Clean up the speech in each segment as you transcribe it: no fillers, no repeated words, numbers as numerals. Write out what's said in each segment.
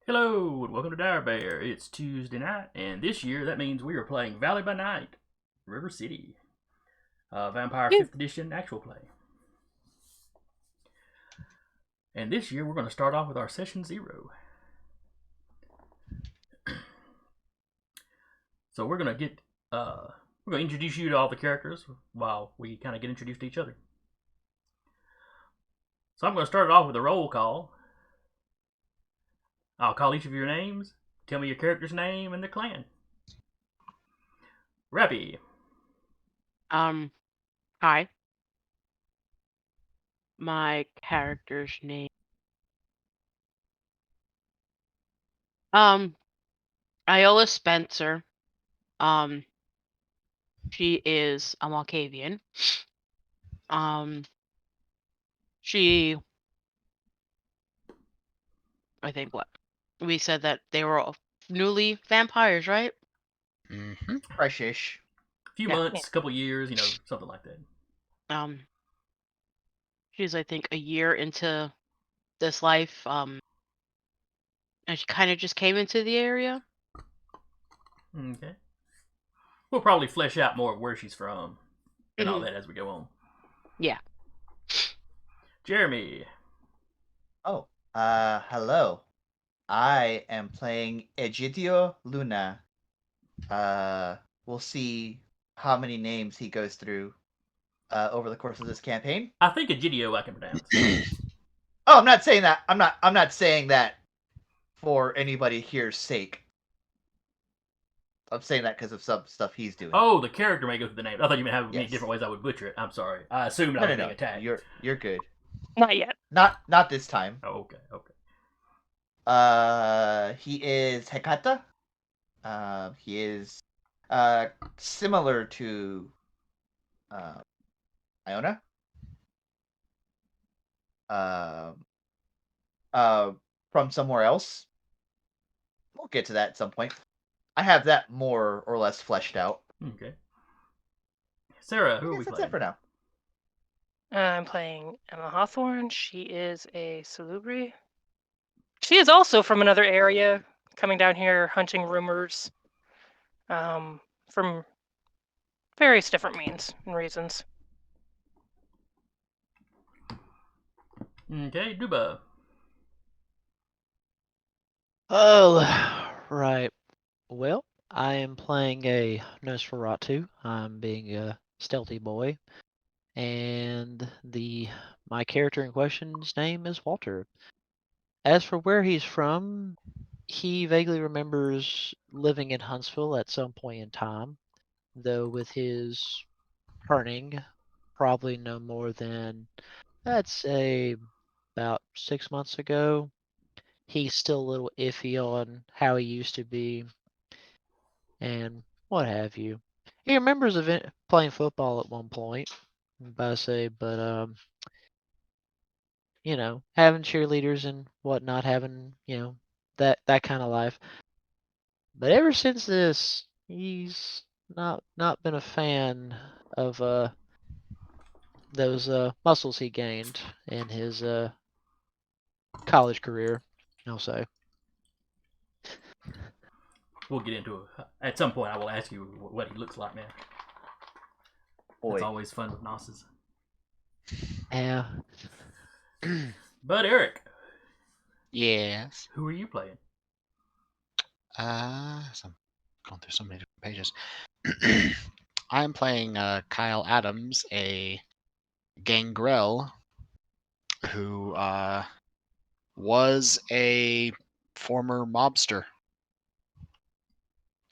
Hello, and welcome to Dire Bear. It's Tuesday night, and this year that means we are playing Valley by Night, River City, Vampire Phew. 5th Edition actual play. And this year we're going to start off with our session 0. So we're going to introduce you to all the characters while we kind of get introduced to each other. So I'm going to start it off with a roll call. I'll call each of your names. Tell me your character's name and their clan. Rappy. Hi. My character's name. Iola Spencer. She is a Malkavian. I think we said that they were all newly vampires, right? Mm-hmm. Fresh-ish. A few months, couple years, something like that. She's, I think, a year into this life. And she kind of just came into the area. Okay. We'll probably flesh out more of where she's from and all that as we go on. Yeah. Jeremy. Oh, hello. I am playing Egidio Luna. We'll see how many names he goes through over the course of this campaign. I think Egidio I can pronounce. Oh, I'm not saying that. I'm not saying that for anybody here's sake. I'm saying that because of some stuff he's doing. Oh, the character may go through the name. I thought you meant have many Yes. different ways I would butcher it. I'm sorry. I assumed I was being attacked. You're good. Not yet. Not this time. Oh, okay. He is Hekata. He is similar to Iona. From somewhere else. We'll get to that at some point. I have that more or less fleshed out. Okay. Sarah, who are we That's playing? it for now. I'm playing Emma Hawthorne. She is a Salubri. She is also from another area, coming down here hunting rumors from various different means and reasons. Okay, Duba. Oh, right. Well, I am playing a Nosferatu. I'm being a stealthy boy. And my character in question's name is Walter. As for where he's from, he vaguely remembers living in Huntsville at some point in time, though with his turning, probably no more than, I'd say, about 6 months ago. He's still a little iffy on how he used to be and what have you. He remembers playing football at one point, but having cheerleaders and whatnot, having, that kind of life. But ever since this, he's not been a fan of those muscles he gained in his college career, I'll say. We'll get into it. At some point, I will ask you what he looks like now. Boy. It's always fun with Nosses. Yeah. But Eric. Yes. Who are you playing? So I'm going through so many different pages. I'm playing Kyle Adams, a gangrel who was a former mobster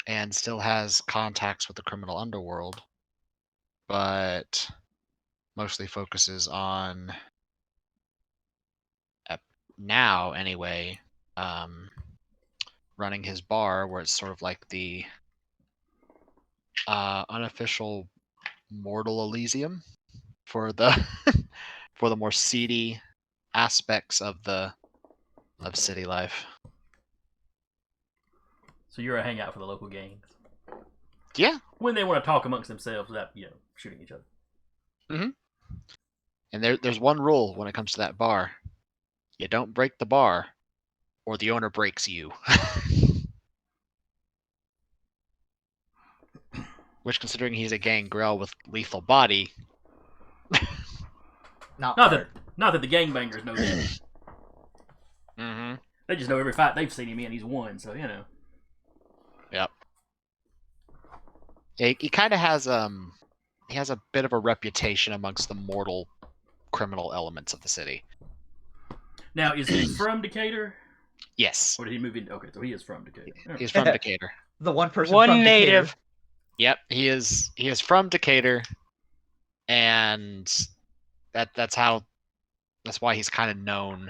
and still has contacts with the criminal underworld, but mostly focuses on, now anyway, running his bar, where it's sort of like the unofficial mortal Elysium for the for the more seedy aspects of city life. So you're a hangout for the local gangs. Yeah. When they want to talk amongst themselves without, shooting each other. Mm-hmm. And there's one rule when it comes to that bar. You don't break the bar. or the owner breaks you. Which, considering he's a gangrel with lethal body, Not Not hard. that the gangbangers know that. mm-hmm. They just know every fight they've seen him in, he's won. So you know. Yep. Yeah, he kind of has he has a bit of a reputation amongst the mortal criminal elements of the city. Now, is he from Decatur? Yes, Or did he move in? Okay, so he is from Decatur. he's from Decatur. The one person One from native. Decatur. Yep, he is from Decatur, and that's why he's kind of known.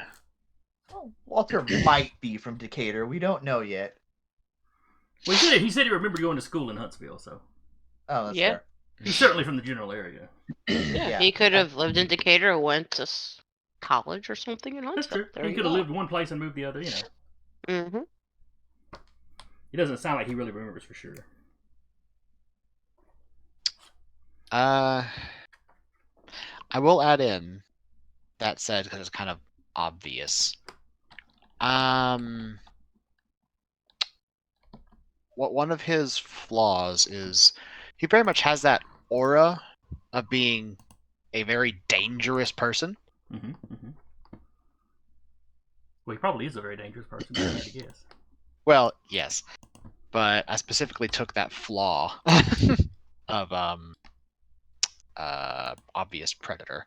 Oh, Walter might be from Decatur. We don't know yet. Well, he said he remembered going to school in Huntsville, so Oh, that's Yeah. fair. he's certainly from the general area. Yeah. He could have lived in Decatur or went to college or something in That's Huntsville. true. There He you could have go. lived one place and moved the other. You know, Mm-hmm. he doesn't sound like he really remembers for sure. I will add in that said because it's kind of obvious. What one of his flaws is he very much has that aura of being a very dangerous person. Mm-hmm, mm-hmm. Well, he probably is a very dangerous person, but I had to guess. Well, yes, but I specifically took that flaw of obvious predator.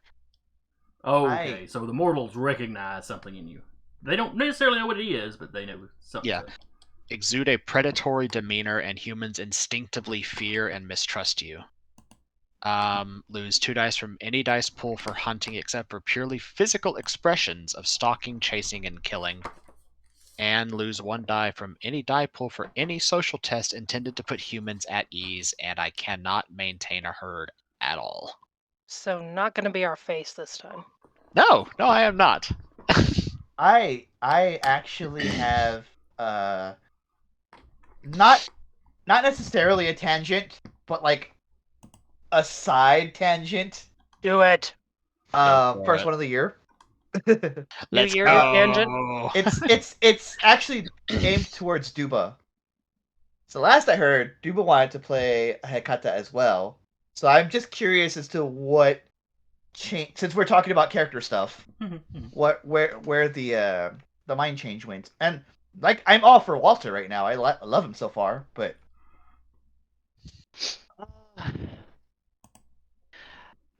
Oh, okay, so the mortals recognize something in you. They don't necessarily know what it is, but they know something. Yeah. Exude a predatory demeanor, and humans instinctively fear and mistrust you. Lose 2 dice from any dice pool for hunting except for purely physical expressions of stalking, chasing, and killing. And lose 1 die from any die pool for any social test intended to put humans at ease, and I cannot maintain a herd at all. So not going to be our face this time. No, I am not. I actually have not necessarily a tangent, but like a side tangent. Do it. for First it. one of the year. Let's Year go. tangent? It's actually aimed towards Duba. So last I heard, Duba wanted to play Hekata as well. So I'm just curious as to what change, since we're talking about character stuff, where the mind change went. And like I'm all for Walter right now. I love him so far, but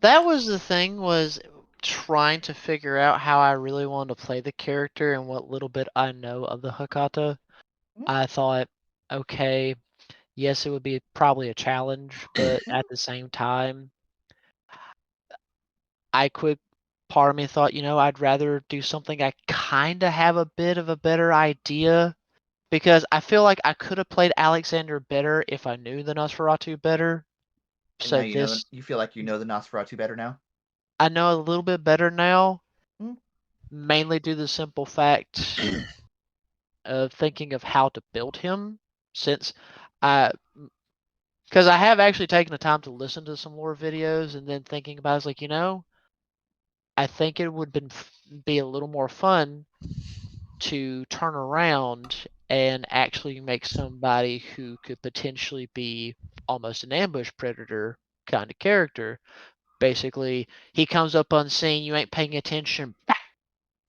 That was the thing, was trying to figure out how I really wanted to play the character and what little bit I know of the Hakata. I thought, okay, yes, it would be probably a challenge, but at the same time, part of me thought, I'd rather do something I kind of have a bit of a better idea, because I feel like I could have played Alexander better if I knew the Nosferatu better. and So now you feel like you know the Nosferatu better now. I know a little bit better now, Hmm. mainly due to the simple fact of thinking of how to build him, because I have actually taken the time to listen to some more videos and then thinking about it, it's like, I think it would be a little more fun to turn around and actually make somebody who could potentially be almost an ambush predator kind of character. Basically, he comes up unseen, you ain't paying attention,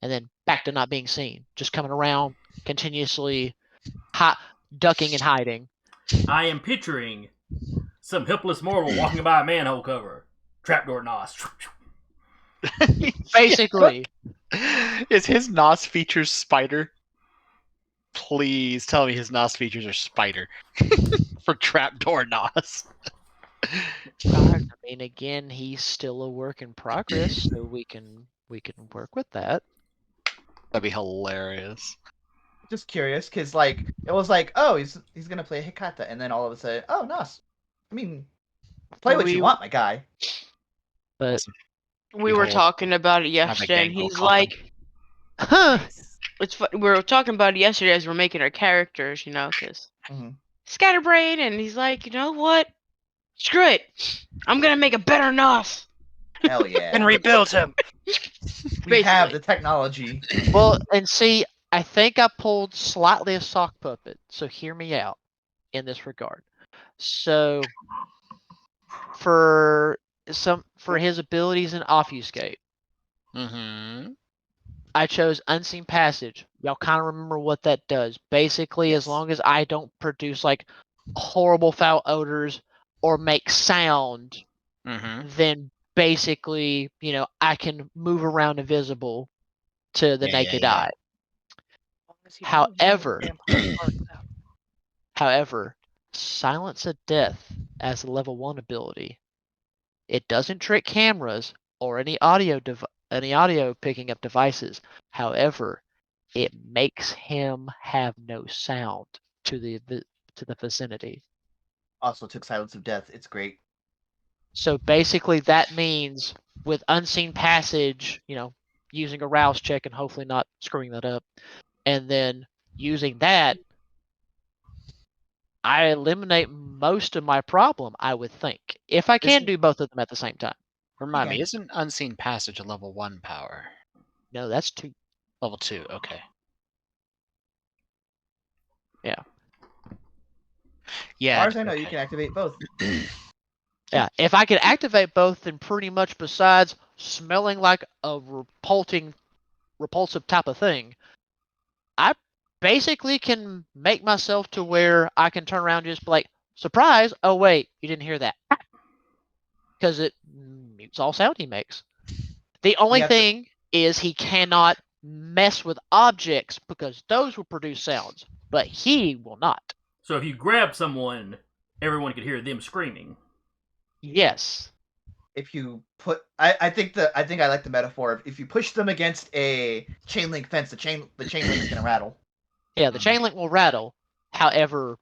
and then back to not being seen. Just coming around continuously, ducking and hiding. I am picturing some helpless mortal walking by a manhole cover. Trapdoor Nos. Basically. Is his NOS features spider? Please tell me his NOS features are spider for trapdoor NOS. I mean, again, he's still a work in progress, so we can work with that. That'd be hilarious. Just curious, because like it was like, oh, he's gonna play Hekata, and then all of a sudden, oh, Nos. I mean, play what you want, my guy. But We were talking about it yesterday, and he's like, huh, we were talking about it yesterday as we're making our characters, because Mhm. Scatterbrain, and he's like, you know what? Screw it. I'm gonna make a better Nos. Hell yeah. And rebuild him. We have the technology. well, and see, I think I pulled slightly a sock puppet, so hear me out in this regard. So for his abilities in Obfuscate, Mm-hmm. I chose Unseen Passage. Y'all kind of remember what that does. Basically, Yes. as long as I don't produce like horrible foul odors or make sound, Mm-hmm. then basically, I can move around invisible to the naked eye. As long as you don't run However, vampire parts out. However, Silence of Death as a level 1 ability, it doesn't trick cameras or any audio picking up devices. However, it makes him have no sound to the vicinity. Also took Silence of Death. It's great. So basically that means with Unseen Passage, using a rouse check and hopefully not screwing that up, and then using that, I eliminate most of my problem, I would think. If I can do both of them at the same time. Remind me, Okay. isn't Unseen Passage a level 1 power? No, that's 2. Level 2, okay. Yeah. Yeah. As far as I know, okay. you can activate both. Yeah, if I could activate both, then pretty much besides smelling like a repulsive type of thing, I basically can make myself to where I can turn around and just be like, surprise, oh wait, you didn't hear that. Because it mutes all sound he makes. The only thing is he cannot mess with objects because those will produce sounds, but he will not. So if you grab someone, everyone could hear them screaming. Yes. If you put, I think I like the metaphor of if you push them against a chain link fence, the chain link is gonna rattle. Yeah, the chain link will rattle. However,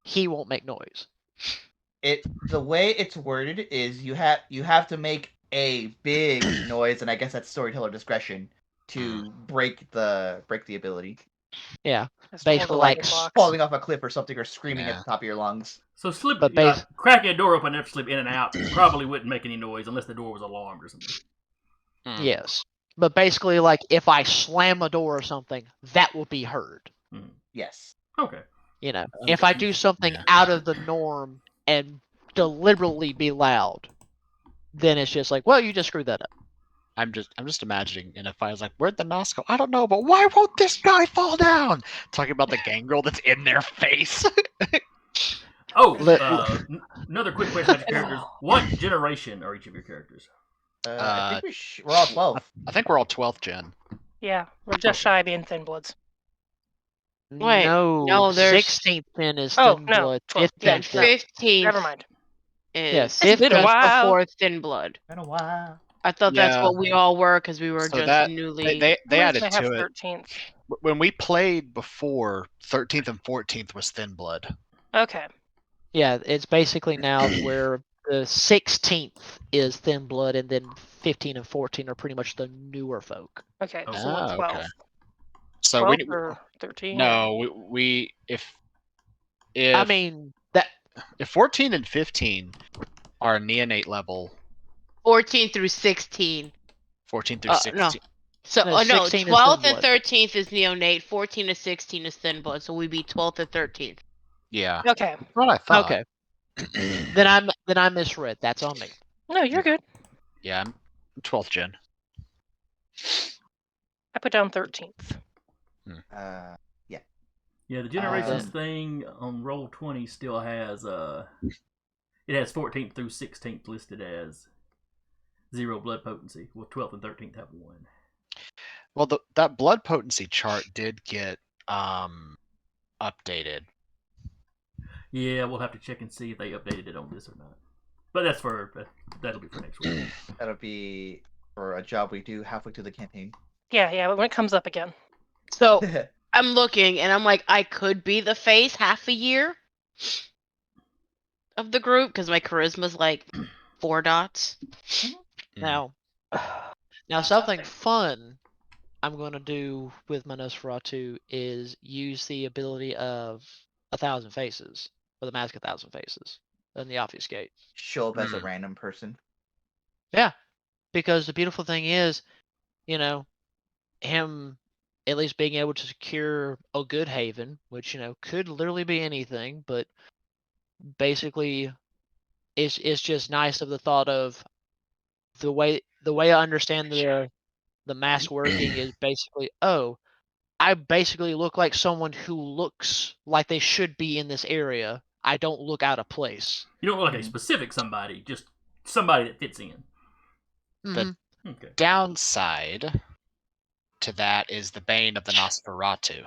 he won't make noise. The way it's worded is you have to make a big noise, and I guess that's storyteller discretion to break the ability. Yeah, Just hold basically the like lightning box. Falling off a cliff or something, or screaming at Yeah. the top of your lungs. So But base- cracking a door open and slip in and out probably wouldn't make any noise unless the door was alarmed or something. Yes. But basically, like, if I slam a door or something, that will be heard. Yes. Okay. If I do something out of the norm and deliberately be loud, then it's just like, well, you just screwed that up. I'm just imagining, and if I was like, where'd the NOS go? I don't know, but why won't this guy fall down? Talking about the gangrel that's in their face. Oh, another quick question about your characters. What generation are each of your characters? I think we're all 12. I think we're all 12th gen. Yeah, we're just shy of being thin bloods. Wait, no, no, there's 16th then is Oh, Thin no, Blood. 12. 5th Yeah, is no. 15th Never mind. Yeah, is fifth been a just while. before Thin Blood. Been a while. I thought that's Yeah. what we all were because we were So just that newly. they I added have to it 13th. when we played before. 13th and 14th was Thin Blood. Okay. Yeah, it's basically now where the 16th is Thin Blood, and then 15 and 14 are pretty much the newer folk. Okay, so Ah, we're 12. okay. So 12 we or 13? no we if I mean that if 14 and 15 are neonate level, 14 through 16. 14 through 16. No. So, No, 16 is 12th Thin and Blood. 13th is neonate. 14 to 16 is Thin Blood. So we'd be 12th and 13th. Yeah. Okay. That's what I thought. Okay. Then I misread. That's on me. No, you're good. Yeah, I'm 12th gen. I put down 13th. Yeah, the generations thing on Roll20 still has it has 14th through 16th listed as 0 blood potency. Well, 12th and 13th have 1. Well, that blood potency chart did get updated. Yeah, we'll have to check and see if they updated it on this or not. But that'll be for next week. That'll be for a job we do halfway through the campaign. Yeah, but when it comes up again. So I'm looking and I'm like, I could be the face half a year of the group because my charisma's like 4 dots. Now something fun I'm going to do with my Nosferatu is use the ability of 1,000 Faces, or the Mask of 1,000 Faces, in the Obfuscate. Show up as a random person. Yeah, because the beautiful thing is, him at least being able to secure a good haven, which could literally be anything, but basically it's just nice of the thought of the way I understand the mask working is basically, I basically look like someone who looks like they should be in this area. I don't look out of place. You don't look like a specific somebody, just somebody that fits in. The Okay. downside to that is the Bane of the Nosferatu.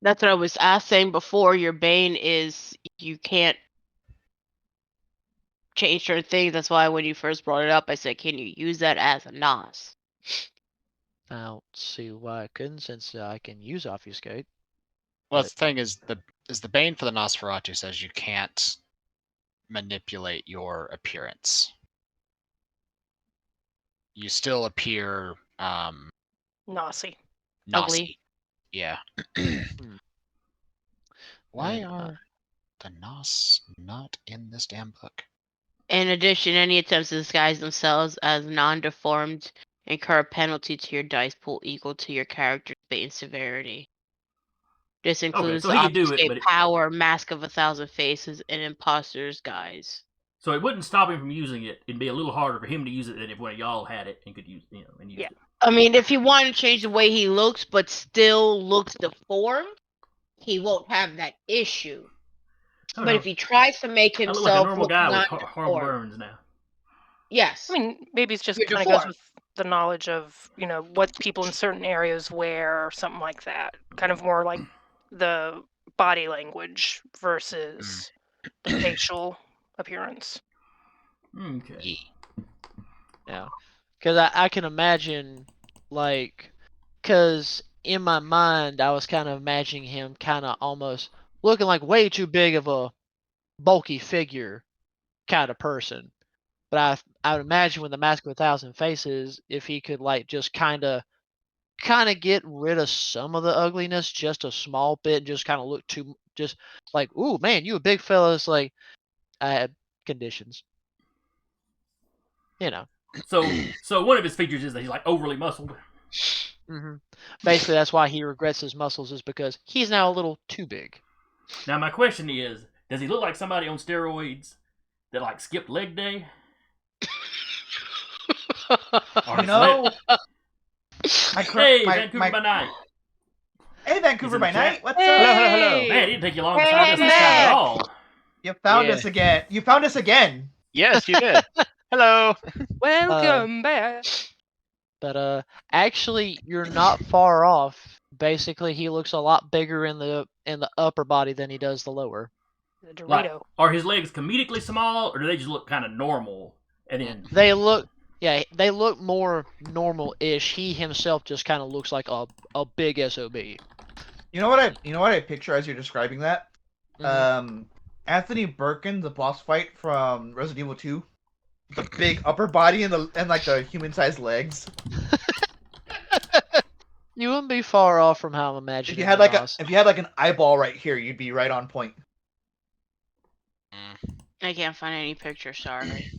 That's what I was saying before. Your bane is you can't change certain things. That's why when you first brought it up, I said, "Can you use that as a nos?" I don't see why I couldn't, since I can use obfuscate. Well, But- the thing is, the Bane for the Nosferatu says you can't manipulate your appearance. You still appear Nosy. Ugly. nosy. Yeah. Why And, are the Nos not in this damn book? In addition, any attempts to disguise themselves as non-deformed incur a penalty to your dice pool equal to your character's bane severity. This includes so he could do it, obfuscate but power, mask of 1,000 faces, and imposter's guise. So it wouldn't stop him from using it. It'd be a little harder for him to use it than if one of y'all had it and could use, and use Yeah. it. I mean, if he wanted to change the way he looks, but still looks deformed, he won't have that issue. Oh, But no. if he tries to make I look like a himself normal look guy with non-deformed, horrible burns now. yes. I mean, maybe it's just You're kind of goes deformed. with the knowledge of, what people in certain areas wear or something like that. Kind of more like the body language versus the facial appearance. Okay. Yeah, because I can imagine, because in my mind I was kind of imagining him kind of almost looking like way too big of a bulky figure kind of person. But I would imagine with the Mask of 1,000 Faces, if he could just kind of get rid of some of the ugliness just a small bit, just kind of look just like, ooh man, you a big fella. It's like I had conditions, So one of his features is that he's like overly muscled. Basically, that's why he regrets his muscles, is because he's now a little too big. Now my question is, does he look like somebody on steroids that like skipped leg day? Or No. Hey, Vancouver by night. Hey, Vancouver He's by in the chat. night. What's Hello, up? hello, hello. Hey! Man, it didn't take you long to find us this time Hey! at all. You found Yeah. us again. You found us again. Yes, you did. Hello. Welcome back. But actually, you're not far off. Basically, he looks a lot bigger in the upper body than he does the lower. The Dorito. Like, are his legs comedically small, or do they just look kind of normal? And then They look more normal-ish. He himself just kind of looks like a big SOB. You know what I picture as you're describing that? Mhm. Anthony Birkin, the boss fight from Resident Evil 2. The big upper body and the human-sized legs. You wouldn't be far off from how I'm imagining. If you had like an eyeball right here, you'd be right on point. I can't find any pictures, sorry.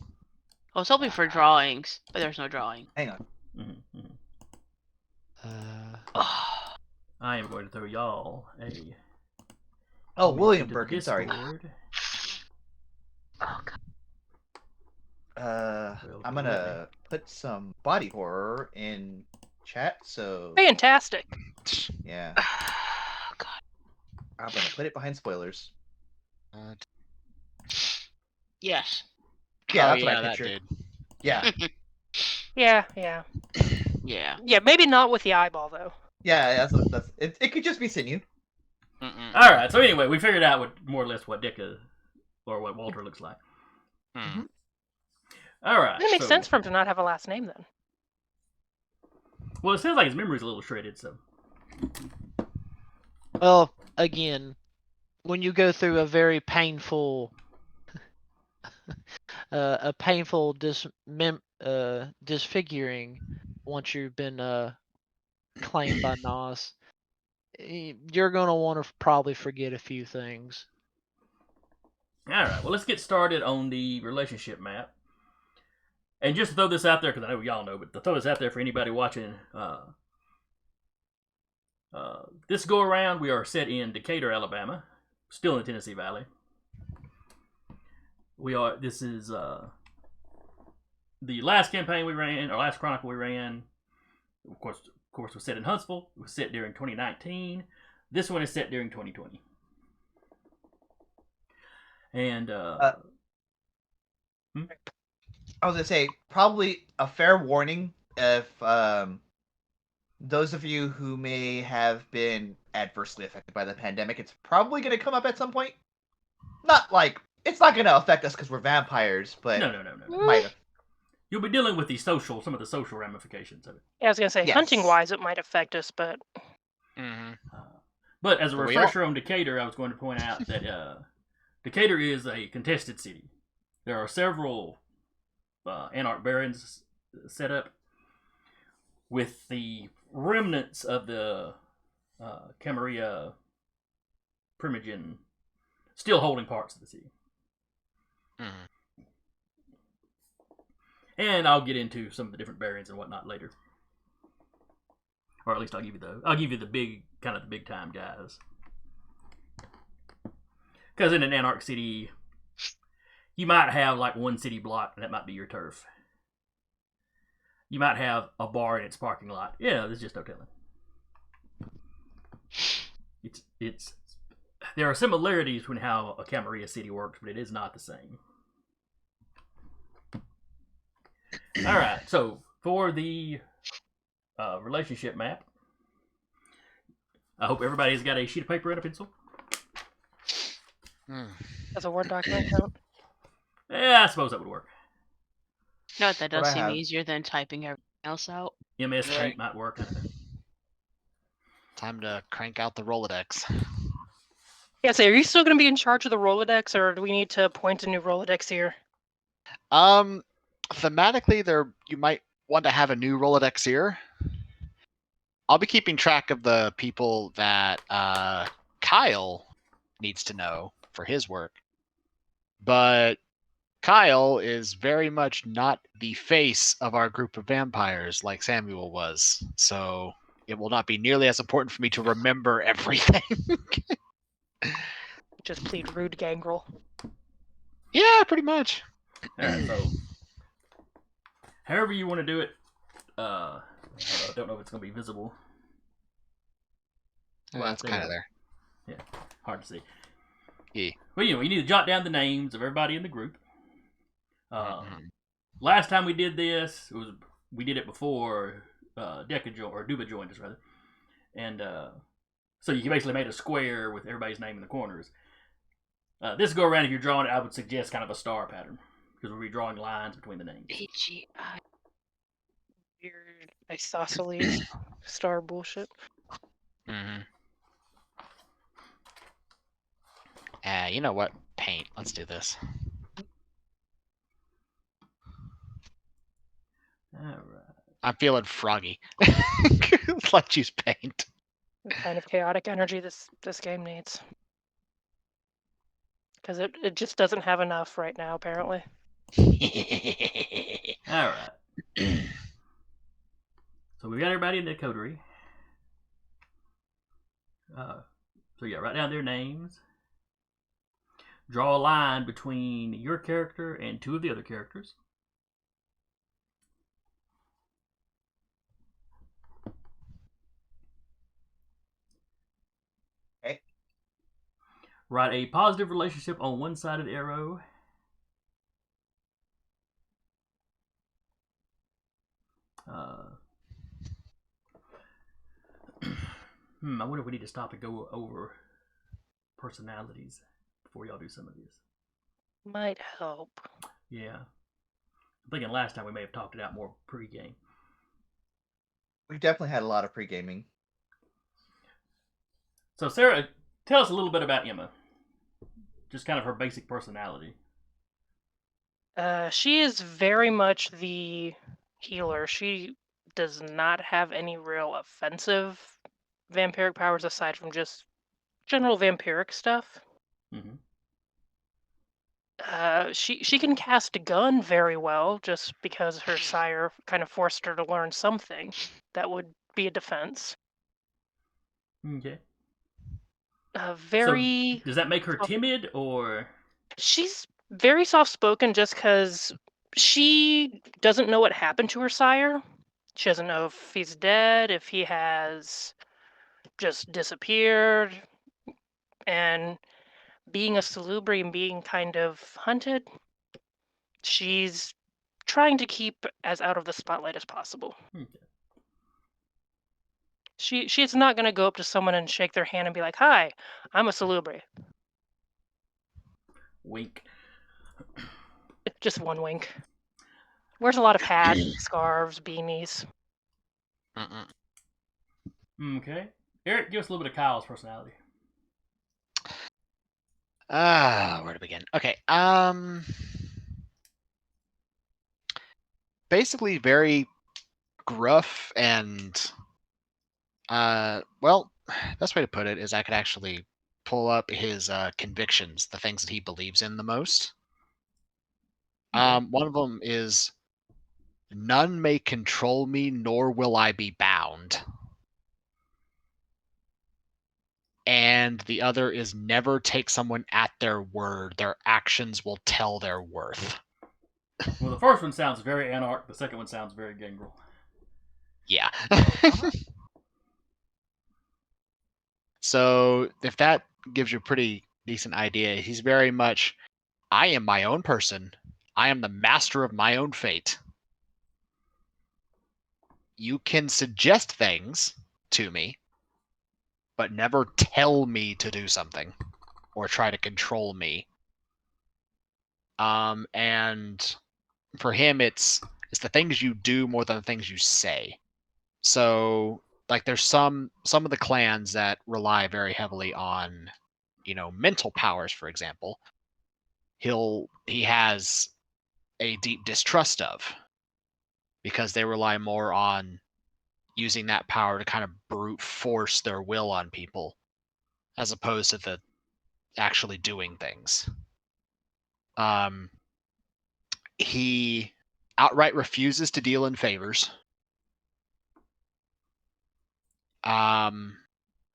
I was hoping for drawings, but there's no drawing. Hang on. I am going to throw y'all a. Oh, William into the Birkin, sorry. Discord. Oh, God. I'm gonna put some body horror in chat, so Fantastic. yeah. God. I'm gonna put it behind spoilers. Yes. Yeah, Oh, that's what yeah, I that pictured. dude. Yeah. Yeah. Yeah. Yeah, maybe not with the eyeball, though. Yeah, that's it. It could just be sinew. All right. So anyway, we figured out what more or less what Dicka or what Walter looks like. All right. It makes sense for him to not have a last name then. Well, it sounds like his memory's a little shredded. So. Well, again, when you go through a very painful, disfiguring, once you've been claimed by Nos, you're gonna want to probably forget a few things. All right. Well, let's get started on the relationship map. And just to throw this out there, because I know y'all know, but to throw this out there for anybody watching This go around, we are set in Decatur, Alabama, still in the Tennessee Valley. This is the last campaign we ran, or last chronicle we ran. Of course, was set in Huntsville. It was set during 2019. This one is set during 2020. And I was gonna say probably a fair warning if those of you who may have been adversely affected by the pandemic, it's probably gonna come up at some point. Not like it's not gonna affect us because we're vampires, but no. might have. You'll be dealing with some of the social ramifications of it. Yeah, I was gonna say Yes. hunting-wise, it might affect us, but But as a refresher on Decatur, I was going to point out that Decatur is a contested city. There are several Anarch Barons set up, with the remnants of the Camarilla Primogen still holding parts of the city. And I'll get into some of the different Barons and whatnot later. Or at least I'll give you the big time guys. Because in an Anarch city, you might have like one city block, and that might be your turf. You might have a bar in its parking lot. Yeah, there's just no telling. There are similarities between how a Camarilla city works, but it is not the same. All right, so for the relationship map, I hope everybody's got a sheet of paper and a pencil. Does a Word document count? Yeah, I suppose that would work. No, that does I seem have- easier than typing everything else out. MS Paint might work. Time to crank out the Rolodex. Yeah, so are you still going to be in charge of the Rolodex, or do we need to appoint a new Rolodex here? Thematically, you might want to have a new Rolodex here. I'll be keeping track of the people that Kyle needs to know for his work. But Kyle is very much not the face of our group of vampires like Samuel was. So it will not be nearly as important for me to remember everything. Just plead rude gangrel. Yeah, pretty much. All right, so however you want to do it, I don't know if it's going to be visible. Well, that's kind of there. Yeah, hard to see. Yeah. Well, you need to jot down the names of everybody in the group. Last time we did this, we did it before Duba joined us, rather. And so you basically made a square with everybody's name in the corners. This go around, if you're drawing it, I would suggest kind of a star pattern, because we'll be drawing lines between the names. AGI. Weird isosceles star bullshit. You know what? Paint. Let's do this. All right. I'm feeling froggy. Let's use paint. The kind of chaotic energy this game needs. Because it just doesn't have enough right now, apparently. All right. So we got everybody in the coterie. So yeah, write down their names. Draw a line between your character and two of the other characters. Okay. Write a positive relationship on one side of the arrow. I wonder if we need to stop and go over personalities before y'all do some of this. Might help. Yeah. I'm thinking last time we may have talked it out more pre-game. We've definitely had a lot of pre-gaming. So Sarah, tell us a little bit about Emma. Just kind of her basic personality. She is very much the healer. She does not have any real offensive vampiric powers aside from just general vampiric stuff. Mm-hmm. She can cast a gun very well, just because her sire kind of forced her to learn something that would be a defense. Okay. Very. So, does that make her timid, or? She's very soft spoken just because she doesn't know what happened to her sire. She doesn't know if he's dead, if he has just disappeared. And being a salubri and being kind of hunted, she's trying to keep as out of the spotlight as possible. Okay. She's not going to go up to someone and shake their hand and be like, "Hi, I'm a salubri." Wink. Just one wink. Wears a lot of hats, scarves, beanies. Okay. Eric, give us a little bit of Kyle's personality. Where to begin? Okay. Basically very gruff and well, best way to put it is I could actually pull up his convictions, the things that he believes in the most. One of them is none may control me, nor will I be bound. And the other is never take someone at their word. Their actions will tell their worth. Well, the first one sounds very Anarch. The second one sounds very Gangrel. Yeah. So if that gives you a pretty decent idea, he's very much, I am my own person. I am the master of my own fate. You can suggest things to me, but never tell me to do something or try to control me. And for him, it's the things you do more than the things you say. So, like, there's some of the clans that rely very heavily on, mental powers, for example. He has a deep distrust of, because they rely more on using that power to kind of brute force their will on people, as opposed to the actually doing things. He outright refuses to deal in favors.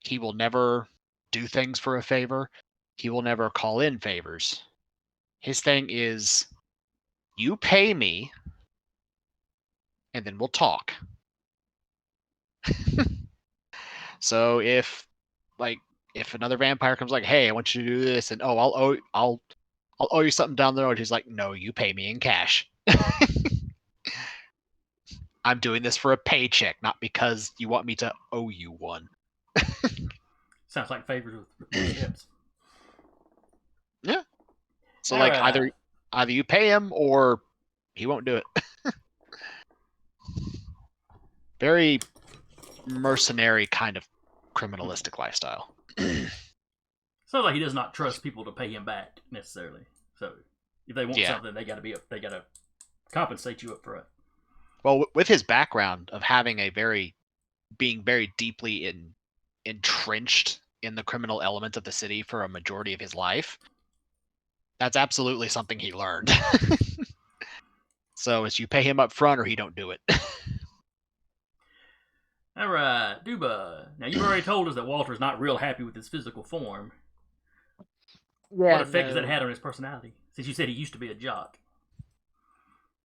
He will never do things for a favor. He will never call in favors. His thing is, you pay me, and then we'll talk. So if another vampire comes like, hey, I want you to do this, and I'll owe you something down the road, he's like, no, you pay me in cash. I'm doing this for a paycheck, not because you want me to owe you one. Sounds like favors with tips. Yeah. So All like right. either you pay him or he won't do it. Very mercenary kind of criminalistic lifestyle. Sounds like he does not trust people to pay him back necessarily. So if they want Yeah. something, they got to compensate you up front. Well, with his background of being very deeply entrenched in the criminal element of the city for a majority of his life, that's absolutely something he learned. So it's you pay him up front or he don't do it. All right, Duba. Now you've already told us that Walter's not real happy with his physical form. What effect has that had on his personality? Since you said he used to be a jock.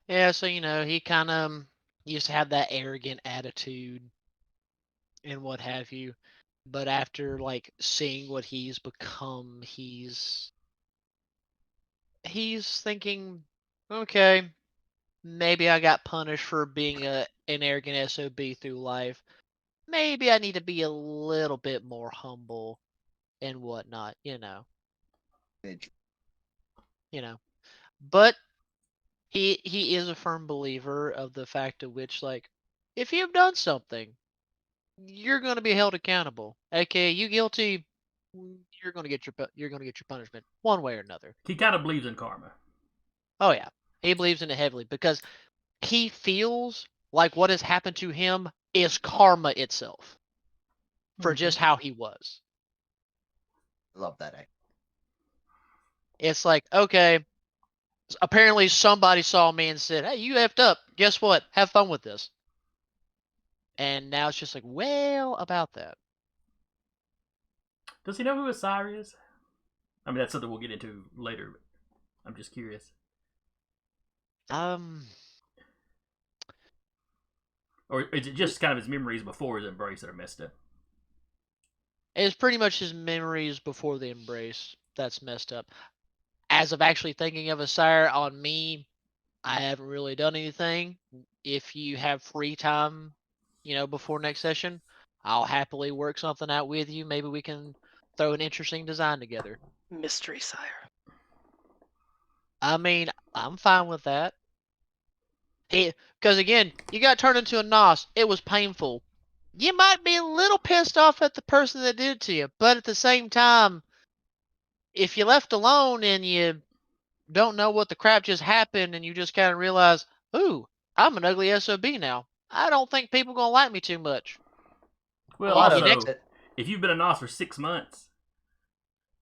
Yeah, so he kind of used to have that arrogant attitude and what have you. But after like seeing what he's become, he's thinking, okay, maybe I got punished for being an arrogant SOB through life. Maybe I need to be a little bit more humble and whatnot, But he is a firm believer of the fact of which, like, if you've done something, you're going to be held accountable. Okay, you guilty, you're going to get your punishment one way or another. He kind of believes in karma. Oh yeah, he believes in it heavily because he feels like what has happened to him is karma itself for just how he was. Love that. It's like, okay, apparently somebody saw me and said, hey, you effed up. Guess what? Have fun with this. And now it's just like, well, about that. Does he know who his sire is? I mean, that's something we'll get into later. But I'm just curious. Or is it just kind of his memories before his embrace that are messed up? It's pretty much his memories before the embrace that's messed up. As of actually thinking of a sire on me, I haven't really done anything. If you have free time, before next session, I'll happily work something out with you. Maybe we can throw an interesting design together. Mystery sire. I mean, I'm fine with that. Because again, you got turned into a nos. It was painful. You might be a little pissed off at the person that did it to you, but at the same time, if you left alone and you don't know what the crap just happened and you just kind of realize, ooh, I'm an ugly SOB now, I don't think people gonna like me too much. Well, lot of- also, if you've been a NOS for 6 months,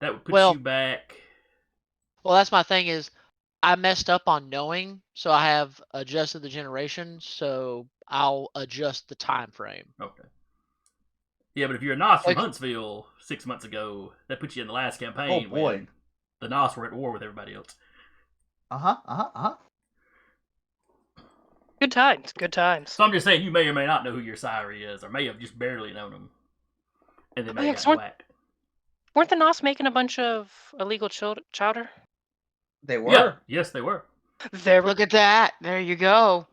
that would put Well- you back. Well, that's my thing is, I messed up on knowing, so I have adjusted the generation, so I'll adjust the time frame. Okay. Yeah, but if you're a NOS from Okay. Huntsville 6 months ago, that puts you in the last campaign Oh, boy. when the NOS were at war with everybody else. Good times. Good times. So I'm just saying, you may or may not know who your sire is, or may have just barely known him, and then Oh, may yeah, have 'cause got whacked. Weren't the NOS making a bunch of illegal chowder? They were. Yeah, yes, they were. There we Look at that. There you go.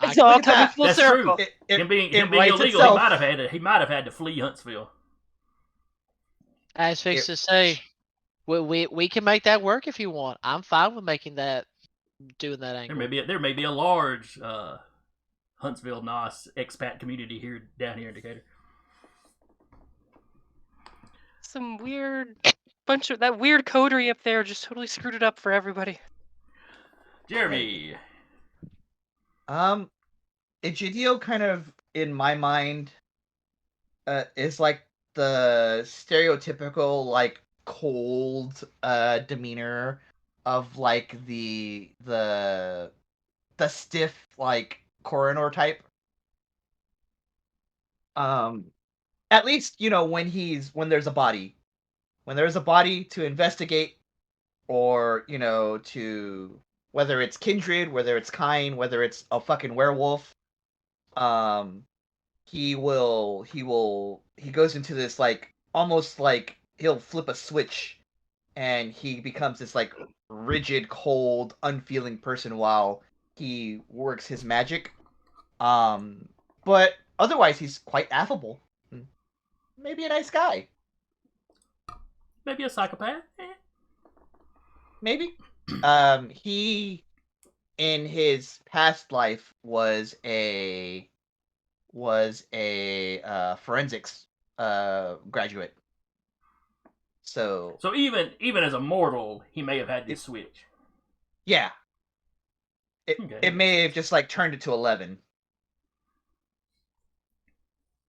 It's I- all look at coming that. full That's circle. true. It Him being writes illegal, itself. he might have had to flee Huntsville. As fixed It- to say, we can make that work if you want. I'm fine with making that, doing that angle. There may be a large Huntsville NOS expat community down here in Decatur. Some weird bunch of that weird coterie up there just totally screwed it up for everybody. Jeremy. Egidio kind of, in my mind, is like the stereotypical, like, cold demeanor of like the stiff, like, coroner type. At least, when there's a body. When there's a body to investigate, or, to, whether it's kindred, whether it's kind, whether it's a fucking werewolf, he goes into this, like, almost like he'll flip a switch and he becomes this, like, rigid, cold, unfeeling person while he works his magic. But otherwise he's quite affable. Maybe a nice guy. Maybe a psychopath? Maybe. He, in his past life, was a forensics graduate. So even as a mortal, he may have had this switch. yeah, Okay. it may have just, like, turned it to 11.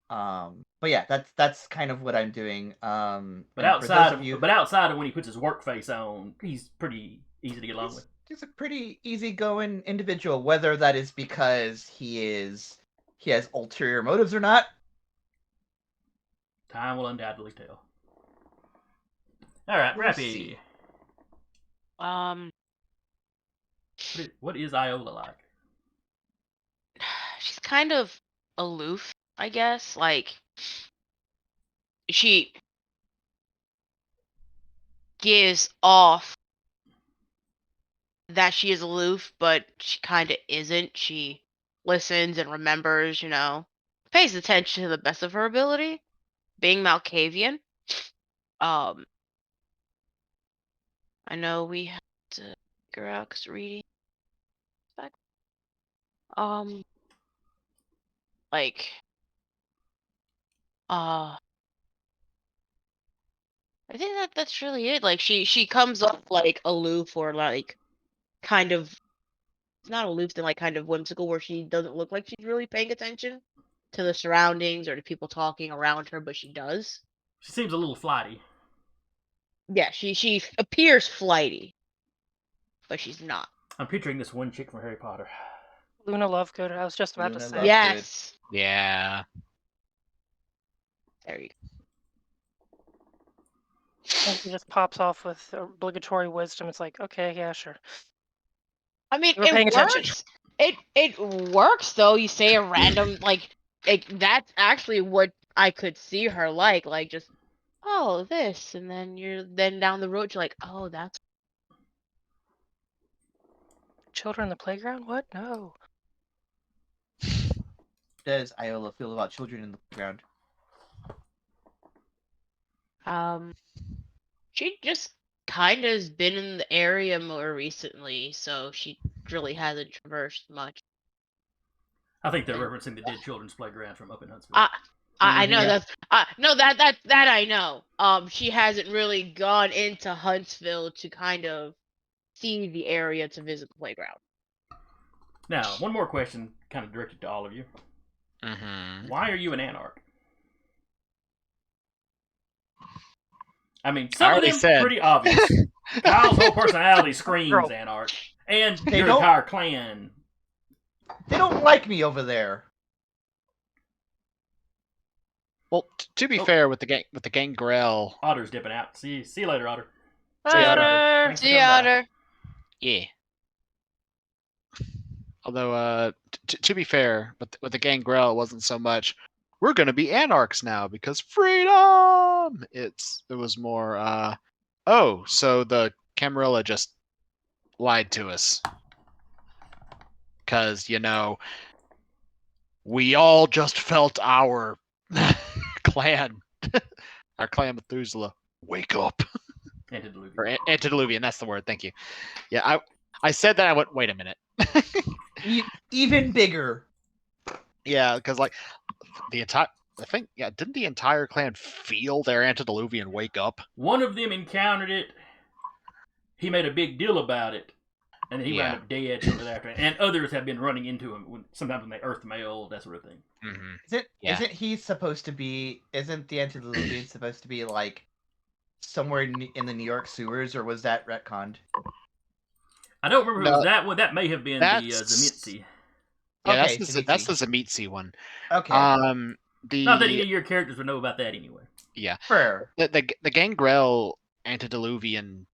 But yeah, that's kind of what I'm doing. But and for those of you, outside of when he puts his work face on, he's pretty easy to get along with. he's a pretty easygoing individual. Whether that is because he has ulterior motives or not, Time will undoubtedly tell. All right, We'll Rappy. see. What is Iola like? She's kind of aloof, I guess. Like, she gives off that she is aloof, but she kind of isn't. She listens and remembers, pays attention to the best of her ability. Being Malkavian, I know we have to figure out because reading, like, I think that's really it. Like, she comes off like aloof, or like kind of not aloof, then like kind of whimsical, where she doesn't look like she's really paying attention to the surroundings or to people talking around her, but she does. She seems a little flighty. Yeah, she appears flighty, but she's not. I'm picturing this one chick from Harry Potter. Luna Lovegood, I was just about to Luna say. Lovegood. Yes. Yeah. There you And he just pops off with obligatory wisdom. It's like, okay, yeah, sure. I mean, You were paying it attention. works. It works though. You say a random that's actually what I could see her like just this, and then down the road you're like, oh, that's Children in the playground? What? No. Does Iola feel about children in the playground? she just kind of has been in the area more recently, so she really hasn't traversed much. I think they're referencing the Dead Children's Playground from up in Huntsville. I know Yeah. that's no that I know. She hasn't really gone into Huntsville to kind of see the area to visit the playground. Now, one more question, kind of directed to all of you. Mm-hmm. Why are you an Anarch? I mean, some of them pretty obvious. Kyle's whole personality screams Girl. Anarch, and They your don't- entire clan. They don't like me over there. Well, to be fair, with the Gangrel, Otter's dipping out. See you later, Otter. See ya, Otter. Otter. Thanks for See coming by. Otter. yeah. Although, to be fair, with the Gangrel, it wasn't so much. We're gonna be Anarchs now because freedom. It was more. Oh, so the Camarilla just lied to us. Because we all just felt our clan, our clan Methuselah, wake up. Antediluvian. Or antediluvian, that's the word. Thank you. Yeah, I said that. I went, wait a minute. Even bigger. Yeah, because like the entire, I think, yeah, didn't the entire clan feel their antediluvian wake up? One of them encountered it. He made a big deal about it, and then he wound up dead shortly after. And others have been running into him sometimes when they earth mail, that sort of thing. Mm-hmm. Isn't he supposed to be? Isn't the antediluvian supposed to be like somewhere in the New York sewers, or was that retconned? I don't remember if it was that one. That may have been the Zemitzi. Yeah, Okay, that's the Zemitzi one. Okay. Not that any of your characters would know about that anyway. Yeah. Fair. The Gangrel antediluvian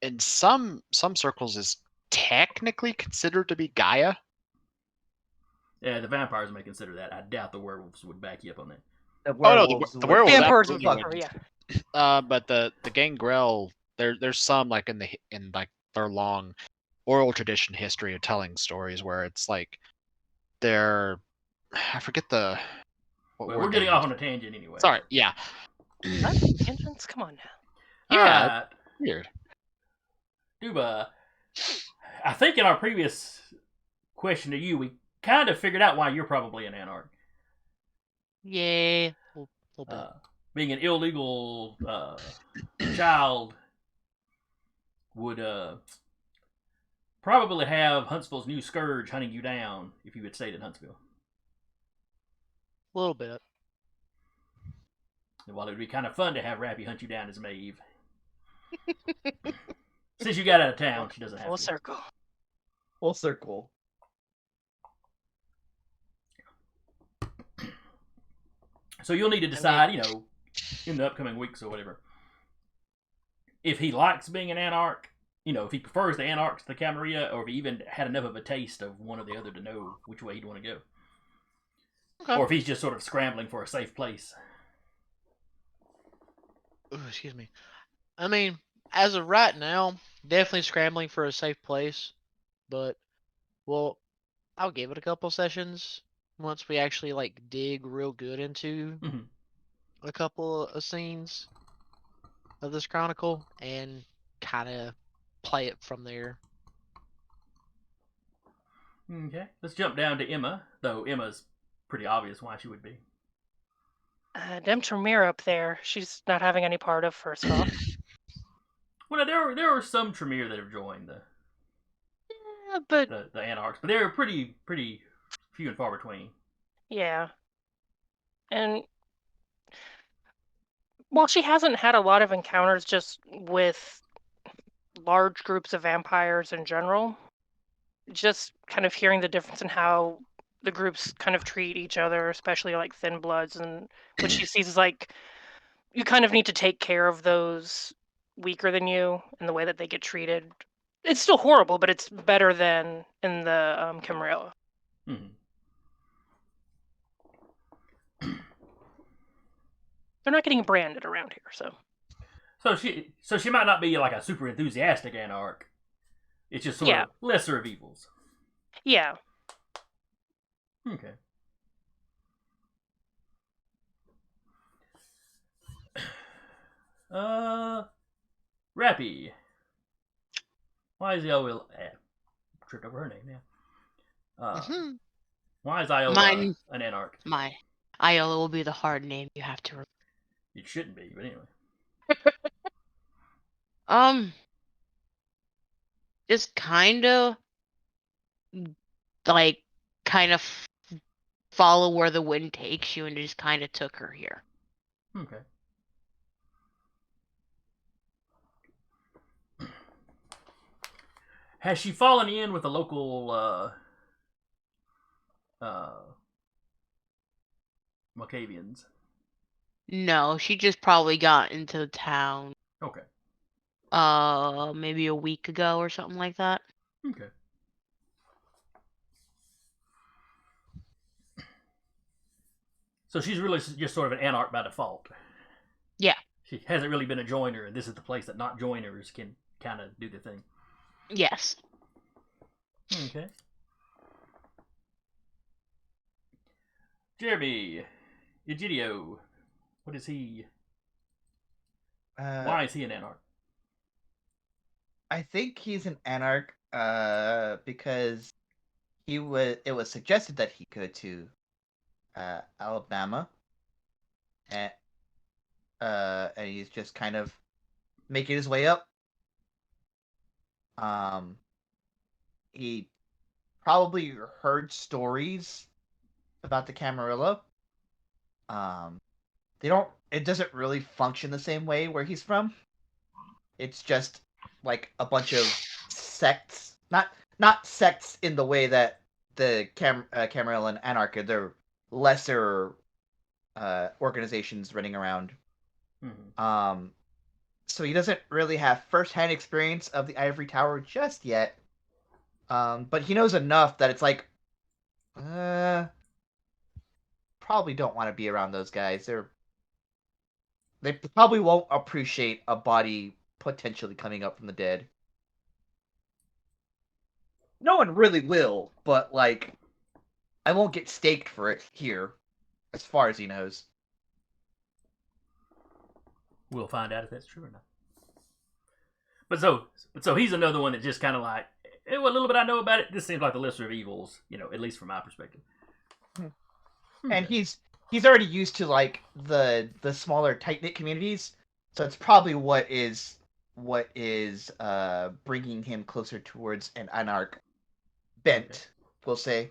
in some circles is technically considered to be Gaia. Yeah, the vampires may consider that. I doubt the werewolves would back you up on that. The werewolves Vampires absolutely would, wouldn't. yeah. But the Gangrel, there's some like in like their long oral tradition history of telling stories where it's like they're, I forget the. Well, we're getting off on a tangent anyway. Sorry, yeah. Tangents? Come on now. Yeah, weird. Duba, I think in our previous question to you, we kind of figured out why you're probably an Anarch. Yeah, a little bit. Being an illegal child would probably have Huntsville's new scourge hunting you down if you had stayed in Huntsville. A little bit. And while it would be kind of fun to have Rappy hunt you down as Maeve, since you got out of town, she doesn't have Full to. circle. Full circle. So you'll need to decide, in the upcoming weeks or whatever, if he likes being an Anarch, if he prefers the Anarchs to the Camarilla, or if he even had enough of a taste of one or the other to know which way he'd want to go. Okay. Or if he's just sort of scrambling for a safe place. Ooh, excuse me. I mean, as of right now, definitely scrambling for a safe place. But, well, I'll give it a couple sessions once we actually dig real good into a couple of scenes of this chronicle and kind of play it from there. Okay, let's jump down to Emma, though Emma's pretty obvious why she would be. Dem Tremere up there, she's not having any part of, first off. Well, there are some Tremere that have joined the Anarchs, but they're pretty few and far between. Yeah. And while she hasn't had a lot of encounters just with large groups of vampires in general, just kind of hearing the difference in how the groups kind of treat each other, especially like Thin Bloods, and what she sees is like you kind of need to take care of those weaker than you and the way that they get treated. It's still horrible, but it's better than in the Camarilla. Mhm. They're not getting branded around here, so. So she might not be like a super enthusiastic anarch. It's just sort of lesser of evils. Yeah. Okay. Rappy. Why is Iola tripped over her name now? Why is Iola Mine- an anarch? My Iola will be the hard name you have to remember. It shouldn't be, but anyway. Just kind of like follow where the wind takes you, and just kind of took her here. Okay. Has she fallen in with the local Malkavians? No, she just probably got into the town Okay. maybe a week ago or something like that. Okay. So she's really just sort of an anarch by default. Yeah. She hasn't really been a joiner, and this is the place that not joiners can kind of do the thing. Yes. Okay. Jeremy, Egidio, what is he? Why is he an anarch? I think he's an anarch because it was suggested that he go to Alabama, and he's just kind of making his way up. He probably heard stories about the Camarilla. It doesn't really function the same way where he's from. It's just like a bunch of sects, not sects in the way that the Camarilla and Anarch, they're lesser organizations running around. Mm-hmm. So he doesn't really have first-hand experience of the Ivory Tower just yet. But he knows enough that it's like, probably don't want to be around those guys. They probably won't appreciate a body potentially coming up from the dead. No one really will, but like, I won't get staked for it here, as far as he knows. We'll find out if that's true or not. But so he's another one that just kind of like, what little bit I know about it, this seems like the lesser of evils, at least from my perspective. And he's already used to like the smaller tight knit communities, so it's probably what is bringing him closer towards an anarch bent, okay. We'll say.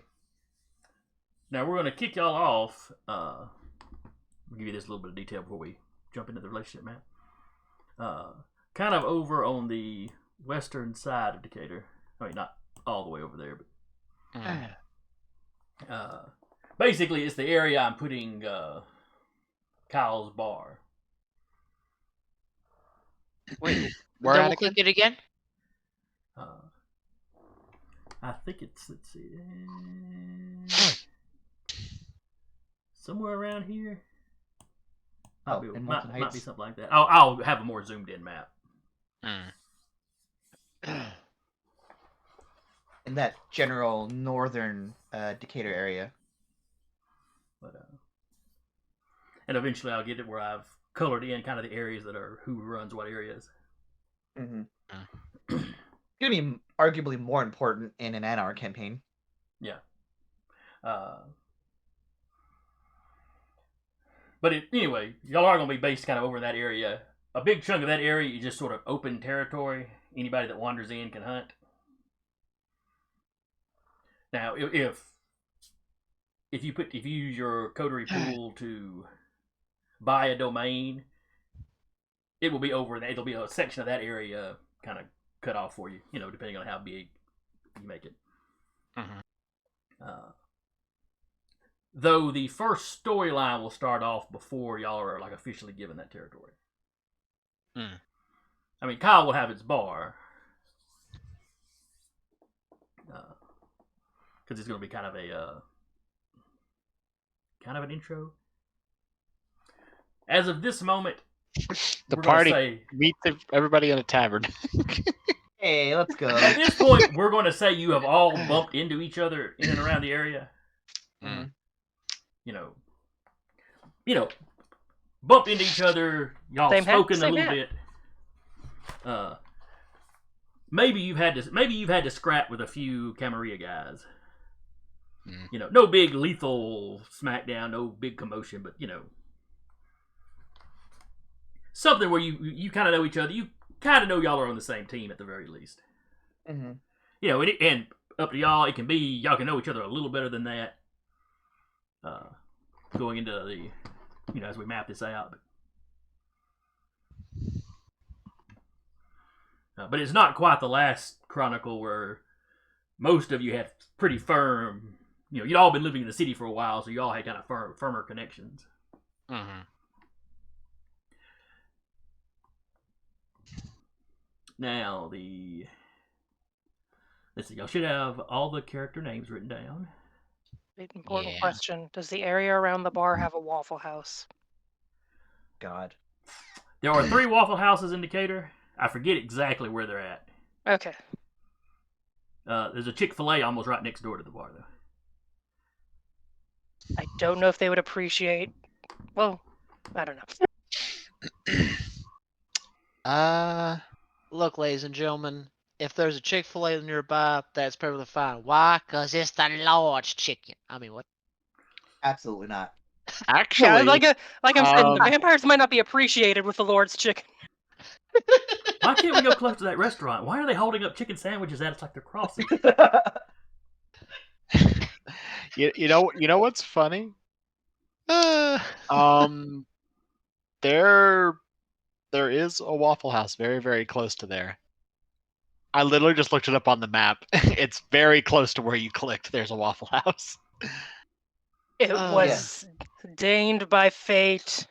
Now we're going to kick y'all off. I'll give you this little bit of detail before we jump into the relationship map. Kind of over on the western side of Decatur. I mean, not all the way over there, but basically it's the area I'm putting Kyle's bar. Wait, where double click it again? I think it's, let's see, somewhere around here. Might be something like that. I'll have a more zoomed in map. In that general northern Decatur area. But and eventually I'll get it where I've colored in kind of the areas that are who runs what areas. Mm-hmm. It's gonna be arguably more important in an Anarch campaign. Yeah. But anyway, y'all are going to be based kind of over in that area. A big chunk of that area is just sort of open territory. Anybody that wanders in can hunt. Now, if you use your coterie pool to buy a domain, it will be over. It'll be a section of that area kind of cut off for you. Depending on how big you make it. Though the first storyline will start off before y'all are like officially given that territory. Hmm. I mean, Kyle will have its bar. Because it's going to be kind of an intro. As of this moment, The we're gonna party say, meets everybody in a tavern. Hey, let's go. at this point, we're going to say you have all bumped into each other in and around the area. Mm. You know, bumped into each other. Y'all Same hat, spoken a same little hat. bit. Maybe you've had to scrap with a few Camarilla guys. Mm. You know, no big lethal smackdown, no big commotion, but something where you kind of know each other. You kind of know y'all are on the same team at the very least. Mm-hmm. You know, and up to y'all, it can be y'all can know each other a little better than that. Going into the, as we map this out. But it's not quite the last Chronicle where most of you had pretty firm. You'd all been living in the city for a while, so you all had kind of firmer connections. Mm-hmm. Now, let's see, y'all should have all the character names written down. Big important Yeah. question. Does the area around the bar have a Waffle House? God. There are 3 Waffle Houses in Decatur. I forget exactly where they're at. Okay. There's a Chick-fil-A almost right next door to the bar, though. I don't know if they would appreciate. Well, I don't know. Look, ladies and gentlemen, if there's a Chick-fil-A nearby, that's perfectly fine. Why? Because it's the large chicken. I mean, what? Absolutely not. Actually, Yeah, like I'm saying, the um, vampires might not be appreciated with the Lord's chicken. Why can't we go close to that restaurant? Why are they holding up chicken sandwiches at us like they're crossing? you know what's funny? Uh, There is a Waffle House very, very close to there. I literally just looked it up on the map. It's very close to where you clicked. There's a Waffle House. It Oh, was deigned by fate.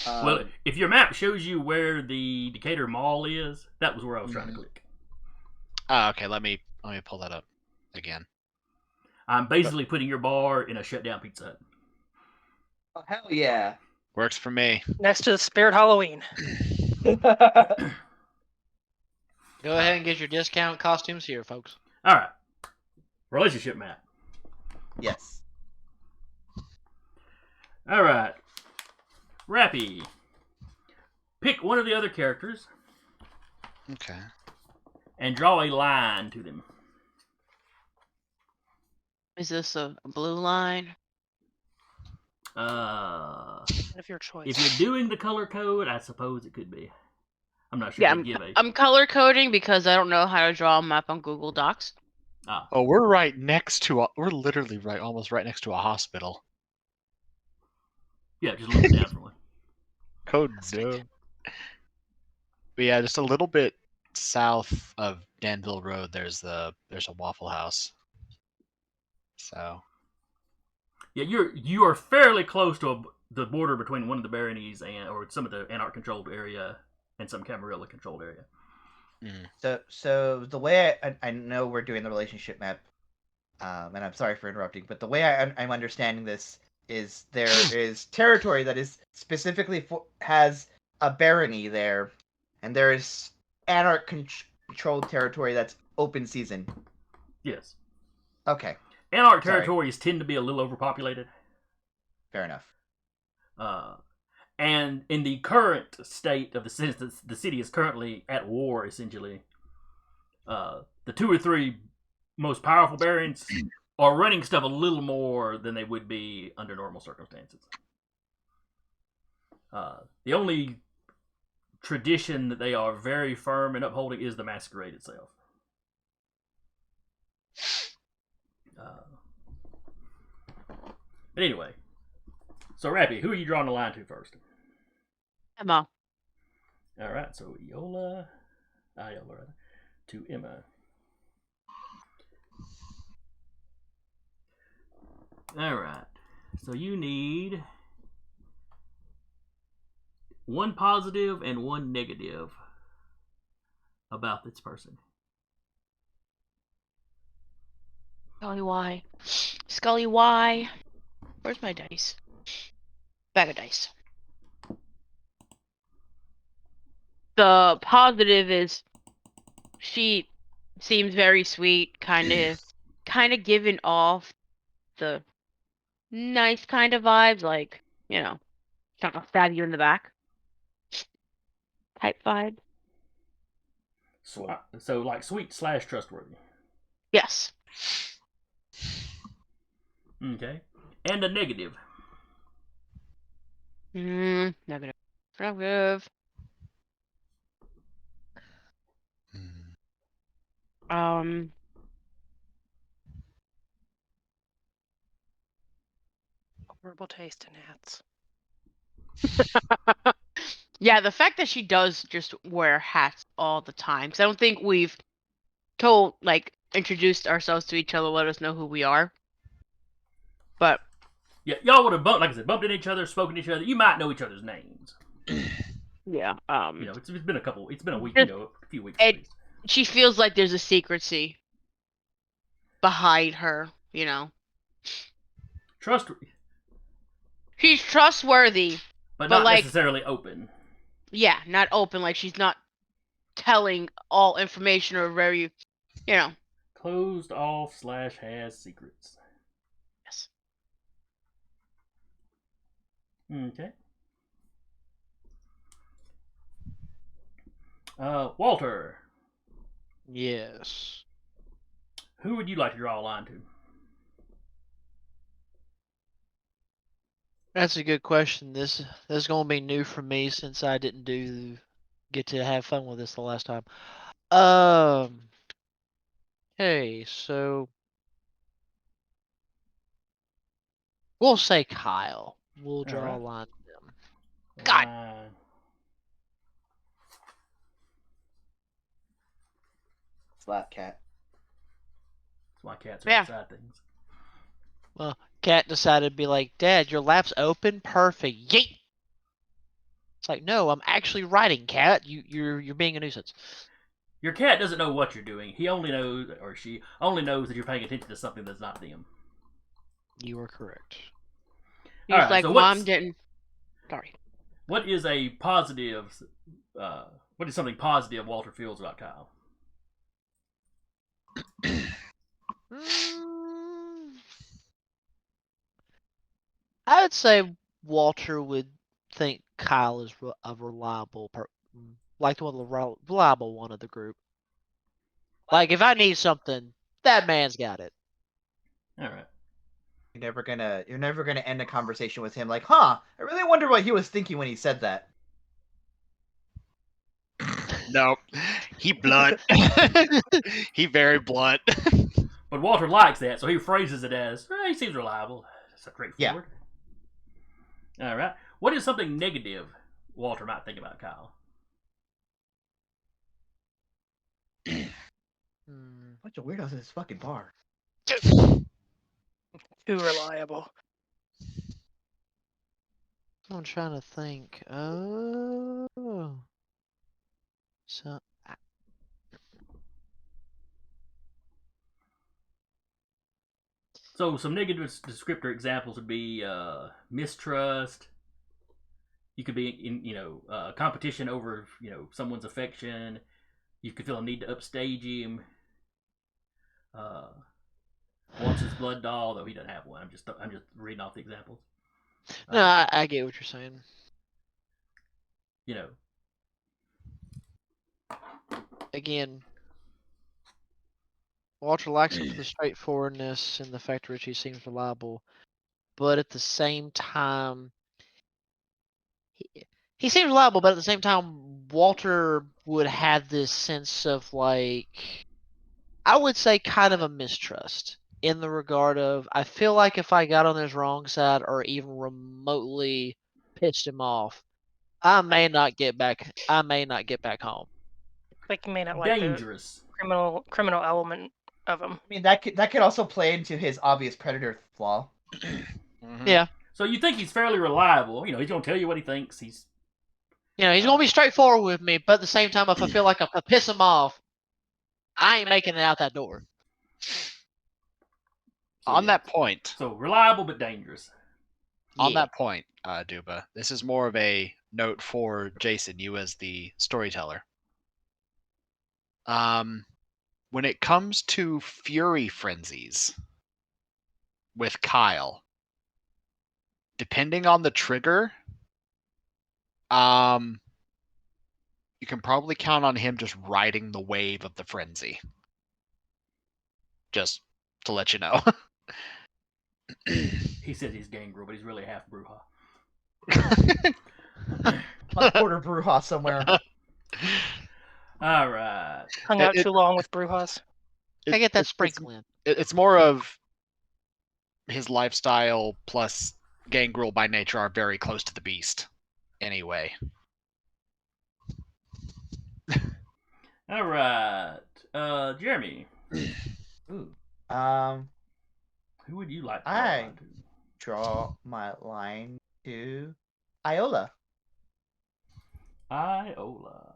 Well, if your map shows you where the Decatur Mall is, that was where I was trying to click. Oh, okay, let me pull that up again. I'm basically putting your bar in a shutdown Pizza Hut. Oh, hell yeah. Works for me. Next to the Spirit Halloween. go ahead and get your discount costumes here, folks. All right. Relationship map. Yes. All right. Rappy. Pick one of the other characters Okay. and draw a line to them. Is this a blue line? Of your choice. If you're doing the color code, I suppose it could be. I'm not sure Yeah, they give a. I'm color coding because I don't know how to draw a map on Google Docs. Oh, we're right next to we're literally almost right next to a hospital. Yeah, just a little bit down from one. Code no. But yeah, just a little bit south of Danville Road, there's a Waffle House. So Yeah, you are fairly close to the border between one of the baronies or some of the Anarch controlled area and some Camarilla controlled area. So the way I know we're doing the relationship map, and I'm sorry for interrupting, but the way I'm understanding this is there is territory that is specifically has a barony there, and there is Anarch controlled territory that's open season. Yes. Okay. Anarch Sorry. territories tend to be a little overpopulated. Fair enough. And in the current state of the city is currently at war, essentially. The 2 or 3 most powerful barons are running stuff a little more than they would be under normal circumstances. The only tradition that they are very firm in upholding is the masquerade itself. But anyway, so Rappy, who are you drawing the line to first? Emma. All right, so Iola to Emma. All right. So you need one positive and one negative about this person. Scully, why? Scully, why? Where's my dice? Bag of dice. The positive is she seems very sweet, kind of giving off the nice kind of vibes, like, you know, she's not gonna stab you in the back type vibe. So like sweet / trustworthy. Yes. Okay. And a negative. Negative. Negative. Horrible taste in hats. Yeah, the fact that she does just wear hats all the time, because I don't think we've introduced ourselves to each other, let us know who we are. But yeah, y'all would have bumped, like I said, bumped into each other, spoken to each other. You might know each other's names. Yeah. You know, it's been a week, Just- a few weeks. it- She feels like there's a secrecy behind her, you know. She's trustworthy, but but not like, necessarily open. Yeah, not open. Like she's not telling all information or very, you know. Closed off / has secrets. Yes. Okay. Walter. Yes. Who would you like to draw a line to? That's a good question. This is gonna be new for me since I didn't get to have fun with this the last time. Hey, so we'll say Kyle. We'll draw a line to him. God. Slap cat. That's why cats are Yeah. outside things. Well, Cat decided to be like, Dad, your lap's open? Perfect. Yeet! It's like, no, I'm actually writing, Cat. You're being a nuisance. Your cat doesn't know what you're doing. He only knows, or she only knows that you're paying attention to something that's not them. You are correct. He's Alright, like, so Mom didn't. Sorry. What is a positive? What is something positive Walter feels about Kyle? I would say Walter would think Kyle is a reliable, like the reliable one of the group. Like if I need something, that man's got it. All right. You're never gonna end a conversation with him like, huh? I really wonder what he was thinking when he said that. No, he blunt. He very blunt. But Walter likes that, so he phrases it as, he seems reliable. Straightforward. Yeah. All right. What is something negative Walter might think about Kyle? Bunch of weirdos in this fucking bar. Too reliable. I'm trying to think. Oh. So some negative descriptor examples would be mistrust. You could be in competition over someone's affection. You could feel a need to upstage him. Wants his blood doll, though he doesn't have one. I'm just reading off the examples. No, I get what you're saying. Again, Walter likes him for the straightforwardness and the fact that he seems reliable, but at the same time, he seems reliable. But at the same time, Walter would have this sense of like, I would say, kind of a mistrust in the regard of, I feel like if I got on his wrong side or even remotely pissed him off, I may not get back home. Like you may not like dangerous the criminal element of him. I mean, that could also play into his obvious predator flaw. Mhm. Yeah. So you think he's fairly reliable? You know, he's gonna tell you what he thinks. He's He's gonna be straightforward with me, but at the same time, if I feel like I piss him off, I ain't making it out that door. so, On yeah. that point, So reliable but dangerous. on Yeah. that point, Duba, this is more of a note for Jason, you as the storyteller. When it comes to fury frenzies with Kyle, depending on the trigger, you can probably count on him just riding the wave of the frenzy. Just to let you know. He says he's gangrel, but he's really half Bruja. A quarter Bruja somewhere. All right. Hung out too long with Brujas. I get that It's- sprinkle in. It's more of his lifestyle plus gangrel by nature are very close to the beast. Anyway. All right. Jeremy, Ooh. who would you like to I- draw line to? Draw my line to Iola. Iola.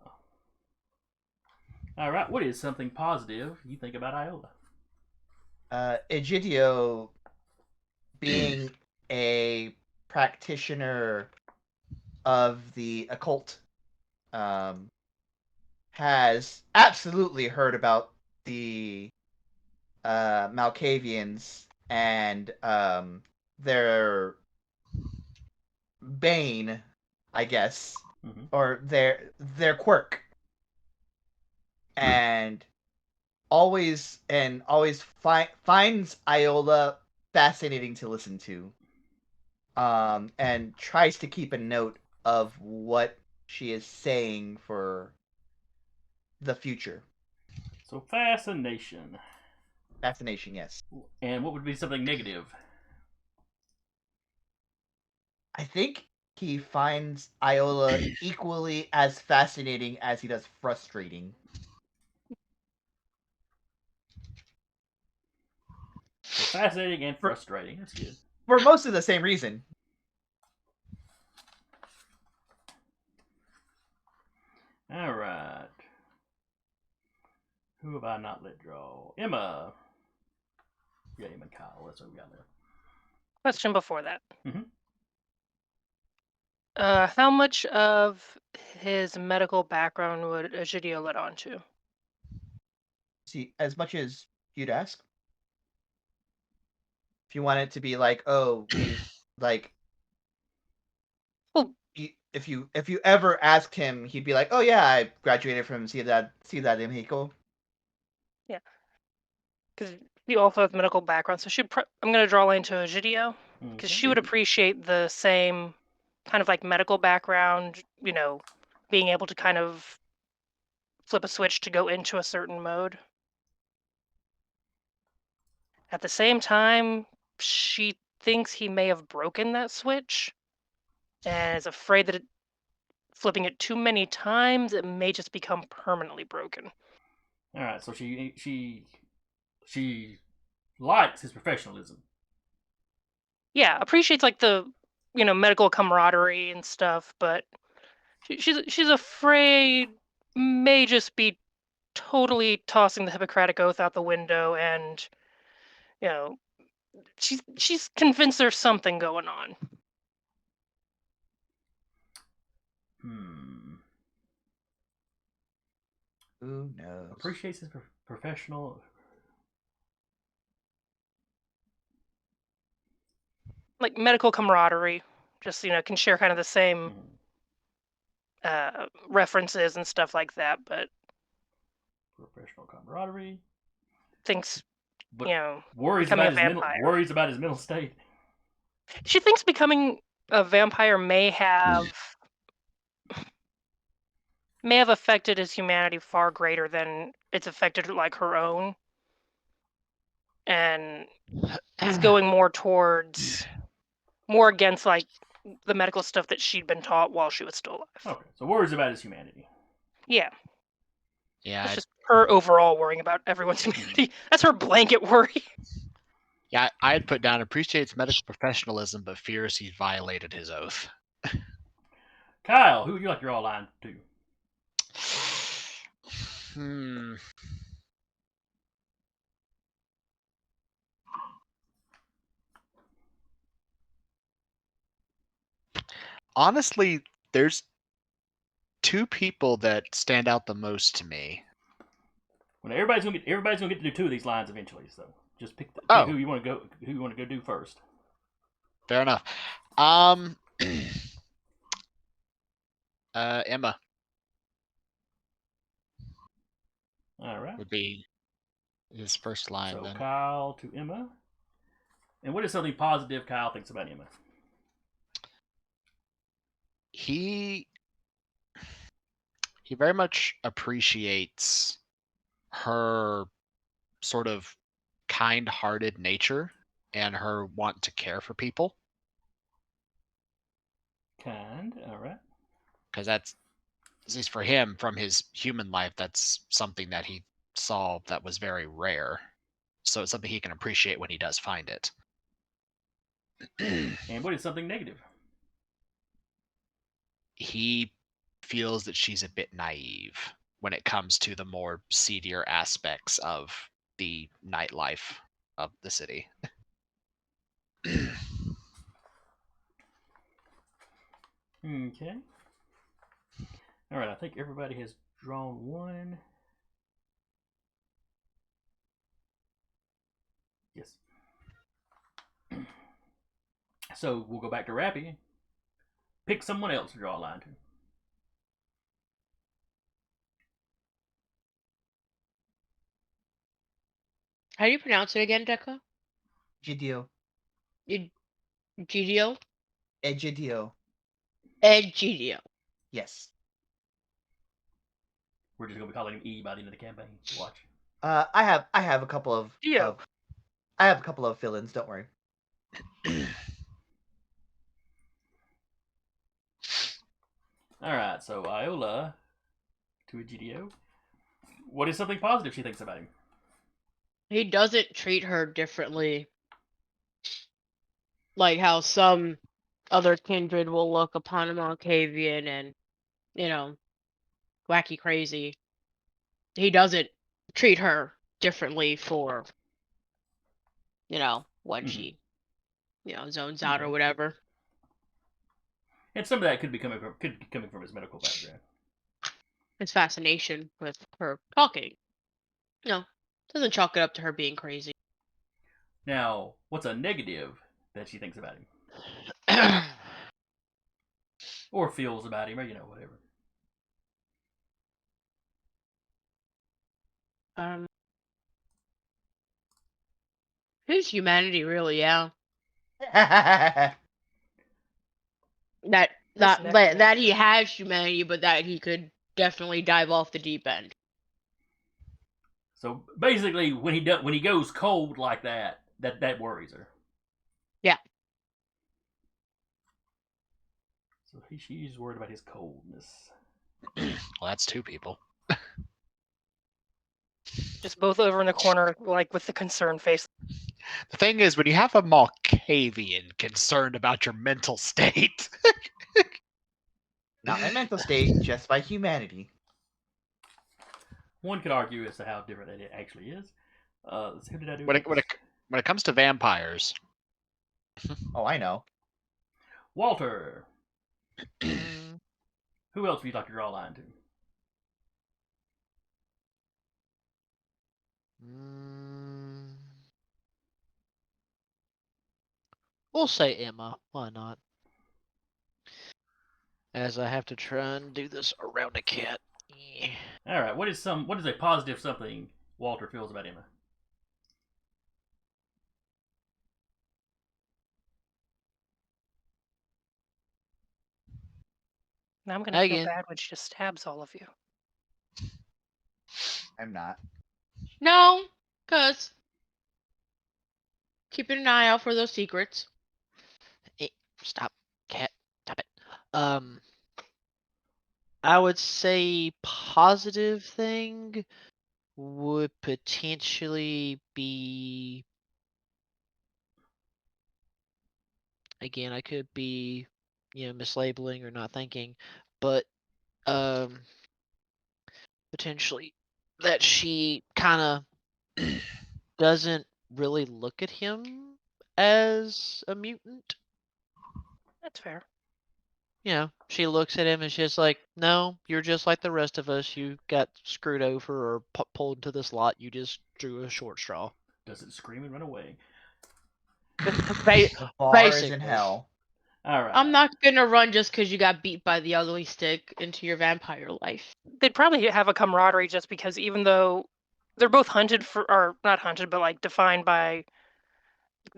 All right. What is something positive you think about Iola? Egidio, being a practitioner of the occult, has absolutely heard about the Malkavians and their bane, I guess, Mhm. or their quirk, and always finds Iola fascinating to listen to, and tries to keep a note of what she is saying for the future. So fascination. Fascination, yes. And what would be something negative? I think he finds Iola equally as fascinating as he does frustrating. So fascinating and frustrating. That's good. For most of the same reason. All right. Who have I not let draw? Emma. Yeah, Emma and Kyle. That's what we got there. Question before that. Mhm. How much of his medical background would Egidio let on to? See, as much as you'd ask. If you want it to be like, oh, he's like, Well, if you ever asked him, he'd be like, oh yeah, I graduated from Ciudad de Mexico. yeah. Because you also have medical background, so I'm going to draw line to Egidio. Because she would appreciate the same kind of like medical background, being able to kind of flip a switch to go into a certain mode. At the same time, she thinks he may have broken that switch and is afraid that flipping it too many times, it may just become permanently broken. All right. So she likes his professionalism. Yeah, appreciates like the medical camaraderie and stuff, but she's afraid may just be totally tossing the Hippocratic Oath out the window, and she's convinced there's something going on. Who knows? Appreciates his professional. Like medical camaraderie, just can share kind of the same references and stuff like that, but Professional camaraderie. thinks But worries about his mental state. She thinks becoming a vampire may have affected his humanity far greater than it's affected like her own, and is going more against like the medical stuff that she'd been taught while she was still alive. Okay, so worries about his humanity. Yeah. Yeah. It's just her overall worrying about everyone's humanity. That's her blanket worry. Yeah, I had put down appreciates medical professionalism, but fears he violated his oath. Kyle, who would you like to draw a line to? Hmm. Honestly, there's two people that stand out the most to me. Well, everybody's gonna get to do two of these lines eventually. So just pick Oh. who you want to go do first. Fair enough. Emma All right. would be his first line So then. Kyle to Emma. And what is something positive Kyle thinks about Emma? He very much appreciates her sort of kind-hearted nature and her want to care for people, Kind. All right. because that's, at least for him, from his human life, that's something that he saw that was very rare. So it's something he can appreciate when he does find it. And what is something negative? He feels that she's a bit naive when it comes to the more seedier aspects of the nightlife of the city. Okay. All right. I think everybody has drawn one. Yes. So we'll go back to Rappy. Pick someone else to draw a line to. How do you pronounce it again, Deca? Egidio. Egidio? Egidio. Egidio. Yes. We're just gonna be calling him E by the end of the campaign. Watch. I have a couple of Dio. I have a couple of fill-ins. Don't worry. All right. So Iola to Egidio. What is something positive she thinks about him? He doesn't treat her differently. Like how some other kindred will look upon a Malkavian and, you know, wacky crazy. He doesn't treat her differently for, when she, zones out or Okay. whatever. And some of that could be coming from his medical background. His fascination with her talking. Doesn't chalk it up to her being crazy. Now, what's a negative that she thinks about him, or feels about him, or whatever? His humanity, really, yeah. I That This that he necromancer. has humanity, but that he could definitely dive off the deep end. So basically, when he goes cold like that, that worries her. Yeah. So she's worried about his coldness. Well, that's two people. Just both over in the corner, like with the concerned face. The thing is, when you have a Malkavian concerned about your mental state, Not my mental state, just my humanity. One could argue as to how different it actually is. Who did I do? when it comes to vampires, Oh, I know. Walter. Who else would you like to draw a line to? We'll say Emma. Why not? As I have to try and do this around a cat. Yeah. All right. What is a positive something Walter feels about Emma? Now I'm gonna feel Again. bad when she just stabs all of you. I'm not. No, cause keeping an eye out for those secrets. Hey, stop, cat. Stop it. I would say positive thing would potentially be again, I could be, mislabeling or not thinking, but potentially that she kind of doesn't really look at him as a mutant. That's fair. She looks at him and she's like, "No, you're just like the rest of us. You got screwed over or pulled into this lot. You just drew a short straw." Does it scream and run away? The bar is in Basically. hell. All right. I'm not gonna run just because you got beat by the ugly stick into your vampire life. They'd probably have a camaraderie just because even though they're both hunted for, or not hunted, but like defined by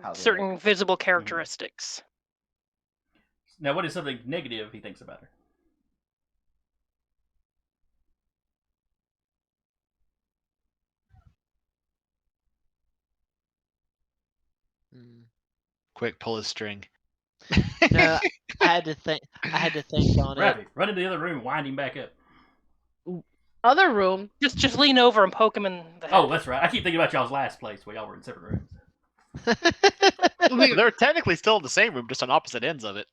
How they certain look. visible characteristics. Now, what is something negative he thinks about her? Quick, pull his string. No, I had to think on it. Raffy, run into the other room and wind him back up. Other room. Just lean over and poke him in the head. Oh, that's right. I keep thinking about y'all's last place where y'all were in separate rooms. They're technically still in the same room, just on opposite ends of it.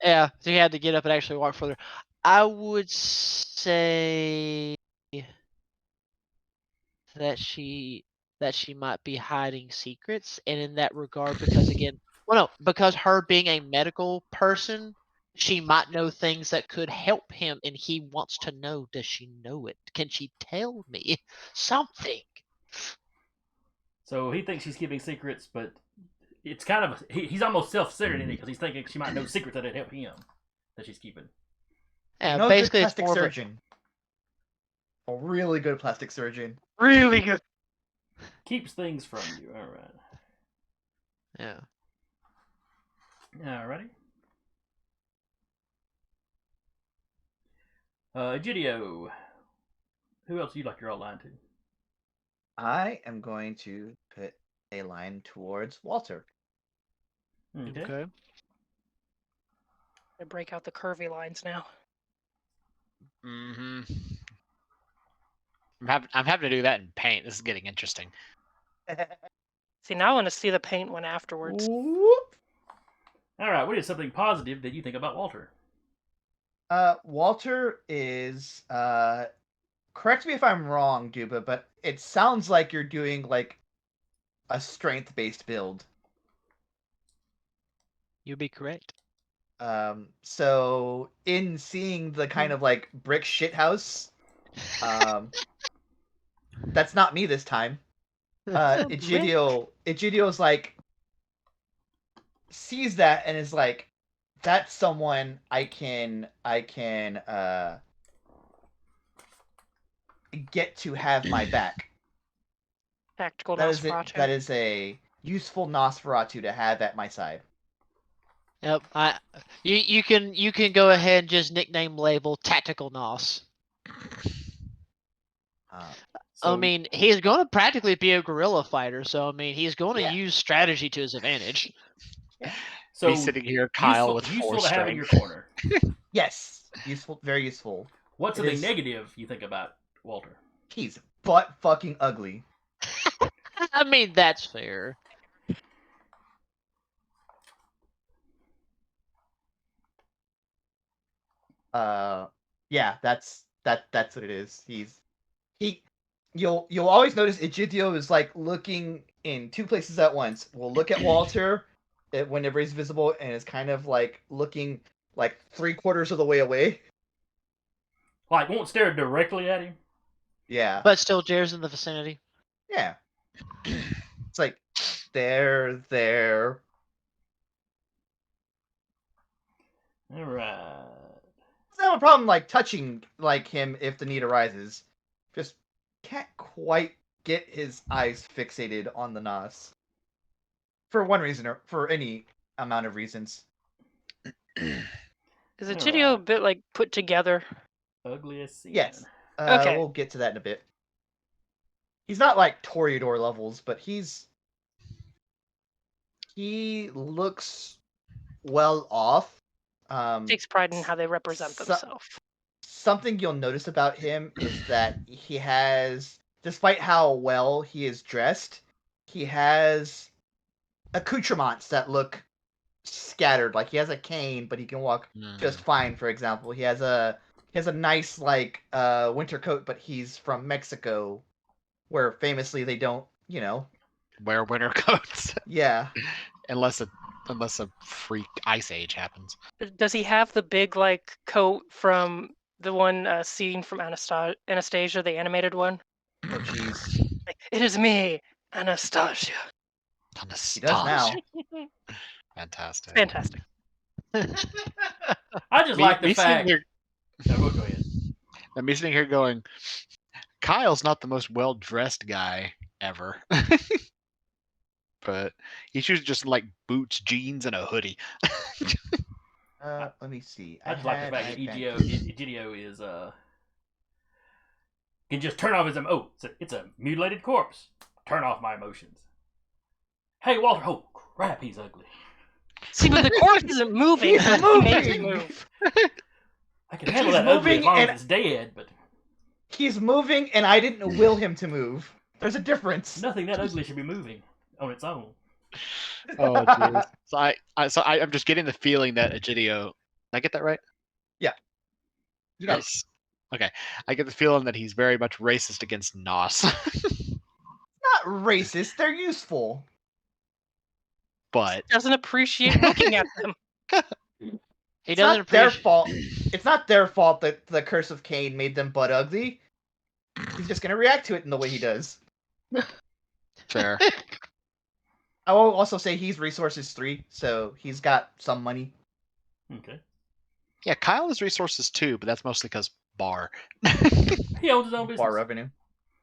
Yeah, so you had to get up and actually walk further. I would say that she might be hiding secrets, and in that regard, because again, because her being a medical person, she might know things that could help him, and he wants to know. Does she know it? Can she tell me something? So he thinks she's keeping secrets, but it's kind of he's almost self-centered in it because he's thinking she might know secrets that'd help him that she's keeping. Yeah, No, basically, good it's plastic more of a, surgeon. A really good plastic surgeon. Really good. Keeps things from you. All right. yeah. Alrighty. Egidio, who else do you like your outline to? I am going to put a line towards Walter. Okay. I break out the curvy lines now. Mm-hmm. I'm having to do that in paint. This is getting interesting. See, now I want to see the paint one afterwards. Whoop. All right. What is something positive that you think about Walter? Walter is correct me if I'm wrong, Duba, but it sounds like you're doing like a strength-based build. You'd be correct. So in seeing the kind of like brick shithouse, that's not me this time. Egidio's like sees that and is like, that's someone I can get to have my back. Tactical That is it. Nosferatu. That is a useful Nosferatu to have at my side. Yep. You can go ahead and just nickname label Tactical Nos. So, I mean, he's going to practically be a guerrilla fighter, so I mean, he's going to Yeah. use strategy to his advantage. so He's sitting here, Kyle, with useful 4 to have in strength. your corner. Yes, useful, very useful. What's It something is- negative you think about Walter? He's butt fucking ugly. I mean, that's fair. Yeah, that's what it is. You'll always notice Egidio is like looking in 2 places at once. We'll look at Walter whenever he's visible, and is kind of like looking like 3/4 of the way away. Like, won't stare directly at him. Yeah, But still, Jared's in the vicinity. yeah. It's like there. All right. I don't have a problem like touching like him if the need arises. Just can't quite get his eyes fixated on the Nos. For one reason or for any amount of reasons. Is Egidio a bit like put together? Ugliest scene. Yes. Okay. We'll get to that in a bit. He's not like Toreador levels, but he looks well off. Takes pride in how they represent so- themselves. Something you'll notice about him is that he has, despite how well he is dressed, he has accoutrements that look scattered. Like he has a cane, but he can walk just fine. For example, he has a nice like winter coat, but he's from Mexico, where famously they don't, wear winter coats. Yeah. unless a freak ice age happens. Does he have the big like coat from the one scene from Anastasia, the animated one? Oh jeez. Like, it is me, Anastasia. He does now. Fantastic. Fantastic. I just like the fact. Here, No, go ahead. me sitting here going, Kyle's not the most well dressed guy ever. But he's usually just like boots, jeans, and a hoodie. Let me see. I just like the fact that Egidio is can just turn off his it's a mutilated corpse. Turn off my emotions. Hey Walter, oh crap, he's ugly. See, but the corpse isn't moving. He's It moving! makes it move. I can handle He's that ugly as moving long as and- it's dead, but He's moving, and I didn't will him to move. There's a difference. nothing that ugly should be moving on its own. Oh, jeez. So I'm just getting the feeling that Egidio. Did I get that right? Yeah. You got it. Yes. Okay. I get the feeling that he's very much racist against Nos. Not racist. They're useful. But Doesn't appreciate looking at them. He It's doesn't not their appreciate. fault. It's not their fault that the Curse of Cain made them butt ugly. He's just gonna react to it in the way he does. fair. I will also say he's resources 3, so he's got some money. Okay. Yeah, Kyle has resources too, but that's mostly because bar. He owns his own business. Bar revenue.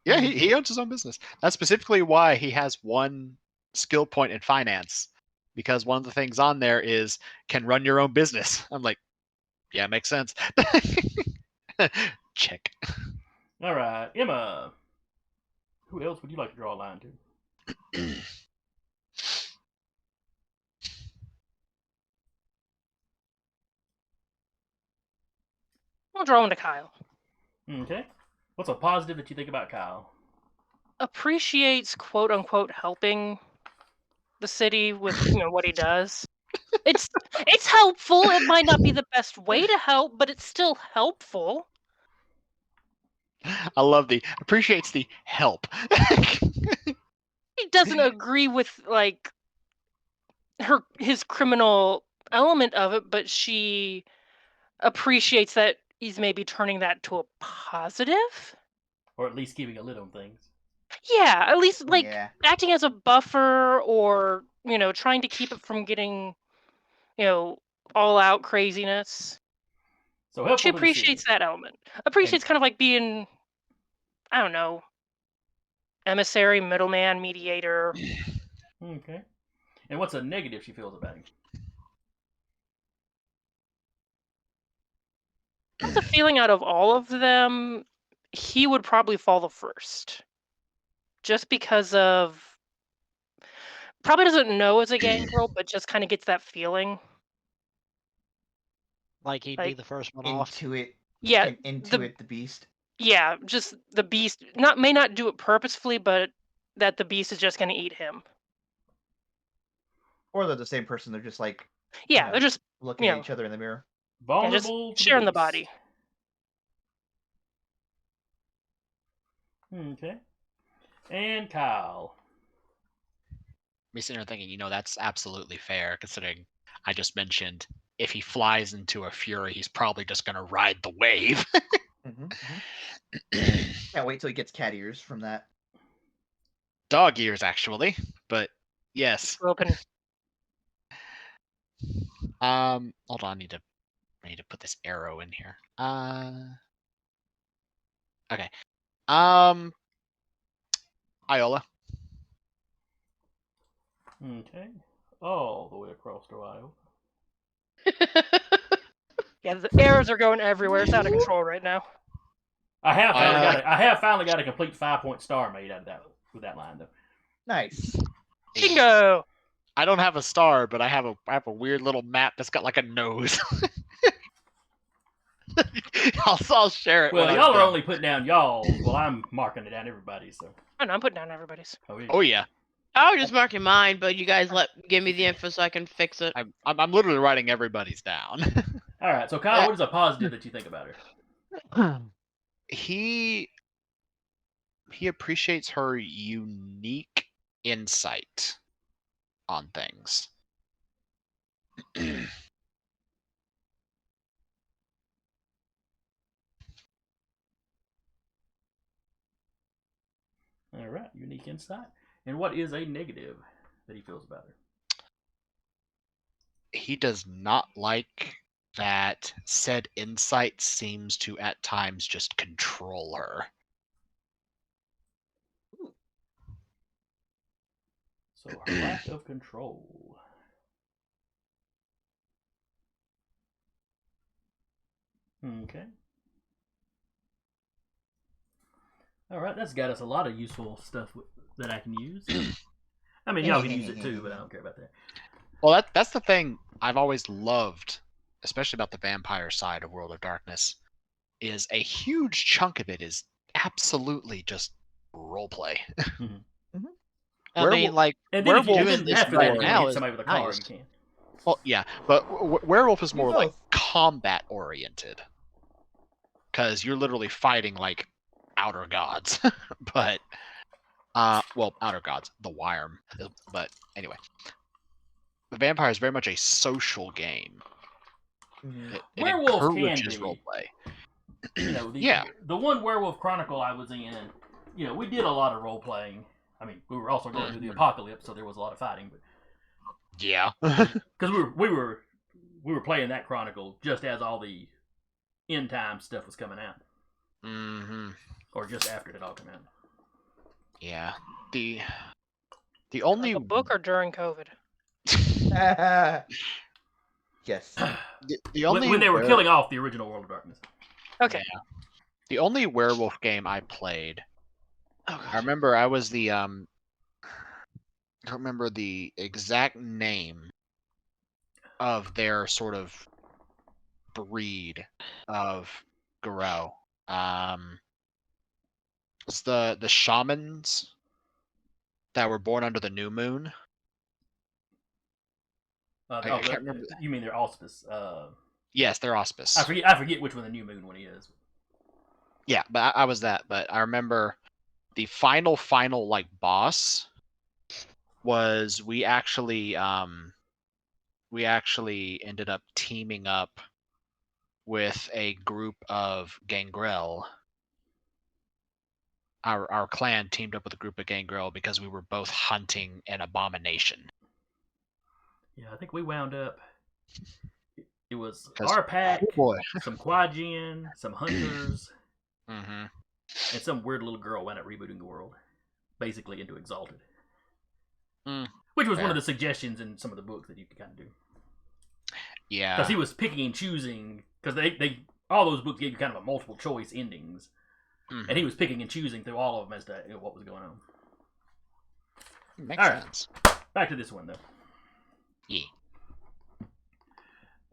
Yeah, he owns his own business. That's specifically why he has one skill point in finance. Because one of the things on there is can run your own business. I'm like, yeah, makes sense. Check. All right, Emma. Who else would you like to draw a line to? I'll draw one to Kyle. Okay. What's a positive that you think about Kyle? Appreciates quote unquote helping the city with what he does. It's helpful. It might not be the best way to help, but it's still helpful. I love the appreciates the help. He doesn't agree with like his criminal element of it, but she appreciates that he's maybe turning that to a positive. Or at least keeping a lid on things. Yeah, at least like Yeah. acting as a buffer, or trying to keep it from getting all out craziness. So helpful She to the city. appreciates that element. Appreciates kind of like being, I don't know, emissary, middleman, mediator. Okay. And what's a negative she feels about him? That's a feeling out of all of them, he would probably fall the first. Just because of, probably doesn't know as a gangrel, but just kind of gets that feeling. Like he'd be Like, the first one off. Intuit. Yeah, Intuit the beast. yeah, just the beast may not do it purposefully, but that the beast is just going to eat him. Or they're the same person. They're just like Yeah, Yeah. they're just looking at each other in the mirror. Vulnerable just to sharing the beast. body. Okay. And Kyle. Me sitting there thinking, that's absolutely fair, considering I just mentioned if he flies into a fury, he's probably just going to ride the wave. Can't wait till he gets cat ears from that. Dog ears, actually, but yes. Open. Hold on, I need to put this arrow in here. Okay. Iola. Okay. All the way across Ohio. Yeah, the arrows are going everywhere. It's out of control right now. I have finally got a complete 5-point star made out of that with that line though. Nice. Bingo! I don't have a star, but I have a weird little map that's got like a nose. I'll share it. Well, when I'm y'all are done. only putting down y'all. Well, I'm marking it down everybody. So. Oh no, I'm putting down everybody's. Oh yeah. Oh yeah. I was just marking mine, but you guys give me the info so I can fix it. I'm literally writing everybody's down. All right, so Kyle, what is a positive that you think about her? He appreciates her unique insight on things. All right, unique insight. And what is a negative that he feels about her? He does not like that said insight seems to at times just control her. So her lack of control. Okay. All right, that's got us a lot of useful stuff that I can use. I mean, y'all can use it too, but I don't care about that. Well, that's the thing I've always loved, especially about the vampire side of World of Darkness, is a huge chunk of it is absolutely just roleplay. I mean, like, And then if you werewolf didn't is have to right do it, now hit is somebody with a car, nice. you can. Well, yeah, but werewolf is You more like both. combat oriented, because you're literally fighting like outer gods. But well, outer gods, the Wyrm. But anyway, the vampire is very much a social game. It Werewolf can encourages be. roleplay. You know, Yeah. the one Werewolf Chronicle I was in, you know, we did a lot of role playing. I mean, we were also going through the apocalypse, so there was a lot of fighting. But Yeah. because we were playing that Chronicle just as all the end time stuff was coming out, or just after it all came out. Yeah. The only Like a book or during COVID? Yes. the only when they were killing off the original World of Darkness. Okay. Yeah. The only werewolf game I played, I remember I was the I don't remember the exact name of their sort of breed of Garou. It's the shamans that were born under the new moon. I can't remember. You mean their auspice? Yes, they're auspice. I forget which one the new moon one is. Yeah, but I was that. But I remember the final like boss was we actually ended up teaming up with a group of Gangrel. Our clan teamed up with a group of Gangrel because we were both hunting an abomination. Yeah, I think we wound up. It was our pack, some Quajin, some hunters, and some weird little girl wound up rebooting the world, basically into Exalted. Which was one of the suggestions in some of the books that you could kind of do. Yeah. Because he was picking and choosing, because they all those books gave you kind of a multiple choice endings. And he was picking and choosing through all of them as to what was going on. Makes sense. Back to this one, though. Yeah.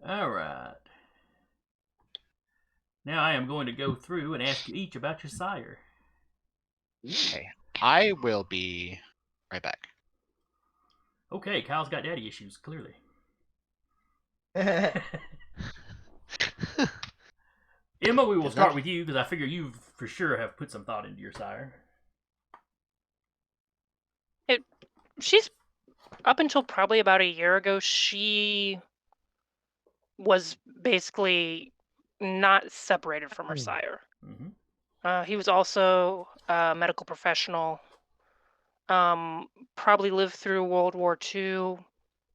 All right. Now I am going to go through and ask you each about your sire. Okay. I will be right back. Okay, Kyle's got daddy issues, clearly. Emma, we will start with you because I figure you for sure have put some thought into your sire. She's up until probably about a year ago. She was basically not separated from her sire. He was also a medical professional. Probably lived through World War II.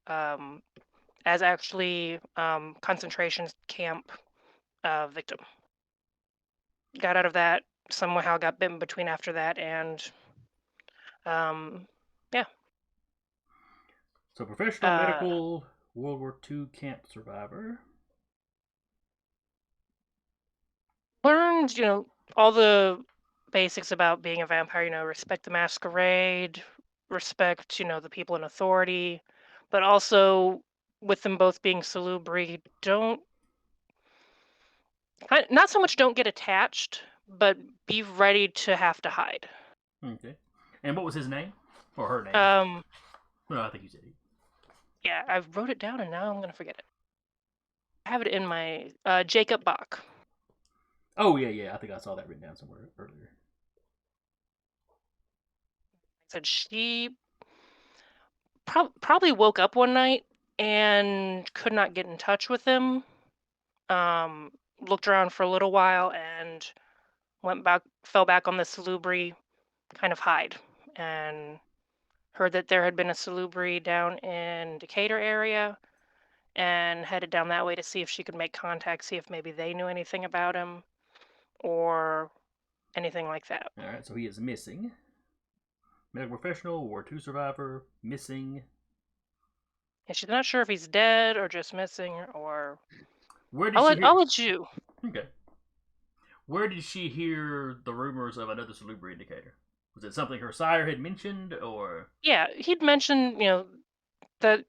As actually concentration camp victim. Got out of that, somehow got bitten between after that, and yeah. So professional medical World War II camp survivor. Learned, all the basics about being a vampire, respect the masquerade, respect, the people in authority, but also with them both being salubri, not so much don't get attached, but be ready to have to hide. Okay. And what was his name? Or her name. No, I think you said he. Yeah, I wrote it down and now I'm gonna forget it. I have it in my Jacob Bach. Oh, yeah. I think I saw that written down somewhere earlier. Said she probably woke up one night and could not get in touch with him. Looked around for a little while and fell back on the salubri kind of hide, and heard that there had been a salubri down in Decatur area, and headed down that way to see if she could make contact, see if maybe they knew anything about him or anything like that. All right, so he is missing. Medical professional, War II survivor, missing. And she's not sure if he's dead or just missing, or Where did she hear? I'll let you. Okay. Where did she hear the rumors of another salubri indicator? Was it something her sire had mentioned, or? Yeah, he'd mentioned, that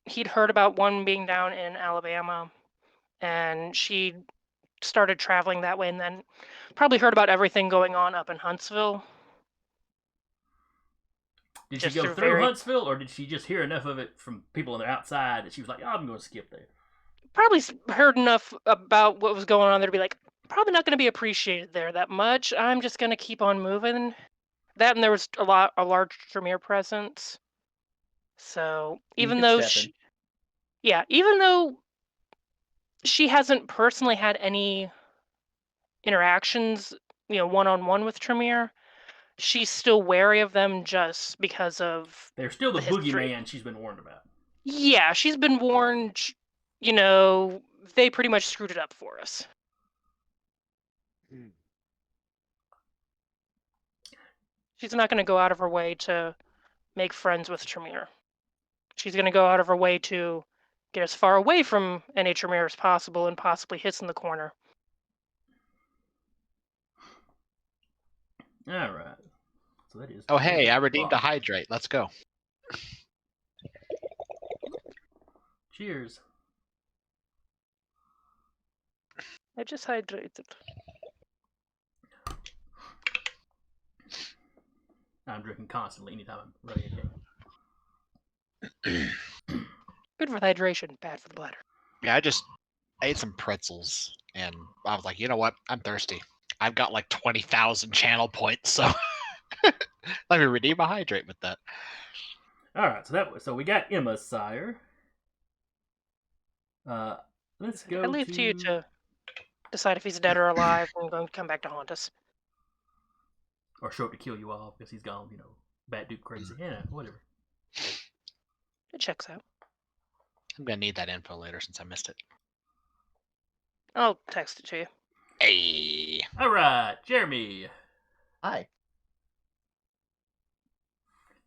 he'd heard about one being down in Alabama, and she started traveling that way, and then probably heard about everything going on up in Huntsville. Did Just she go through through very- Huntsville, or did she just hear enough of it from people on the outside that she was like, oh, I'm going to skip there? Probably heard enough about what was going on there to be like, probably not going to be appreciated there that much. I'm just going to keep on moving. That, and there was a large Tremere presence. So even though even though she hasn't personally had any interactions, one-on-one with Tremere, she's still wary of them just because of They're still the history. boogeyman she's been warned about. Yeah, she's been warned, they pretty much screwed it up for us. She's not going to go out of her way to make friends with Tremere. She's going to go out of her way to get as far away from any Tremere as possible and possibly hits in the corner. All right. So that is. Oh, hey, I redeemed a hydrate. Let's go. Cheers. I just hydrated. I'm drinking constantly anytime I'm running a game. Good for the hydration, bad for the bladder. Yeah, I ate some pretzels, and I was like, you know what? I'm thirsty. I've got like 20,000 channel points, so let me redeem a hydrate with that. All right, so we got Emma's sire. Let's go. I leave to you to decide if he's dead or alive. We're going to come back to haunt us. Or show up to kill you all because he's gone, bat dude crazy. Yeah, whatever. It checks out. I'm gonna need that info later since I missed it. I'll text it to you. Hey. All right, Jeremy. Hi.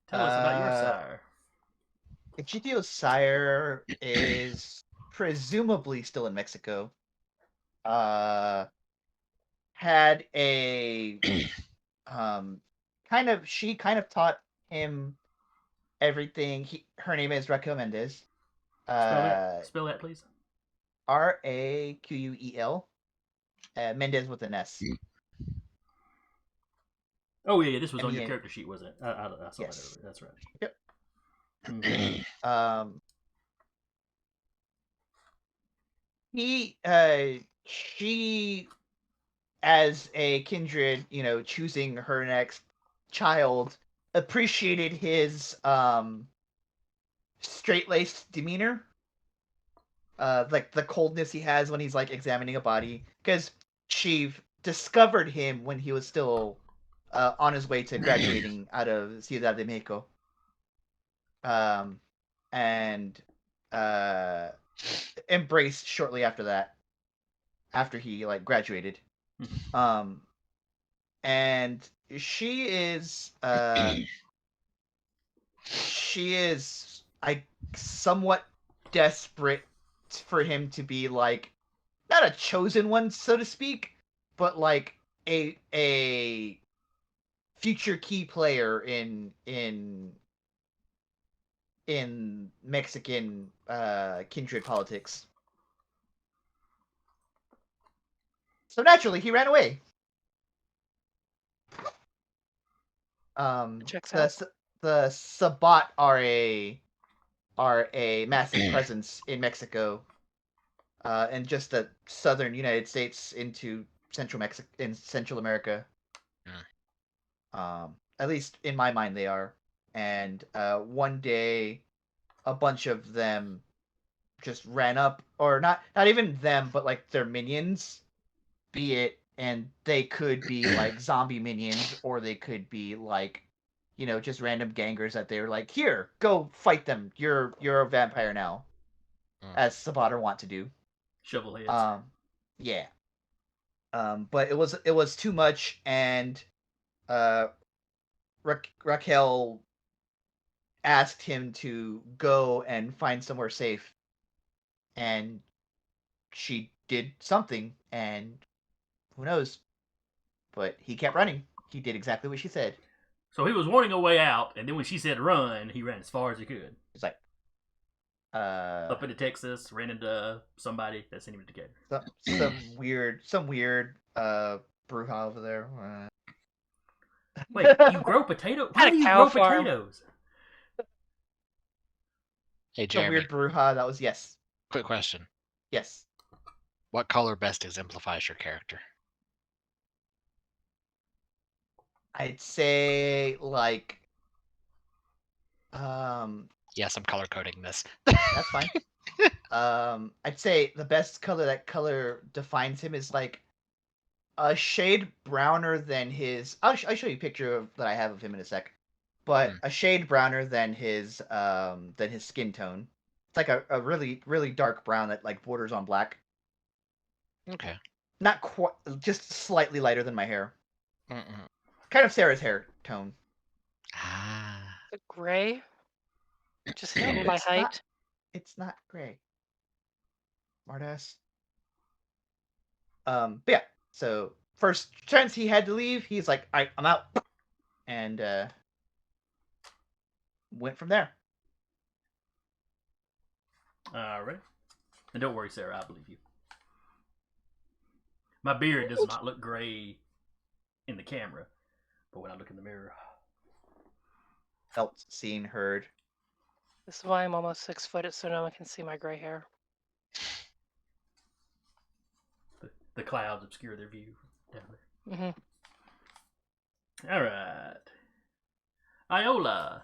Tell us about your sire. Egidio's sire is presumably still in Mexico. Had a she kind of taught him everything. Her name is Raquel Mendez. Spell that, please. Raquel. Mendez with an S. Oh yeah, this was on your MEN. character sheet, wasn't it? I saw Yes. that earlier. That's right. Yep. Okay. She, as a kindred, choosing her next child, appreciated his straight-laced demeanor, like the coldness he has when he's like examining a body, because she discovered him when he was still on his way to graduating out of Ciudad de Mexico, and embraced shortly after that, after he graduated. And she is somewhat desperate for him to be not a chosen one, so to speak, but a future key player in Mexican kindred politics. So naturally, he ran away. Checks out. the Sabat are a massive presence in Mexico, and just the southern United States into Central America. At least in my mind, they are. And one day, a bunch of them just ran up, or not even them, but like their minions, be it, and they could be like zombie minions, or they could be like, just random gangers that they were like, here, go fight them. You're a vampire now, as Sabater want to do. Shovel heads. Yeah. But it was too much, and Raquel asked him to go and find somewhere safe, and she did something, and who knows? But he kept running. He did exactly what she said. So he was wanting a way out, and then when she said run, he ran as far as he could. It's like, up into Texas, ran into somebody that sent him to Decatur. some weird brouhaha over there. Wait, you grow potatoes? Why Had a do you cow grow farm. potatoes? Hey, Some Jeremy, weird brouhaha. That was yes. quick question. Yes. What color best exemplifies your character? I'd say like Yes, I'm color coding this. that's fine. I'd say the best color that color defines him is like a shade browner than his. I'll show you a picture that I have of him in a sec, but a shade browner than his skin tone. It's like a really really dark brown that like borders on black. Okay. Not quite, just slightly lighter than my hair. Mm-mm. Kind of Sarah's hair tone. Ah. The gray. Just hitting my height. It's not gray. Smartass. But yeah. So first chance he had to leave, he's like, "All right, I'm out," and went from there. All right. And don't worry, Sarah, I believe you. My beard does not look gray in the camera, but when I look in the mirror, Felt, seen, heard. This is why I'm almost 6 foot, so no one can see my gray hair. the clouds obscure their view down there. Mm-hmm. All right. Iola.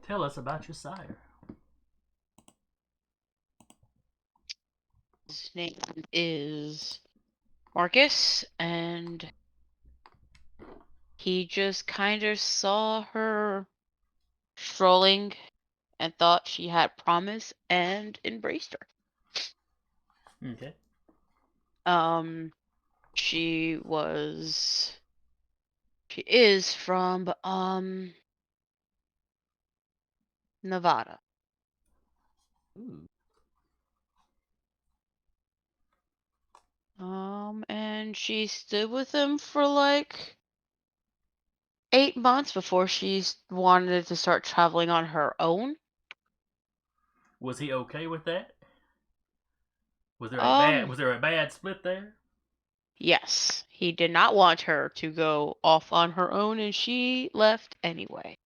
Tell us about your sire. His name is Marcus, and he just kind of saw her strolling and thought she had promise and embraced her. Okay. She is from Nevada. Ooh. And she stood with him for like 8 months before she wanted to start traveling on her own. Was he okay with that? Was there a bad split there? Yes, he did not want her to go off on her own, and she left anyway.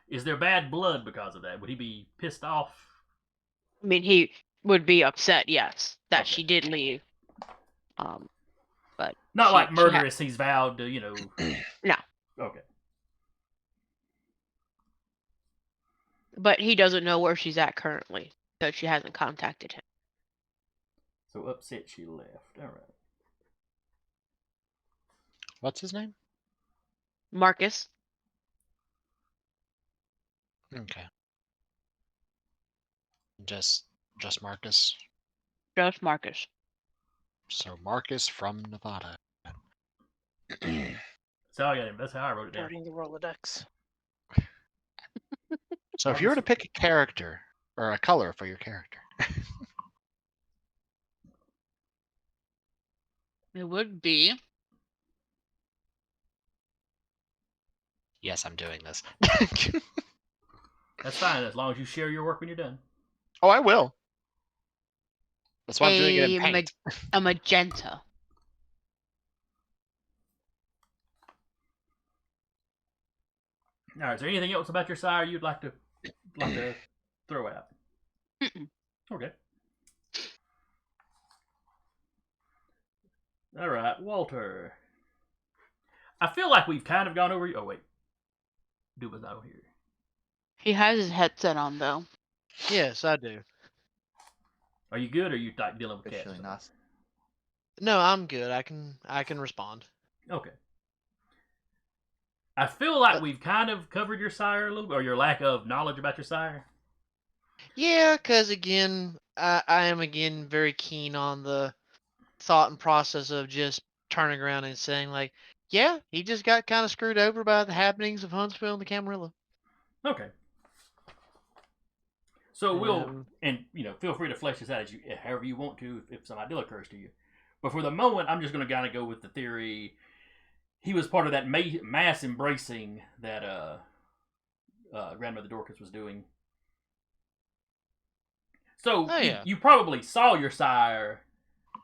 Is there bad blood because of that? Would he be pissed off? I mean, he would be upset, yes, that Okay. she did leave. But not like murderous. He's vowed to, No. Okay. But he doesn't know where she's at currently, so she hasn't contacted him. So upset she left. All right. What's his name? Marcus. Okay. Just Marcus. Just Marcus. So Marcus from Nevada. So I got him. That's how I wrote it down. Starting the Rolodex. So if you were to pick a character or a color for your character, It would be. yes, I'm doing this. That's fine as long as you share your work when you're done. Oh, I will. That's why I'm doing it in paint. A magenta. All right. Is there anything else about your sire you'd like to throw out? Mm-mm. Okay. All right, Walter. I feel like we've kind of gone over. Oh wait, Duba's not here. He has his headset on though. Yes, I do. Are you good? Or are you like dealing with cats? Officially not. No, I'm good. I can respond. Okay. I feel like we've kind of covered your sire a little bit, or your lack of knowledge about your sire. Yeah, because again, I am again very keen on the thought and process of just turning around and saying like, yeah, he just got kind of screwed over by the happenings of Huntsville and the Camarilla. Okay. So we'll, Um, and feel free to flesh this out as however you want to, if some idea occurs to you. But for the moment, I'm just going to kind of go with the theory. He was part of that mass embracing that Grandmother Dorcas was doing. So Oh, yeah. you probably saw your sire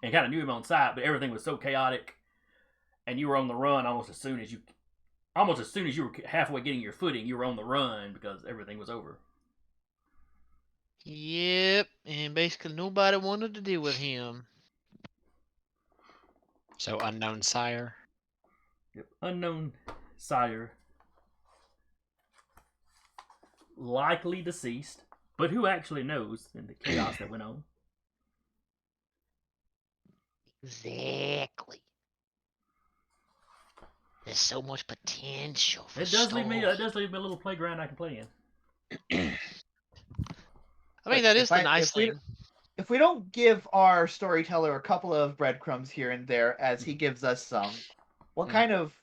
and kind of knew him on sight, but everything was so chaotic, and you were on the run almost as soon as you were halfway getting your footing. You were on the run because everything was over. Yep, and basically nobody wanted to deal with him. So unknown sire. Yep. Unknown sire. Likely deceased, but who actually knows in the chaos that went on? Exactly. There's so much potential for That does leave me a little playground I can play in. I mean, But that is if the I- nice if we- thing. If we don't give our storyteller a couple of breadcrumbs here and there, as he gives us some, what kind of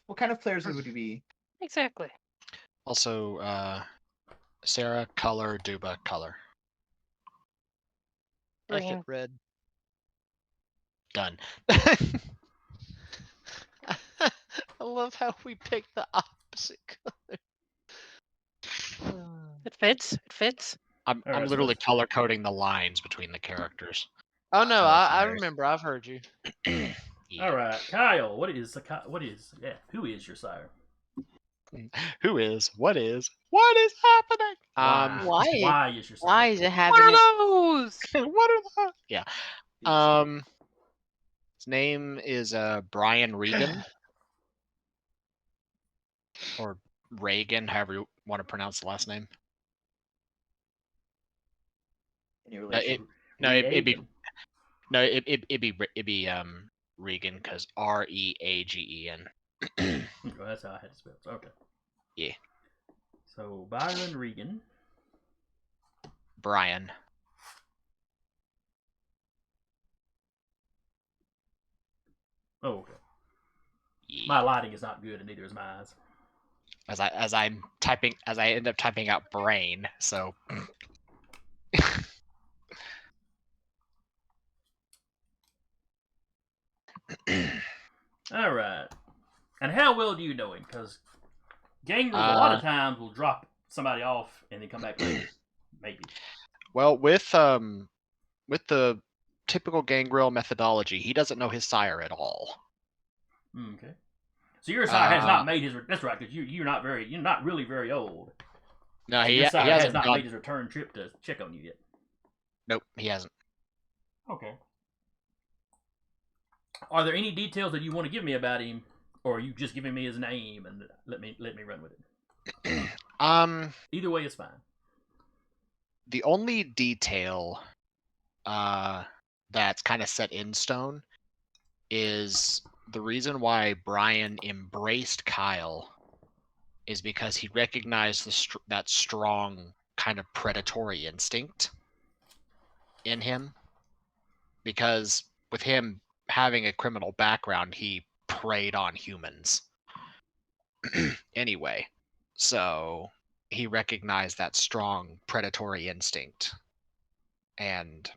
players would we be? Exactly. Also, Sarah, color, Duba, color. F it, Green. red. Done. I love how we picked the opposite color. It fits. It fits. I'm All right, literally so- color coding the lines between the characters. Oh no, Oh, I fires. remember. I've heard you. Yeah. All right, Kyle. Who is your sire? Who is? What is? What is happening? Why? Is your sire? Why is it What happening? are those? What are the? Yeah. His name is Brian Regan, or Reagan, however you want to pronounce the last name. Any relation? It'd be Reagan. it'd be Regan because Reagen. Okay, that's how I had to spell it. Okay. Yeah. So Byron Regan. Brian. Oh, okay. Yeah. My lighting is not good, and neither is my eyes. As I end up typing out brain. So. All right. And how well do you know him? Because gangrels a lot of times will drop somebody off and then come back later. Maybe. Well, with the typical gangrel methodology, he doesn't know his sire at all. Okay. So your sire has not made his. That's right, because you're not really very old. No, So he your sire hasn't has not gone. made his return trip to check on you yet. Nope, he hasn't. Okay. Are there any details that you want to give me about him, or are you just giving me his name and let me run with it? Either way is fine. The only detail that's kind of set in stone is the reason why Brian embraced Kyle is because he recognized that strong kind of predatory instinct in him. Because with him having a criminal background, he preyed on humans. Anyway, so he recognized that strong predatory instinct and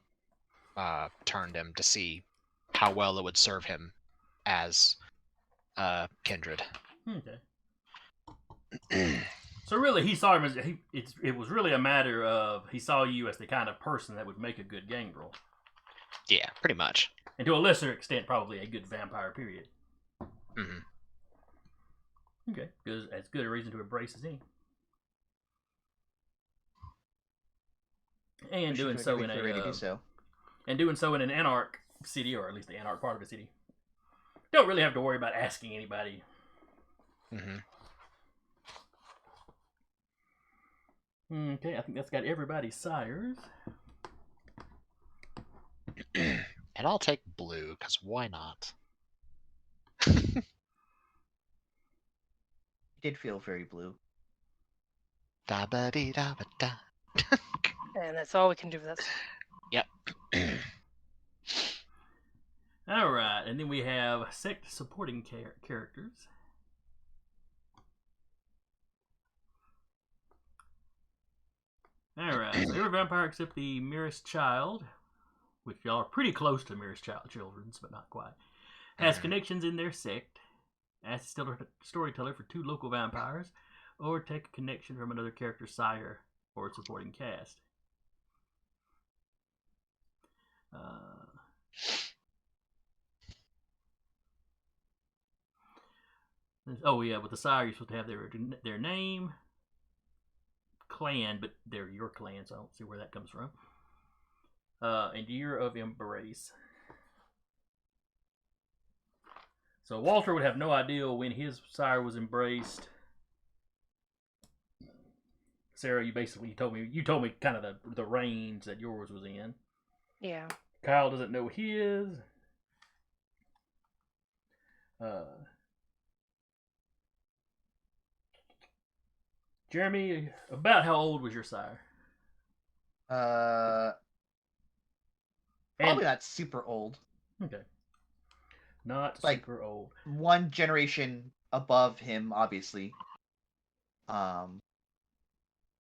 turned him to see how well it would serve him as kindred. Okay. So really, he saw him as it was really a matter of he saw you as the kind of person that would make a good gangrel, Yeah, pretty much. and to a lesser extent, probably a good vampire. Period. Hmm. Okay, because as good a reason to embrace as any. And doing so in ready to do so. and doing so in an Anarch city, or at least the Anarch part of a city. Don't really have to worry about asking anybody. Mm-hmm. Okay, I think that's got everybody's sires. And I'll take blue, because why not? It did feel very blue. Da ba dee da ba da. And that's all we can do for this. Yep. Alright, and then we have sect supporting characters. Alright, so every vampire except the merest child, which y'all are pretty close to merest children's, but not quite, has connections in their sect. Ask the storyteller for 2 local vampires, or take a connection from another character's sire or supporting cast. Oh yeah, with the sire you're supposed to have their name, clan, but they're your clan, so I don't see where that comes from. And year of embrace. So Walter would have no idea when his sire was embraced. Sarah, you told me kind of the range that yours was in. Yeah. Kyle doesn't know his. Jeremy, about how old was your sire? Probably not super old. Okay. Not Like, super old. One generation above him, obviously.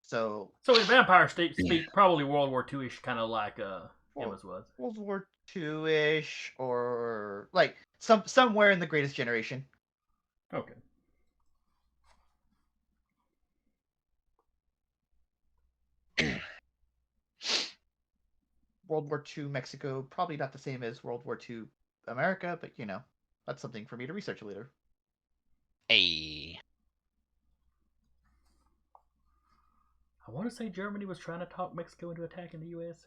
So in Vampire speak, probably World War II-ish, kind of like Emma's was. World War II-ish, or like somewhere in the Greatest Generation. Okay. World War II Mexico, probably not the same as World War II America, but that's something for me to research later. Hey. I want to say Germany was trying to talk Mexico into attacking the U.S.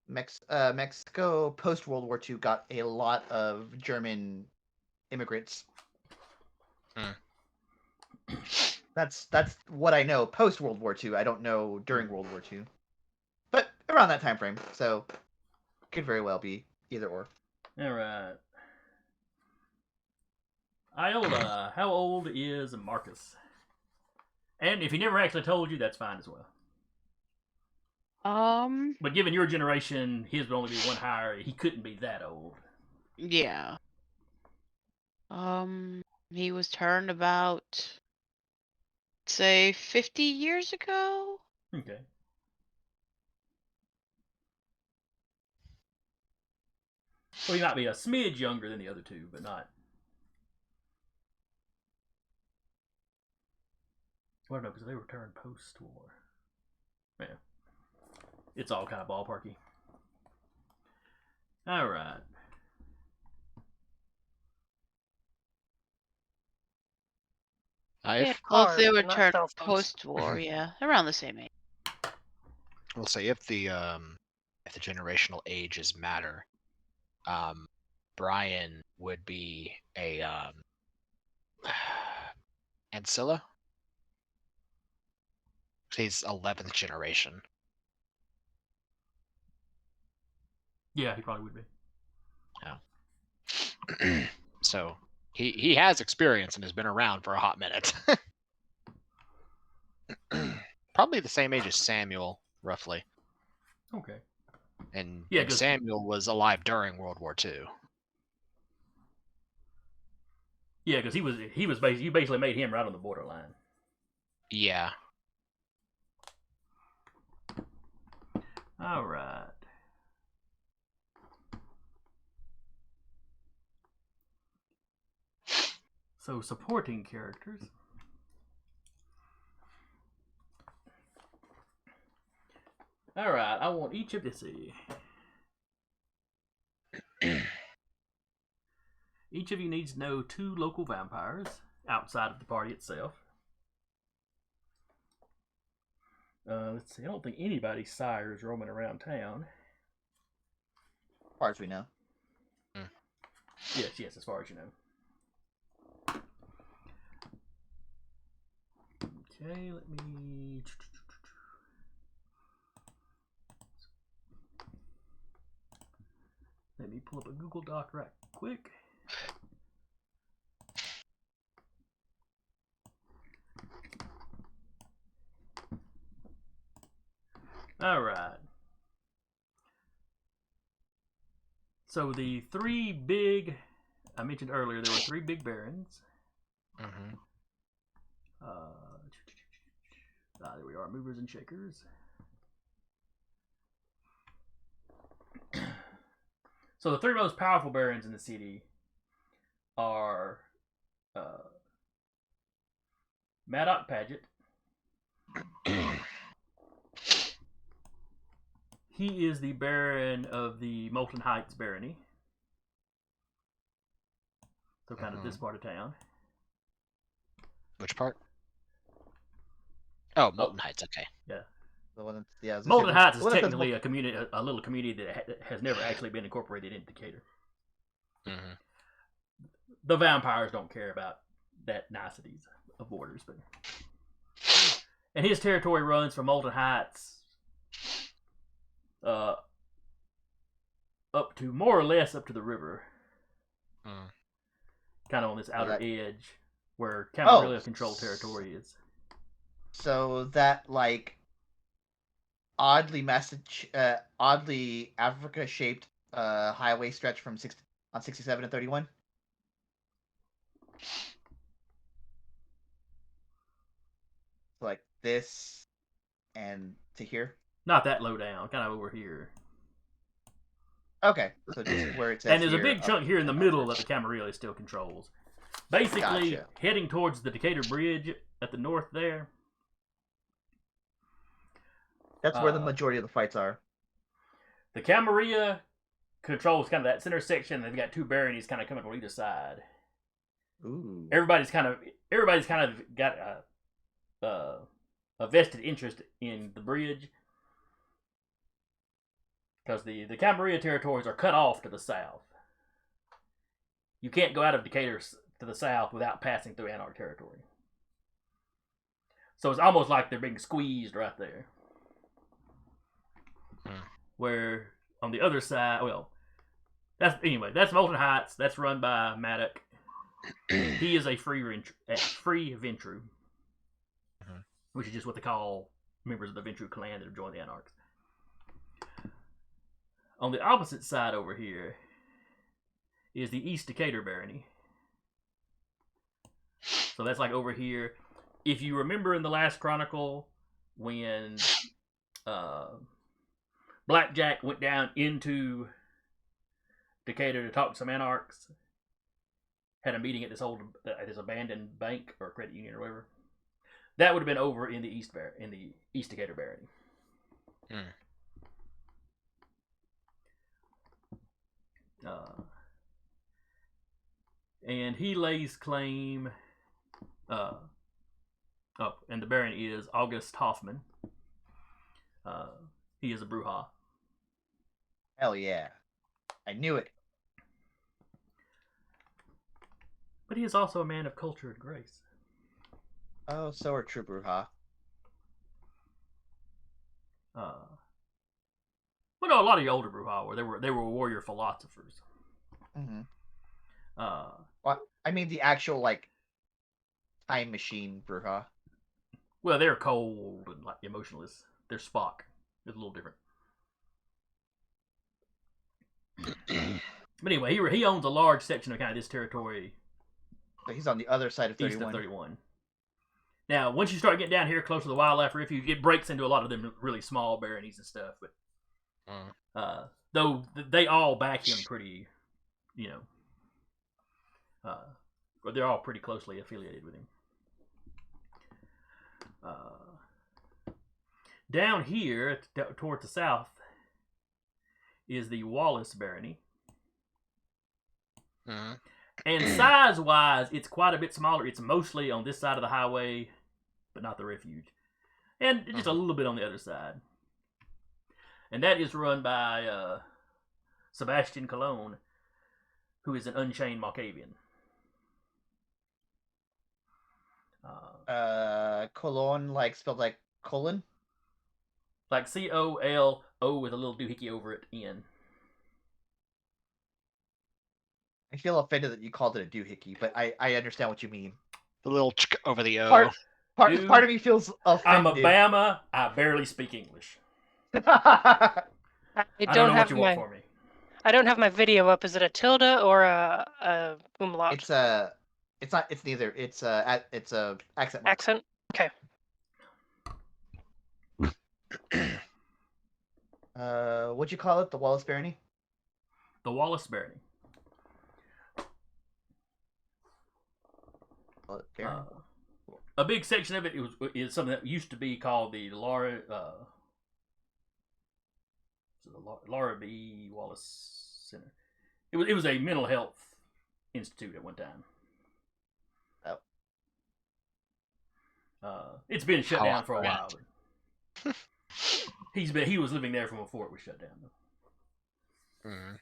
Mexico post World War II got a lot of German immigrants. That's what I know post World War II. I don't know during World War II, but around that time frame. So could very well be either or. All right. Iola, how old is Marcus? And if he never actually told you, that's fine as well. But given your generation, his would only be 1 higher. He couldn't be that old. Yeah. He was turned about, say, 50 years ago. Okay. Well, he might be a smidge younger than the other 2, but not. Well, no, because they were turned post-war. Yeah. It's all kind of ballparky. All right. Yeah, well, if they were not turned self-post. post-war, yeah, around the same age. We'll say if the generational ages matter, Brian would be a Ancilla. He's 11th generation. Yeah, he probably would be. Yeah. So he has experience and has been around for a hot minute. Probably the same age as Samuel, roughly. Okay. And Yeah, 'cause Samuel was alive during World War II. Yeah, because he was basically, you basically made him right on the borderline. Yeah. All right. So supporting characters. All right, I want each of this. Each of you needs to know 2 local vampires outside of the party itself. Let's see. I don't think anybody's sire is roaming around town. As far as we know. Yes, as far as you know. Okay, let me pull up a Google Doc right quick. All right. So the three big, I mentioned earlier, there were three big barons. Mm-hmm. There we are, movers and shakers. So the three most powerful barons in the city are Maddox Paget. He is the Baron of the Molten Heights barony. So kind of this part of town. Which part? Oh, Molten Heights. Okay. Yeah. The one that's, yeah, Molten Heights is technically a community, a little community that has never actually been incorporated into Decatur. Mm-hmm. The vampires don't care about that niceties of borders, but and his territory runs from Molten Heights up to more or less up to the river, kind of on this outer edge where Camarilla controlled territory is. So that like oddly Africa shaped highway stretch from 67 and 31. Like this and to here. Not that low down, kind of over here. Okay, so just where it says. And there's a big chunk here in the middle that the Camarilla still controls. Basically, heading towards the Decatur Bridge at the north there. That's where the majority of the fights are. The Camarilla controls kind of that center section. They've got two baronies kind of coming on either side. Ooh. Everybody's kind of got a vested interest in the bridge because the Camarilla territories are cut off to the south. You can't go out of Decatur to the south without passing through Anarch territory. So it's almost like they're being squeezed right there. Where on the other side, well, that's Molten Heights. That's run by Maddox. He is a free Ventru, which is just what they call members of the Ventru clan that have joined the Anarchs. On the opposite side over here is the East Decatur barony. So that's like over here. If you remember in the last Chronicle when Blackjack went down into Decatur to talk to some Anarchs, had a meeting at this abandoned bank or credit union or whatever. That would have been over in the East Decatur barony. And he lays claim. And the baron is August Hoffman. He is a Bruja. Hell yeah. I knew it. But he is also a man of culture and grace. Oh, so are true Bruja. Well, no, a lot of the older Bruja were. They were warrior philosophers. Mm-hmm. Well, I mean the actual like time machine Bruja. Well, they're cold and like emotionless. They're Spock. It's a little different. But anyway, he owns a large section of kind of this territory. So he's on the other side of 31. East of 31. Now, once you start getting down here close to the Wildlife Refuge, it breaks into a lot of them really small baronies and stuff. But though they all back him pretty, they're all pretty closely affiliated with him. Down here, toward the south, is the Wallace barony. And size-wise, it's quite a bit smaller. It's mostly on this side of the highway, but not the refuge. and just a little bit on the other side. And that is run by Sebastian Cologne, who is an Unchained Malkavian. Cologne, like spelled like colon. Like COLO with a little doohickey over it, N. I feel offended that you called it a doohickey, but I understand what you mean. The little ch over the O. Dude, Part of me feels I'm offended. a Bama. I barely speak English. I I don't don't know have what you want my for me. I don't have my video up. Is it a tilde or a umlaut? It's not. It's neither. It's a accent mark. Accent. Okay. What'd you call it? The Wallace Barony? The Wallace Barony. Barony? A big section of it is something that used to be called the Laura B. Wallace Center. It was a mental health institute at one time. Oh. It's been shut How down for a ironic. while. But he was living there from before it was shut down. Mm.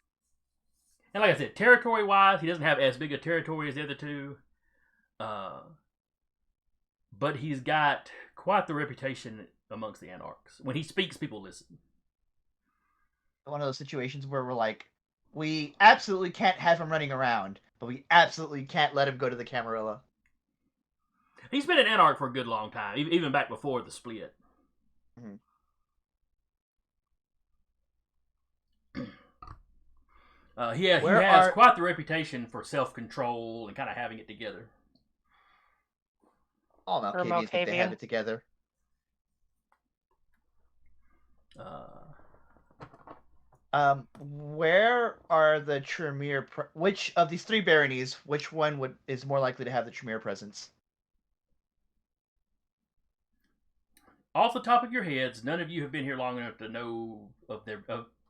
And like I said, territory-wise, he doesn't have as big a territory as the other two. But he's got quite the reputation amongst the Anarchs. When he speaks, people listen. One of those situations where we're like, we absolutely can't have him running around, but we absolutely can't let him go to the Camarilla. He's been an Anarch for a good long time, even back before the split. Mhm. He has quite the reputation for self-control and kind of having it together. All Malkavians think they have Malkavian. it together. Where are the Tremere? Which of these three baronies? Which one is more likely to have the Tremere presence? Off the top of your heads, none of you have been here long enough to know of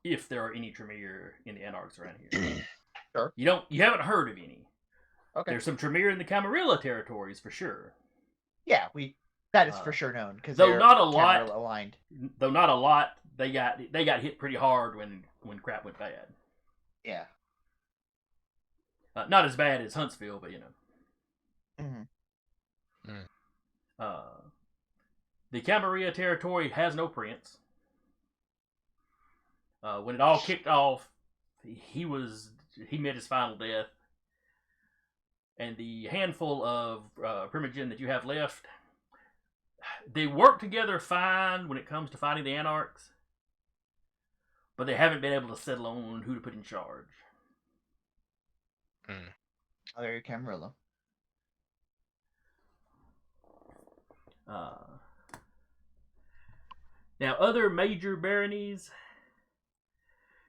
if there are any Tremere in the Anarchs around here. Sure. You haven't heard of any. Okay. There's some Tremere in the Camarilla territories for sure. Yeah, that is for sure known because though they're not a lot Camarilla aligned. Though not a lot, they got hit pretty hard when crap went bad. Yeah. Not as bad as Huntsville, but you know. Mm-hmm. The Camarilla territory has no prince. When it all kicked off, he met his final death, and the handful of Primogen that you have left, they work together fine when it comes to fighting the Anarchs, but they haven't been able to settle on who to put in charge. Other Camarilla. Now, other major baronies,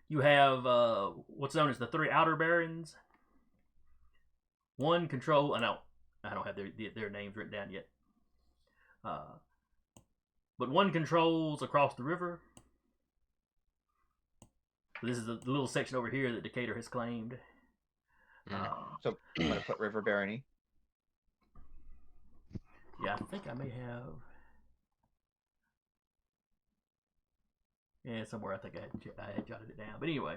you have what's known as the three outer barons. One control. I don't have their names written down yet. But one controls across the river. This is the little section over here that Decatur has claimed. So I'm going to put River Barony. Yeah, I think I may have. Yeah, somewhere I think I had jotted it down. But anyway,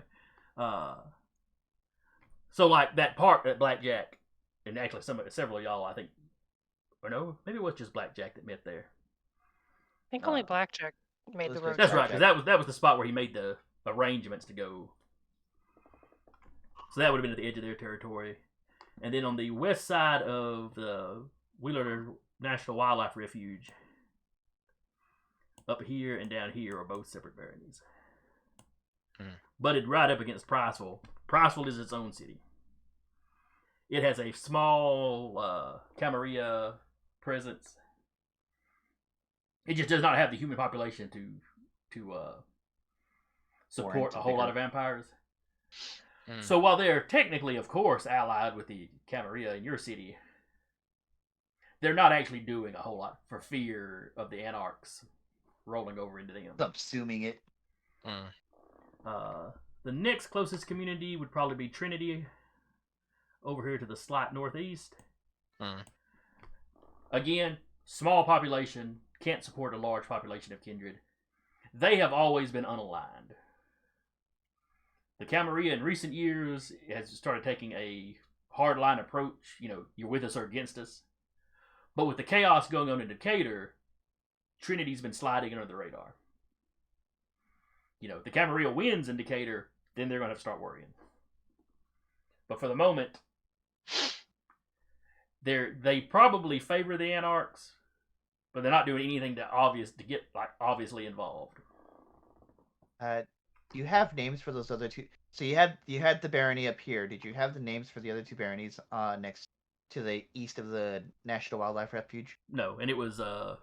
so like that part at Blackjack, and actually several of y'all, I think, or no, maybe it was just Blackjack that met there. I think only Blackjack made the road. That's right, because that was the spot where he made the arrangements to go. So that would have been at the edge of their territory. And then on the west side of the Wheeler National Wildlife Refuge, up here and down here are both separate baronies. Butted right up against Priceville. Priceville is its own city. It has a small Camarilla presence. It just does not have the human population to support a whole lot of vampires. So while they're technically, of course, allied with the Camarilla in your city, they're not actually doing a whole lot for fear of the Anarchs rolling over into them. Subsuming it. The next closest community would probably be Trinity, over here to the slight northeast. Again, small population, can't support a large population of kindred. They have always been unaligned. The Camarilla in recent years has started taking a hardline approach. You're with us or against us. But with the chaos going on in Decatur, Trinity's been sliding under the radar. If the Camarilla wins in Decatur, then they're going to have to start worrying. But for the moment, they probably favor the Anarchs, but they're not doing anything to get obviously involved. Do you have names for those other two? So you had the barony up here. Did you have the names for the other two baronies next to the east of the National Wildlife Refuge? No, and it was I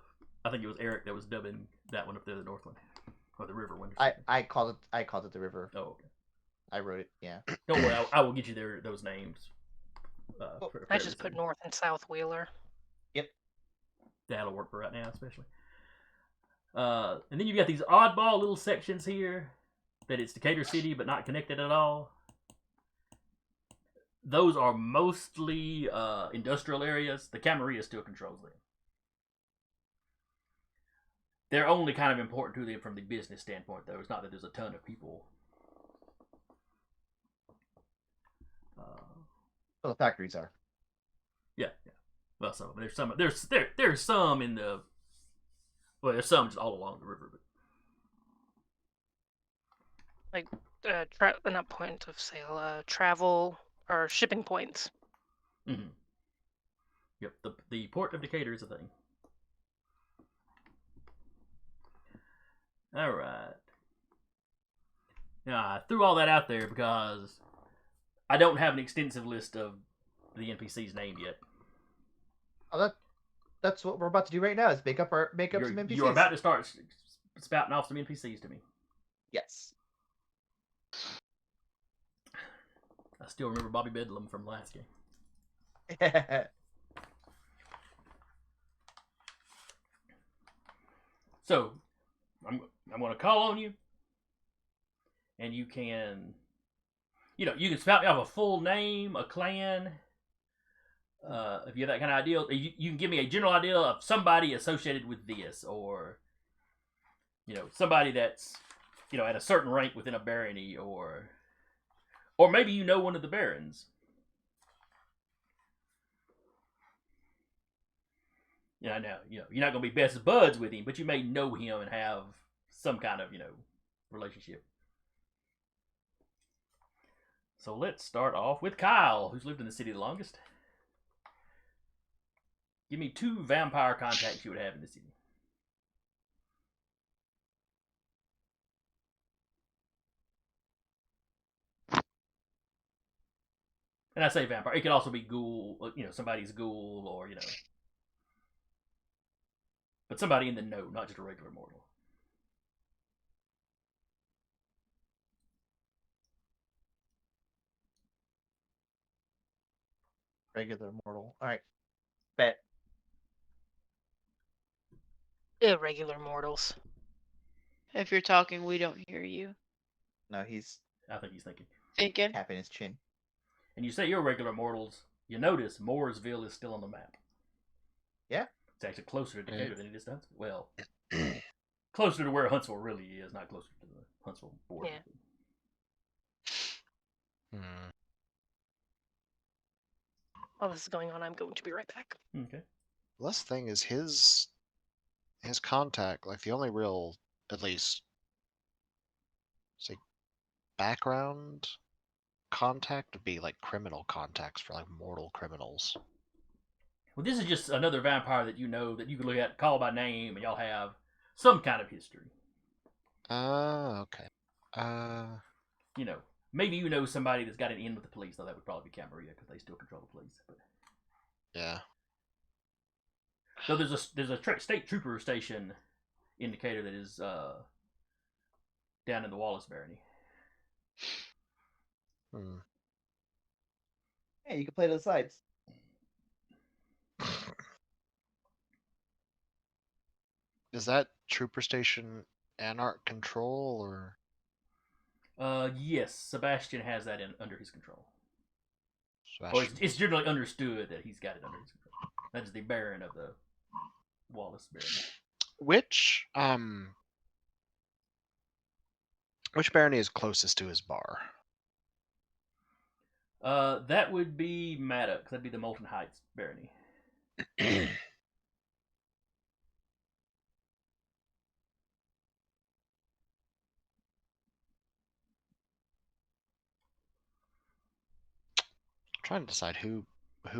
think it was Eric that was dubbing that one up there, the north one, or the river one. I called it the river. Oh, okay. I wrote it. Yeah. Don't worry, I will get you those names. I just put North and South Wheeler. Yep. That'll work for right now, especially. And then you've got these oddball little sections here that it's Decatur City but not connected at all. Those are mostly industrial areas. The Camarilla still controls them. They're only kind of important to them from the business standpoint, though. It's not that there's a ton of people. Well, the factories are. Yeah. Well, some there's some in the. Well, there's some just all along the river, but not point of sale, travel or shipping points. Mm-hmm. Yep, the port of Decatur is a thing. All right. Now I threw all that out there because I don't have an extensive list of the NPCs named yet. Oh, that's what we're about to do right now. Is make up some NPCs. You're about to start spouting off some NPCs to me. Yes. I still remember Bobby Bedlam from last game. So, I'm going to call on you, and you can, you can spout off a full name, a clan. If you have that kind of idea, you can give me a general idea of somebody associated with this, or somebody that's at a certain rank within a barony, or maybe one of the barons. Yeah, now you're not going to be best buds with him, but you may know him and have some kind of relationship. So let's start off with Kyle, who's lived in the city the longest. Give me 2 vampire contacts you would have in the city. And I say vampire. It could also be ghoul, somebody's ghoul, or, but somebody in the know, not just a regular mortal. Regular mortal. All right. Bet. Irregular mortals. If you're talking, we don't hear you. No, he's I think he's thinking. tapping his chin. And you say you're regular mortals. You notice Mooresville is still on the map. Yeah. It's actually closer to Decatur than it is to Huntsville. Well, closer to where Huntsville really is, not closer to the Huntsville border. Yeah. While this is going on, I'm going to be right back. Okay. Last thing is his contact, like the only real, at least, say, background contact would be like criminal contacts for like mortal criminals. Well, this is just another vampire that that you can look at, call by name, and y'all have some kind of history. Okay. Maybe somebody that's got an in with the police, though that would probably be Camarilla because they still control the police. But yeah. so there's a state trooper station in Decatur that is down in the Wallace Barony. Hey, you can play those sides. Is that trooper station Anarch control or? Yes, Sebastian has that under his control. Sebastian. Or it's generally understood that he's got it under his control. That is the Baron of the Wallace Barony. Which barony is closest to his bar? That would be Maddox. That'd be the Molten Heights barony. Trying to decide who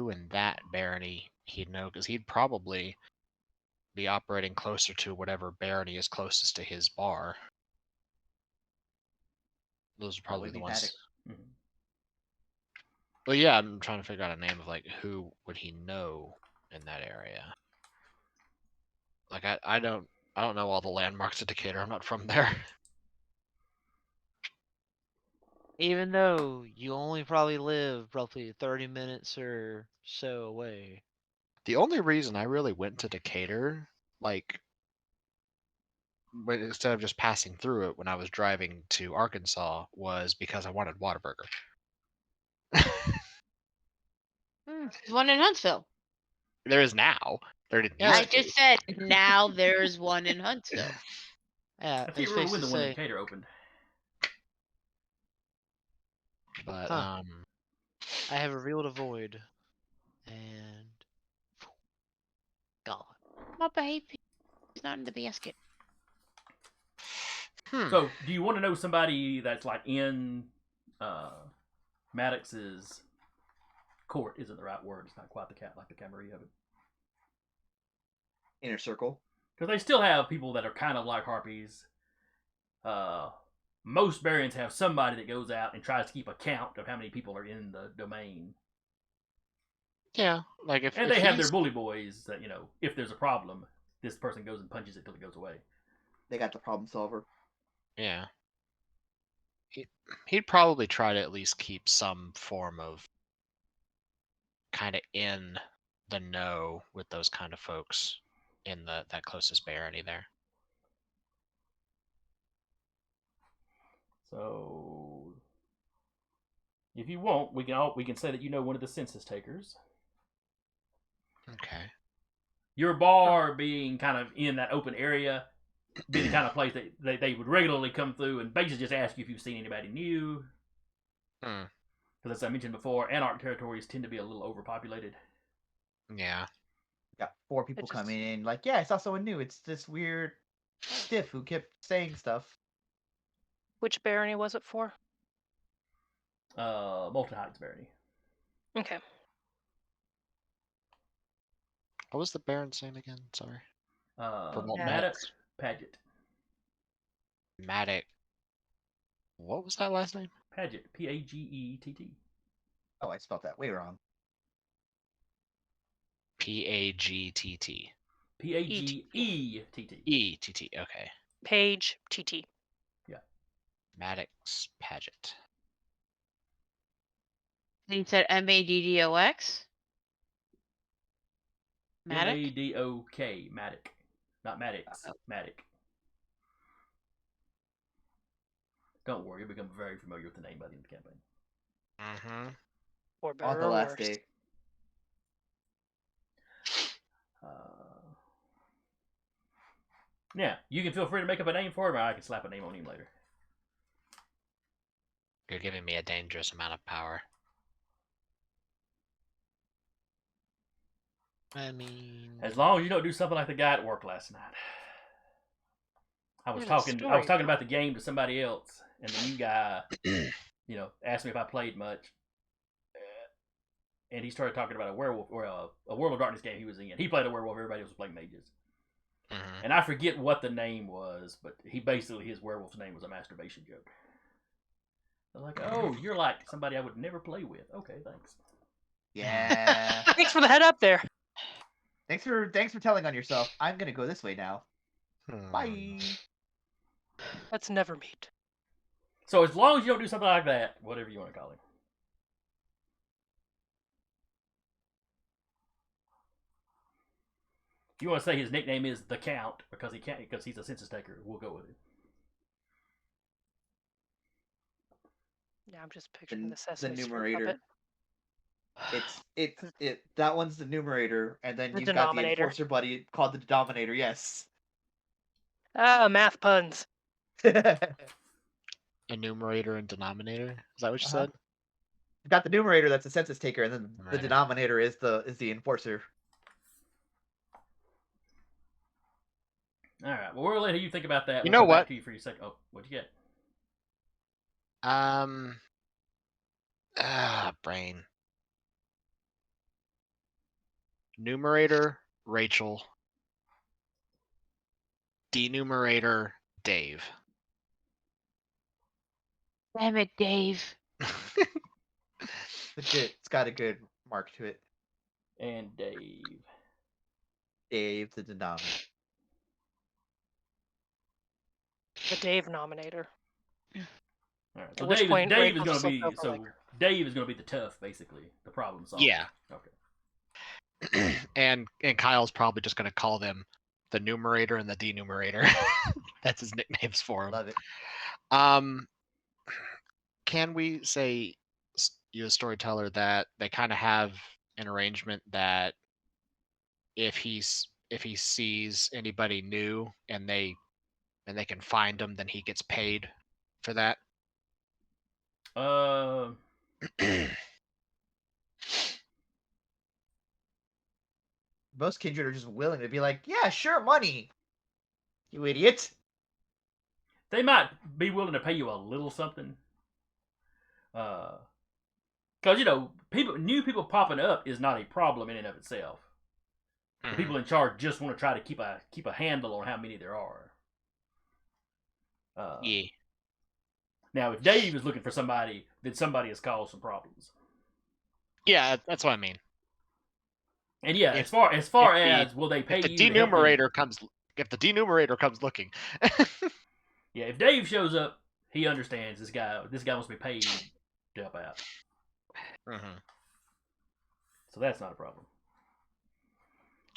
in that barony he'd know, because he'd probably be operating closer to whatever barony is closest to his bar. Those are probably would the be ones. Maddox. Mhm. Well, yeah, I'm trying to figure out a name of like who would he know in that area. Like I don't know all the landmarks of Decatur. I'm not from there. Even though you only probably live roughly 30 minutes or so away. The only reason I really went to Decatur, like, but instead of just passing through it when I was driving to Arkansas, was because I wanted Whataburger. There's one in Huntsville. There is now. There didn't Yeah, I used to be. just said now there's one in Huntsville. Yeah, I it's can't remember safe when to the one in say. Decatur opened. But Huh. I have revealed a void, and gone. My baby. He's not in the basket. So, do you want to know somebody that's like in Maddox's court? Isn't the right word? It's not quite like the Camarilla, but Inner circle. because they still have people that are kind of like harpies. Most Barons have somebody that goes out and tries to keep a count of how many people are in the domain. Yeah, like if And they have their he's- bully boys that, if there's a problem, this person goes and punches it till it goes away. They got the problem solver. Yeah. He'd probably try to at least keep some form of kind of in the know with those kind of folks in that closest barony there. So, if you want, we can say that you know one of the census takers. Okay. Your bar being kind of in that open area, be the kind of place that they would regularly come through and basically just ask you if you've seen anybody new. Hmm. Because as I mentioned before, Anarch territories tend to be a little overpopulated. Yeah. Got 4 people coming in, like, yeah, I saw someone new. It's this weird stiff who kept saying stuff. Which barony was it for? Molten Heights barony. Okay. What was the Baron's name again? Sorry. Molten Maddox Paget. Maddox. What was that last name? Paget. P-A-G-E-T-T. Oh, I spelled that way wrong. P-A-G-T-T. P-A-G-E-T-T. E-T-T. Okay. Page TT. Yeah. Maddox Paget. He said M-A-D-D-O-X? Maddox? M-A-D-O-K. Maddox. Not Maddox. Maddox. Don't worry, you'll become very familiar with the name by the end of the campaign. Mm-hmm. Or better On the or last worse. day. Yeah, you can feel free to make up a name for him, or I can slap a name on him later. You're giving me a dangerous amount of power. I mean, As long as you don't do something like the guy at work last night. I was There's a talking story. about the game to somebody else, and the new guy, asked me if I played much. And he started talking about a werewolf or a World of Darkness game he was in. He played a werewolf, everybody else was playing mages. Mm-hmm. And I forget what the name was, but his werewolf's name was a masturbation joke. I was like, oh, you're like somebody I would never play with. Okay, thanks. Yeah. Thanks for the head up there. Thanks for telling on yourself. I'm gonna go this way now. Hmm. Bye. Let's never meet. So as long as you don't do something like that, whatever you want to call him. If you want to say his nickname is the Count because he's a census taker, we'll go with it. Yeah, I'm just picturing the Sesame the Street numerator. puppet. That one's the numerator, and then The you've got the denominator. enforcer buddy called the denominator. Yes. Ah, math puns. Enumerator and denominator. Is that what you Uh-huh. said? You've got the numerator that's the census taker, and then the Numerator. denominator is the enforcer. All right. Well, we'll let you think about that. You We'll know come back what? to you for your second. Oh, what'd you get? Brain. Numerator, Rachel. Denumerator, Dave. Damn it, Dave. It's got a good mark to it. And Dave. Dave the denominator. The Dave nominator. All right. At So which Dave, point, Dave is Rachel going just to looked be over so like, Dave is going to be the tough, basically, the problem solver. Yeah. Okay. and Kyle's probably just going to call them the numerator and the denumerator. That's his nicknames for him. Love it. Can we say, you as storyteller, that they kind of have an arrangement that if he sees anybody new and they can find them, then he gets paid for that? Most kindred are just willing to be like, yeah, sure, money. You idiot. They might be willing to pay you a little something. Because new people popping up is not a problem in and of itself. The people in charge just want to try to keep a handle on how many there are. Yeah. Now, if Dave is looking for somebody, then somebody has caused some problems. Yeah, that's what I mean. And yeah, If- as far if as will they pay If the you to help them? denumerator comes looking. Yeah, if Dave shows up, he understands this guy must be paid to help out. Mhm. So that's not a problem.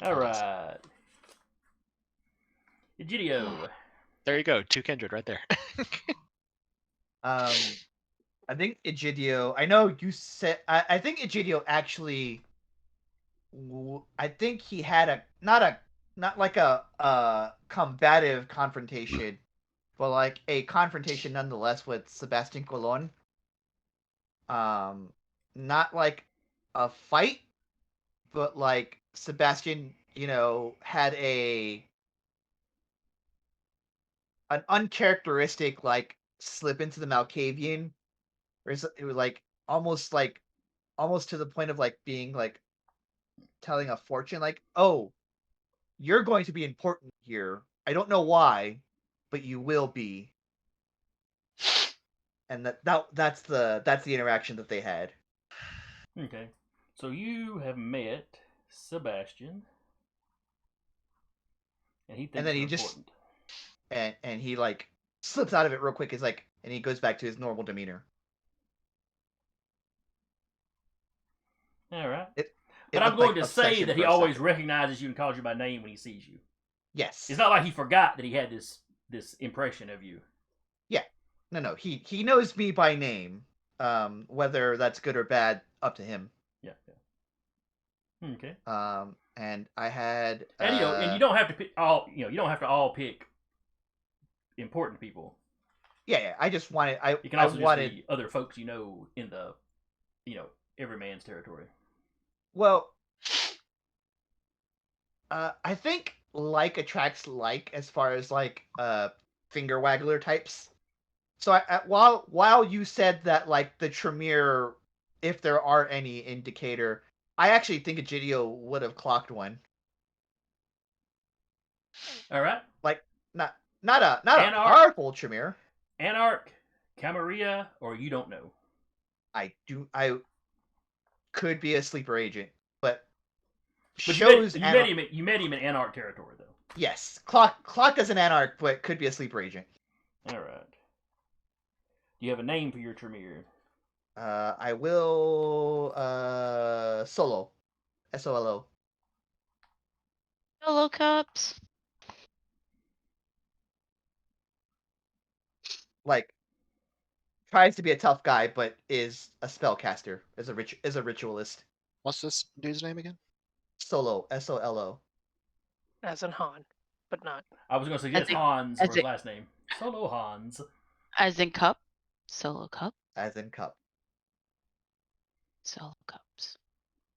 All right. Egidio. There you go, 2 kindred right there. I think Egidio. I know you said. I think Egidio actually. I think he had not like a combative confrontation, but like a confrontation nonetheless with Sebastian Colon. Not like a fight, but like Sebastian, had an uncharacteristic like slip into the Malkavian, where it was like almost to the point of like being like telling a fortune, like, oh, you're going to be important here. I don't know why, but you will be. And that's the interaction that they had. Okay. So you have met Sebastian. And he thinks And then he you're just important. and he like slips out of it real quick. Is like, and he goes back to his normal demeanor. All right. It But I'm looked going like to say obsession that he for a always second. recognizes you and calls you by name when he sees you. Yes. It's not like he forgot that he had this impression of you. Yeah. No. He knows me by name. Whether that's good or bad, up to him. Yeah. Okay. And I had. And you don't have to pick all. You don't have to all pick important people. Yeah. I just wanted. You can also just be other folks in the, every man's territory. Well, I think like attracts like as far as like finger waggler types. So while you said that like the Tremere, if there are any indicator, I actually think Egidio would have clocked one. All right. Like not a powerful Tremere. Anarch, Camarilla, or you don't know. I could be a sleeper agent, but you met him in Anarch territory though. Yes, clock as an Anarch, but could be a sleeper agent. All right. Do you have a name for your Tremere? I will Solo. SOLO. Hello, Cups. Like tries to be a tough guy, but is a spellcaster, is a ritualist. What's this dude's name again? Solo, SOLO. as in Han. but not. I was going to suggest in- Hans as for his in- last name. Solo Hans. As in cup? Solo cup? As in cup. Solo cups.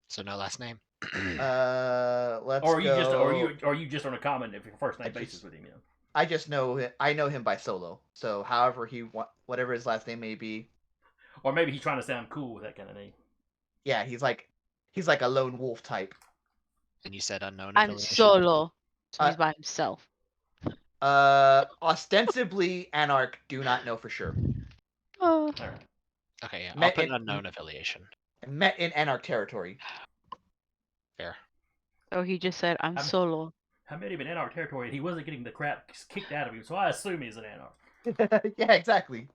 So no last name. Let's Or are you go. just or you just on a common if your first name basis with him? You know. I just know him. I know him by Solo. So however whatever his last name may be. Or maybe he's trying to sound cool with that kind of name. Yeah, he's like a lone wolf type. And you said unknown I'm affiliation. solo. So he's Uh, by himself. Ostensibly Anarch, do not know for sure. Oh. All right. Okay, yeah. I'll Met put in- unknown affiliation. Met in Anarch territory. Fair. So he just said, I'm I'm- solo. I met him in Anarch territory and he wasn't getting the crap kicked out of him, so I assume he's an Anarch. Yeah, exactly.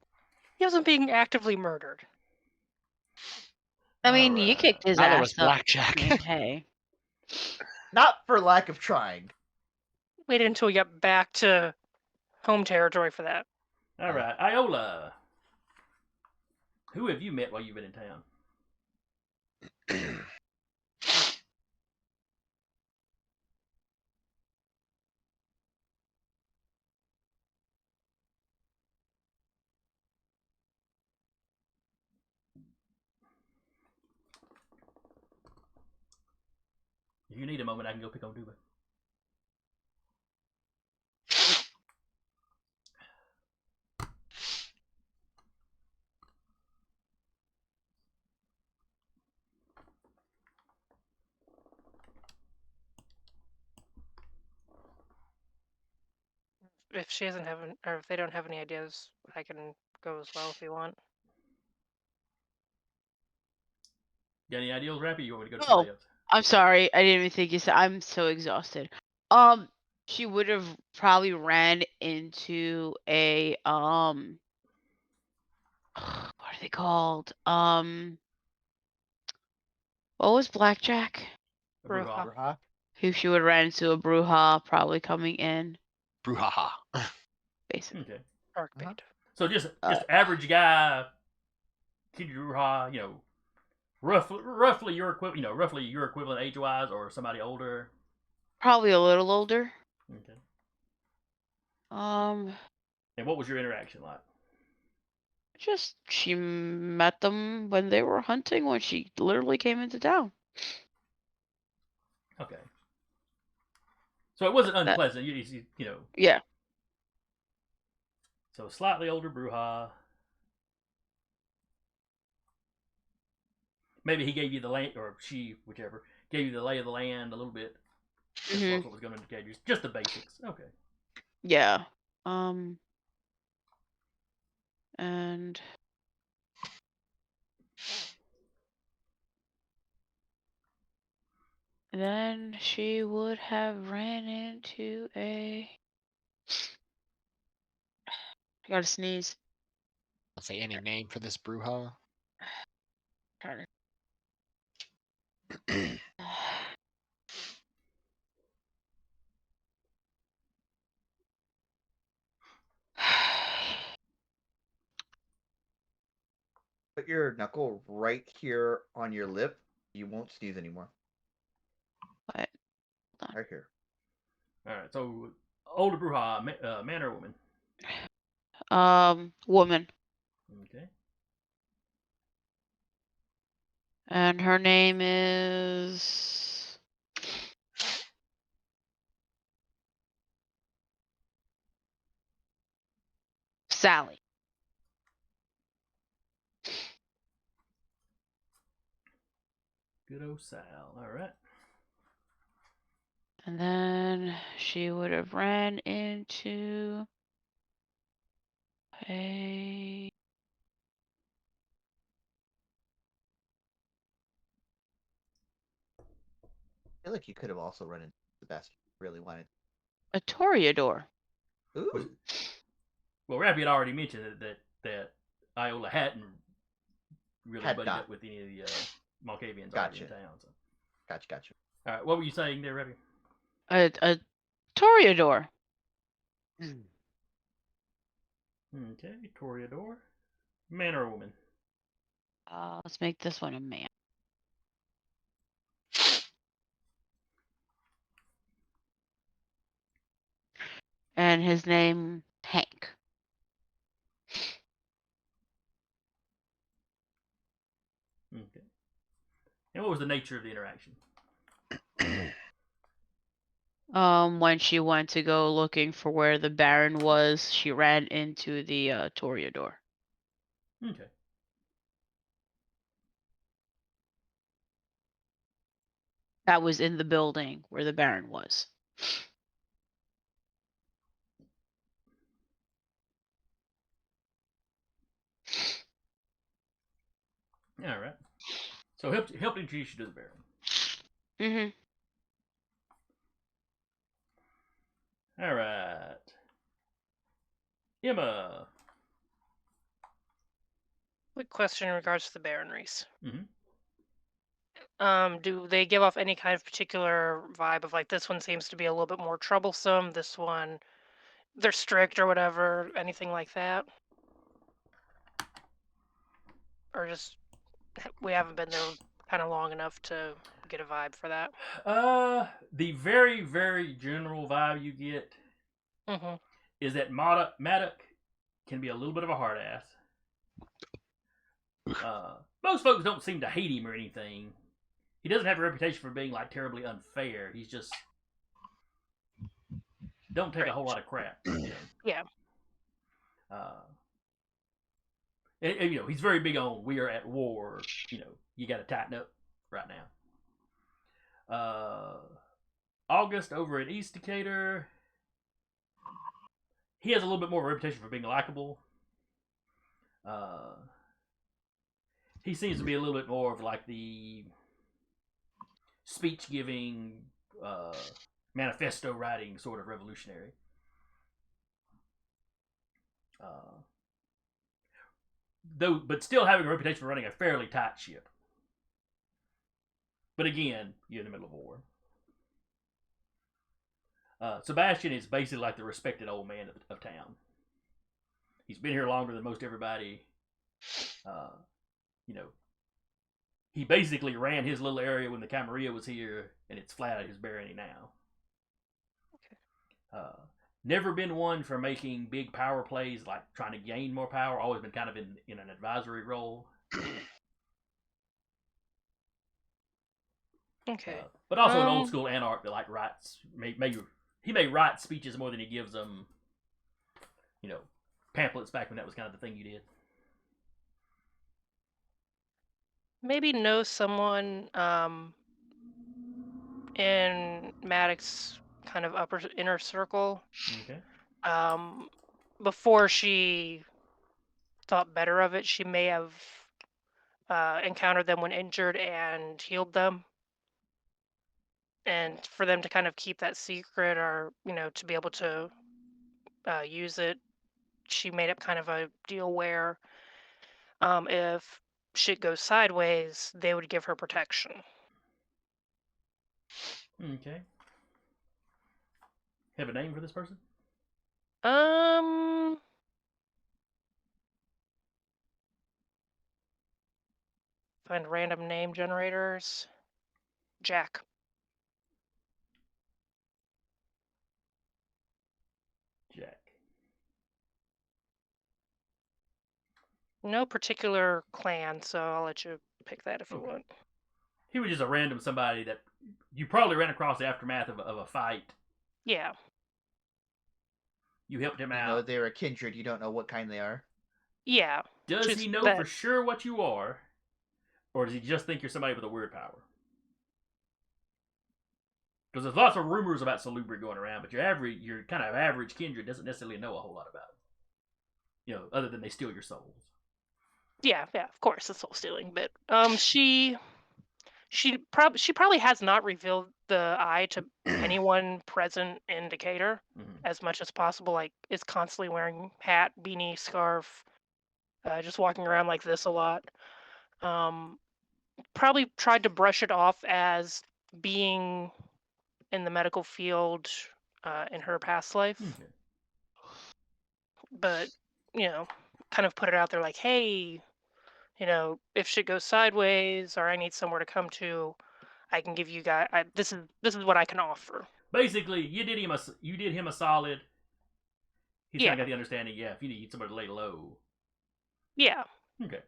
He wasn't being actively murdered. I mean, you Alright. kicked his Neither was ass up. Blackjack. I mean, hey. Not for lack of trying. Waited until we got back to home territory for that. All right, Iola. Who have you met while you've been in town? If you need a moment, I can go pick on Duba. If she doesn't have, or if they don't have any ideas, I can go as well if you want. Got any ideas, Rappy? You want me to go to Oh. somebody else? I'm sorry. I didn't even think you said. I'm so exhausted. She would have probably ran into a what are they called? What was Blackjack? A Bruja. Bruja? Who she would have ran into a Bruja probably coming in, Brouhaha. basically. Okay. Dark Uh-huh. bait. So just average guy, kid Bruja, roughly your equivalent, roughly your equivalent age-wise, or somebody older. Probably a little older. Okay. And what was your interaction like? Just she met them when they were hunting when she literally came into town. Okay. So it wasn't unpleasant. You know. Yeah. So slightly older Bruja. Maybe he gave you the land, or she, whichever, gave you the lay of the land a little bit. As far as what was going to indicate, just the basics. Okay. Yeah. And then she would have ran into a. I gotta sneeze. I'll say any name for this Bruja. Trying to. Put your knuckle right here on your lip. You won't sneeze anymore. What? Right here. All right. So older Bruja, man or woman? Woman. Okay. And her name is Sally. Good old Sal. All right. And then she would have ran into a. I feel like you could have also run into the best you really wanted. A Toreador. Ooh. Well, Rappy had already mentioned that Iola hadn't really Had buddied not. up with any of the Malkavians already Gotcha. in town. So. Gotcha. All right. What were you saying there, Rappy? A Toreador. Okay. Toreador. Man or woman? Let's make this one a man. and his name Hank. Okay. And what was the nature of the interaction? When she went to go looking for where the Baron was, she ran into the Toreador. Okay. That was in the building where the Baron was. All right. So helped introduce you to the Baron. Mm-hmm. All right. Emma. Quick question in regards to the Baron race. Mhm. Do they give off any kind of particular vibe of like this one seems to be a little bit more troublesome, this one they're strict or whatever, anything like that? Or just we haven't been there kind of long enough to get a vibe for that? The very, very general vibe you get Mm-hmm. is that Maddock can be a little bit of a hard ass. Most folks don't seem to hate him or anything. He doesn't have a reputation for being like terribly unfair. He's just don't take a whole lot of crap. You know? Yeah. And, you know, he's very big on we are at war. You know, you got to tighten up right now. August over at East Decatur, he has a little bit more of a reputation for being likable. He seems to be a little bit more of like the speech giving, manifesto writing sort of revolutionary. But still having a reputation for running a fairly tight ship. But again, you're in the middle of a war. Sebastian is basically like the respected old man of town. He's been here longer than most everybody. You know, he basically ran his little area when the Camarilla was here, and it's flat out his barony now. Okay. Never been one for making big power plays, like trying to gain more power. Always been kind of in an advisory role. Okay. But also an old school anarch that like writes. He may write speeches more than he gives them. You know, pamphlets back when that was kind of the thing you did. Maybe know someone in Maddox's kind of upper inner circle. Okay. Before she thought better of it, she may have encountered them when injured and healed them. And for them to kind of keep that secret, or to be able to use it, she made up kind of a deal where if shit goes sideways, they would give her protection. Okay. Have a name for this person? Find random name generators. Jack. Jack. No particular clan, so I'll let you pick that if you Okay. want. He was just a random somebody that you probably ran across the aftermath of a fight. Yeah. You helped him You out. know they're a kindred. You don't know what kind they are. Yeah. Does just he know that- for sure what you are? Or does he just think you're somebody with a weird power? Because there's lots of rumors about Salubri going around, but your kind of average kindred doesn't necessarily know a whole lot about it. You know, other than they steal your souls. Yeah, of course, the soul stealing bit. She probably has not revealed the eye to anyone present in Decatur as much as possible. Like, is constantly wearing hat, beanie, scarf, just walking around like this a lot. Probably tried to brush it off as being in the medical field in her past life, Okay. but kind of put it out there like, hey, if shit goes sideways or I need somewhere to come to, I can give you guys. This is what I can offer. Basically, you did him a solid. He's Yeah. kind of got the understanding. Yeah, if you need somebody to lay low. Yeah. Okay.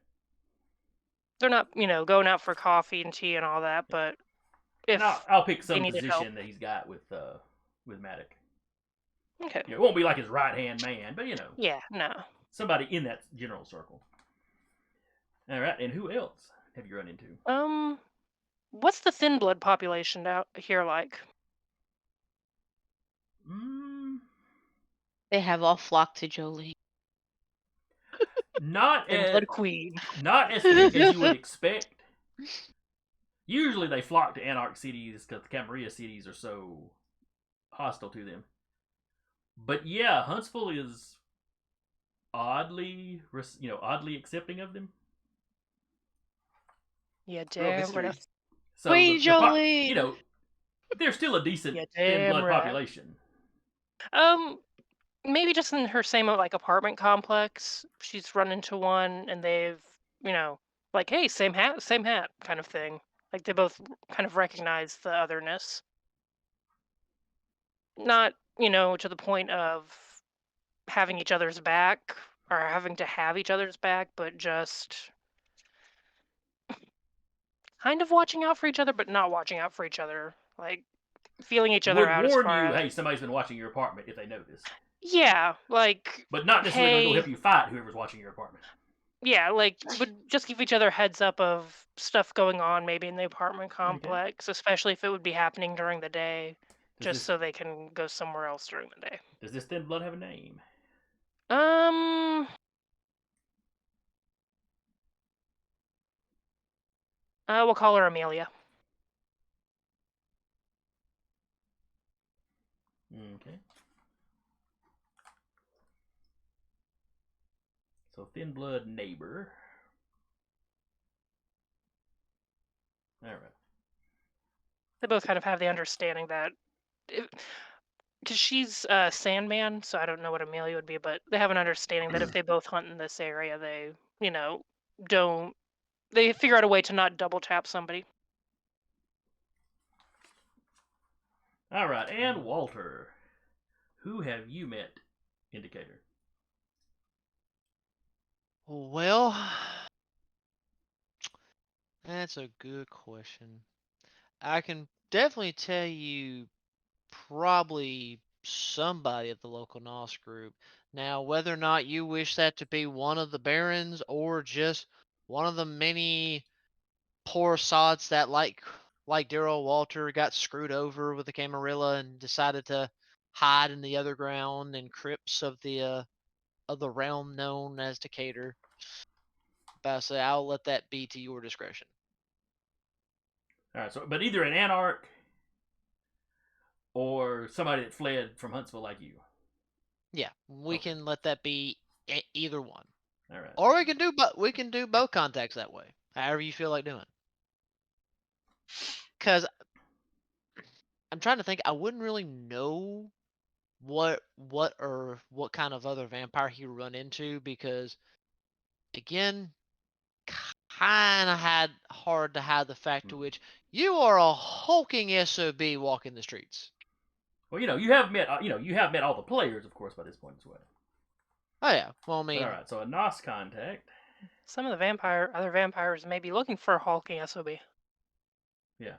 They're not, going out for coffee and tea and all that, but if And I'll pick they some needed help. position that he's got with Matic. Okay. It won't be like his right hand man, but Yeah, no. somebody in that general circle. All right, and who else have you run into? What's the thin blood population out here like? They have all flocked to Jolie. Not Thin as blood queen. not as thick as you would expect. Usually they flock to Anarch cities because the Camarilla cities are so hostile to them. But yeah, Huntsville is oddly accepting of them. Yeah, Real damn history. right. So Queen Jolie! there's still a decent Yeah, thin damn blood right. population. Maybe just in her same apartment complex, she's run into one, and they've, like, hey, same hat kind of thing. Like they both kind of recognize the otherness. Not, to the point of having each other's back or having to have each other's back, but just kind of watching out for each other, but not watching out for each other. Like feeling each other Would out as warn far you, as hey, somebody's been watching your apartment if they notice. yeah, like But not necessarily going to go hey, help you fight whoever's watching your apartment. yeah, like would just give each other heads up of stuff going on maybe in the apartment complex, especially if it would be happening during the day, just so they can go somewhere else during the day. Does this thin blood have a name? We'll call her Amelia. Okay. So thin blood neighbor. All right. They both kind of have the understanding that, because she's Sandman, so I don't know what Amelia would be, but they have an understanding that if they both hunt in this area, they, don't. They figure out a way to not double tap somebody. All right, and Walter, who have you met in Decatur? Well, that's a good question. I can definitely tell you probably somebody at the local NOS group. Now, whether or not you wish that to be one of the barons or just one of the many poor sods that, like Daryl Walter, got screwed over with the Camarilla and decided to hide in the underground and crypts of the realm known as Decatur. But so I'll let that be to your discretion. All right, so but either an Anarch or somebody that fled from Huntsville like you. Yeah, we Okay. can let that be either one. All right. Or we can do both contacts that way. However you feel like doing. Cuz I'm trying to think, I wouldn't really know what kind of other vampire he would run into, because again, kind of had hard to hide the fact to which you are a hulking SOB walking the streets. Well, you have met all the players, of course, by this point as well. Oh yeah. Well, I mean, All right, so a NOS contact. Some of the other vampires may be looking for a hulking SOB. Yeah.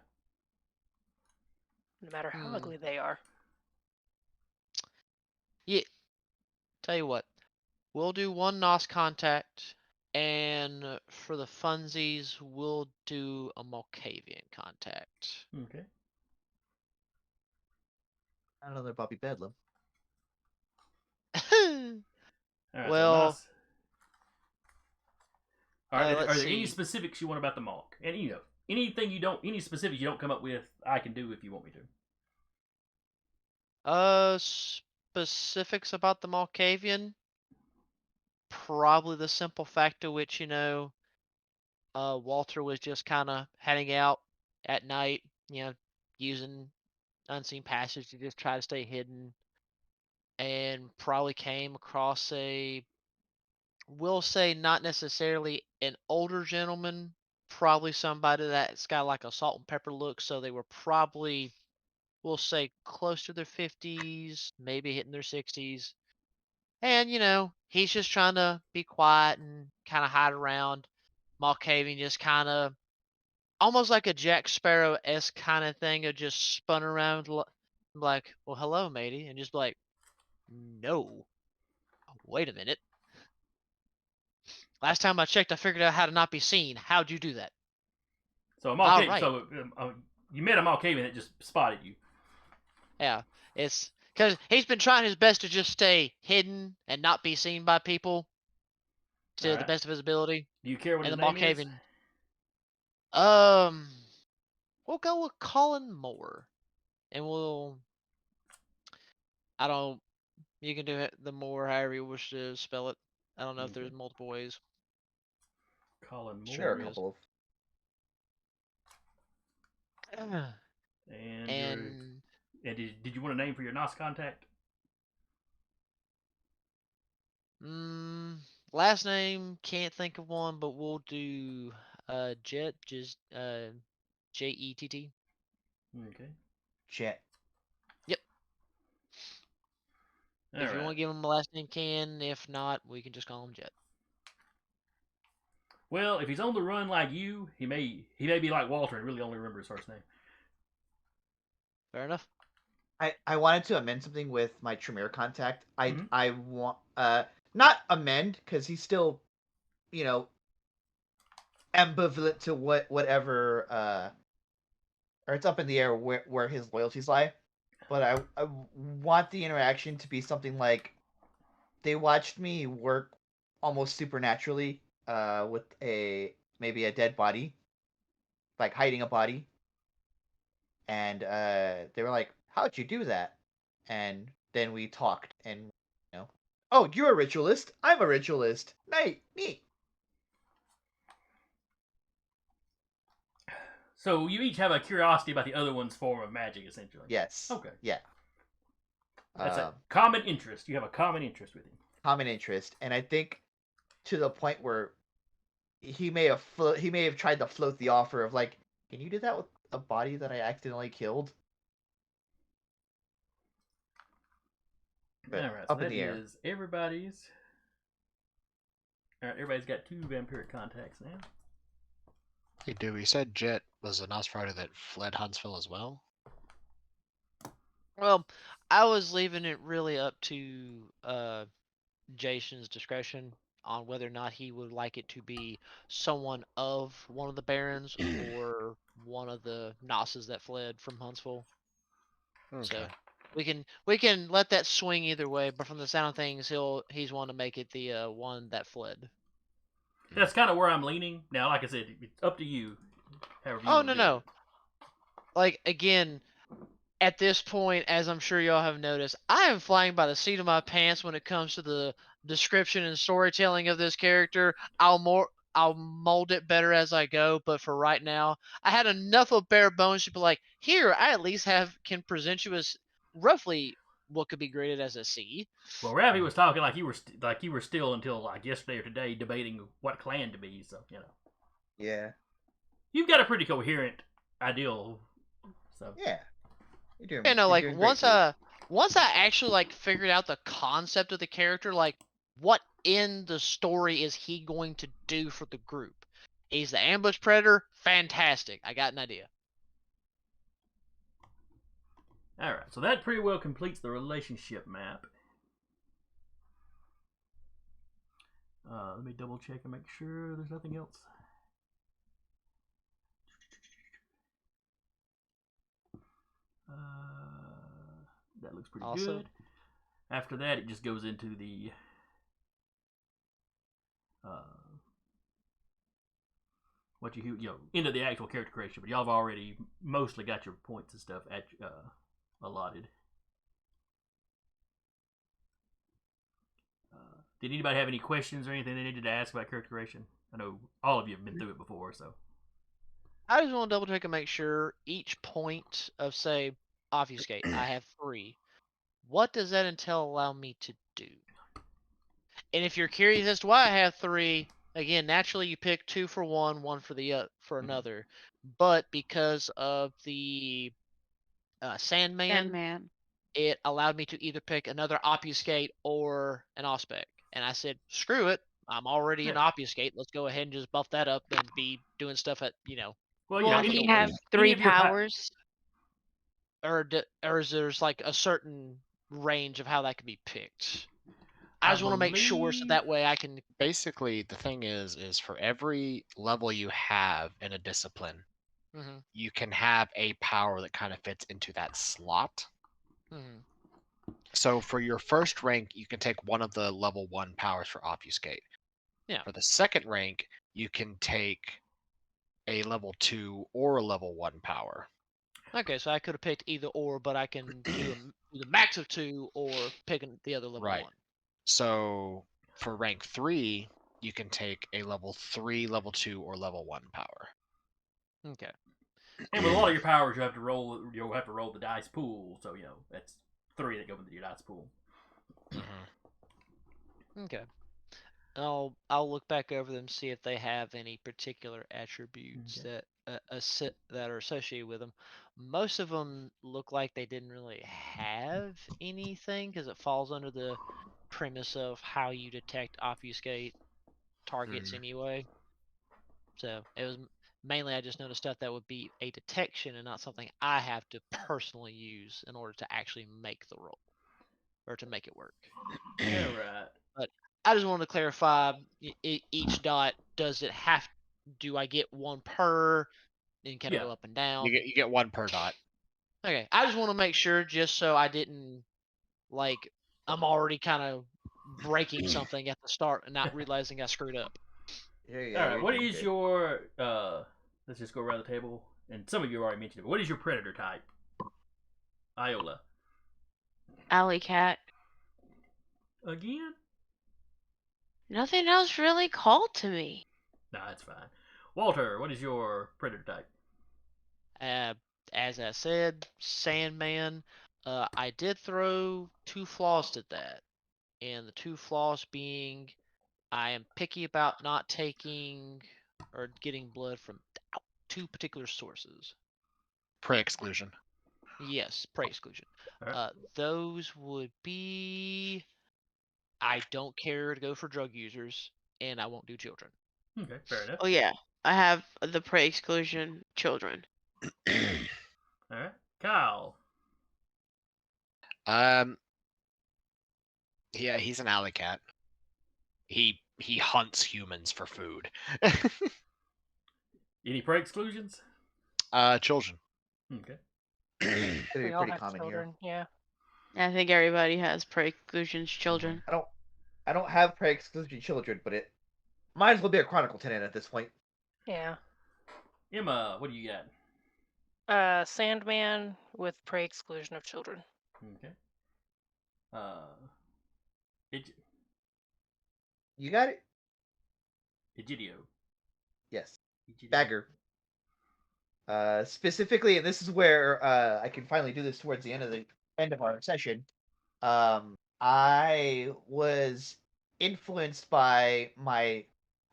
No matter how ugly they are. Yeah. Tell you what, we'll do one NOS contact, and for the funsies, we'll do a Malkavian contact. Okay. Another Bobby Bedlam. All right, Well, so are let's there any see. specifics you want about the Malk? And any specifics you don't come up with, I can do if you want me to. Specifics about the Malkavian? Probably the simple fact to which, Walter was just kind of heading out at night, using unseen passage to just try to stay hidden, and probably came across we'll say not necessarily an older gentleman, probably somebody that's got like a salt and pepper look, so they were probably, we'll say, close to their 50s, maybe hitting their 60s. And, he's just trying to be quiet and kind of hide around. Malkavian just kind of, almost like a Jack Sparrow-esque kind of thing, of just spun around like, well, hello, matey. And just like, no, wait a minute. Last time I checked, I figured out how to not be seen. How'd you do that? So a All Malkavian. right. So you met a Malkavian that just spotted you. Yeah, it's because he's been trying his best to just stay hidden and not be seen by people to the best of his ability. Do you care what And his the name is? Malkavian, we'll go with Colin Moore, and I don't. You can do it the Moore however you wish to spell it. I don't know if there's multiple ways. Colin Moore. Sure, a There is. couple of. And did you want a name for your NOS contact? Last name, can't think of one, but we'll do Jet, just Jett. Okay. Jet. Yep. If you All want right. to give him a last name, can. If not, we can just call him Jet. Well, if he's on the run like you, he may be like Walter and really only remember his first name. Fair enough. I wanted to amend something with my Tremere contact. Mhm. I want not amend because he's still, ambivalent to whatever or it's up in the air where his loyalties lie. But I want the interaction to be something like they watched me work almost supernaturally with maybe a dead body, like hiding a body, and they were like, "How'd you do that?" And then we talked, and oh, you're a ritualist. I'm a ritualist. Neat. So you each have a curiosity about the other one's form of magic, essentially. Yes. Okay. Yeah. That's a common interest. You have a common interest with him. Common interest, and I think to the point where he may have tried to float the offer of like, can you do that with a body that I accidentally killed? But All right. So up in that the air. is everybody's. All right. Everybody's got 2 vampiric contacts now. Hey, Dewey, you said Jet was a Nosferatu that fled Huntsville as well? Well, I was leaving it really up to Jason's discretion on whether or not he would like it to be someone of one of the barons or one of the Nosses that fled from Huntsville. Okay. So we can let that swing either way, but from the sound of things, he's one to make it the one that fled. That's kind of where I'm leaning. Now, like I said, it's up to you. However you Oh, want to do no. it. Like, again, at this point, as I'm sure y'all have noticed, I am flying by the seat of my pants when it comes to the description and storytelling of this character. I'll mold it better as I go, but for right now, I had enough of bare bones to be like, here, I at least can present you as roughly what could be graded as a C. Well, Ravi was talking like you were still until like yesterday or today debating what clan to be. So Yeah. you've got a pretty coherent ideal. So Yeah. You're You know, you're like doing once great, Luke. once I actually like figured out the concept of the character, like what in the story is he going to do for the group? He's the ambush predator. Fantastic. I got an idea. all right, so that pretty well completes the relationship map. Let me double check and make sure there's nothing else. That looks pretty Awesome. good. After that, it just goes into the into the actual character creation. But y'all have already mostly got your points and stuff allotted. Did anybody have any questions or anything they needed to ask about character creation? I know all of you have been through it before, so. I just want to double check and make sure each point of, say, obfuscate, I have 3. What does that entail allow me to do? And if you're curious as to why I have 3, again, naturally you pick 2 for one, 1 for another. But because of the Sandman, it allowed me to either pick another obfuscate or an auspec. And I said, screw it. I'm already an Yeah. obfuscate. Let's go ahead and just buff that up and be doing stuff at, Well, Well, out if the you door. have any 3 of your powers, Or is there's like a certain range of how that can be picked? I I just want to make sure so believe- that way I can. Basically, the thing is for every level you have in a discipline, Mhm, you can have a power that kind of fits into that slot. mhm. So for your first rank, you can take one of the level 1 powers for obfuscate. Yeah. For the second rank, you can take a level 2 or a level 1 power. Okay, so I could have picked either or, but I can do the max of 2 or pick the other level Right. 1. So for rank 3, you can take a level 3, level 2, or level 1 power. Okay. And with a lot of your powers, you'll have to roll the dice pool. So that's 3 that go into your dice pool. Okay. I'll look back over them, see if they have any particular attributes Okay. that are associated with them. Most of them look like they didn't really have anything because it falls under the premise of how you detect obfuscate targets anyway. So it was mainly I just noticed stuff that would be a detection and not something I have to personally use in order to actually make the roll or to make it work. All right. But I just wanted to clarify each dot. Does it have? Do I get one per? And can it Yeah. go up and down? You get 1 per dot. Okay, I just want to make sure, just so I didn't like I'm already kind of breaking something at the start and not realizing I screwed up. Yeah, All right. you're What doing is good. your? Let's just go around the table, and some of you already mentioned it. But what is your predator type? Iola. alley cat. Again? Nothing else really called to me. Nah, that's fine. Walter, what is your predator type? As I said, Sandman. I did throw 2 flaws to that, and the 2 flaws being I am picky about not taking or getting blood from 2 particular sources. Prey exclusion. Yes, prey exclusion. All right. Those would be I don't care to go for drug users, and I won't do children. Okay, fair enough. Oh yeah, I have the prey exclusion children. All right. Kyle. Yeah, he's an alley cat. He hunts humans for food. Any prey exclusions? Children. Okay. It's gonna We be all pretty have common children. Yeah. I think everybody has prey exclusions children. here. I don't have prey exclusion children, but it might as well be a chronicle tenant at this point. Yeah. Emma, what do you got? Sandman with prey exclusion of children. Okay. You got it? Egidio. Yes. Egidio. Bagger. Specifically, and this is where I can finally do this towards the end of our session. I was influenced by my.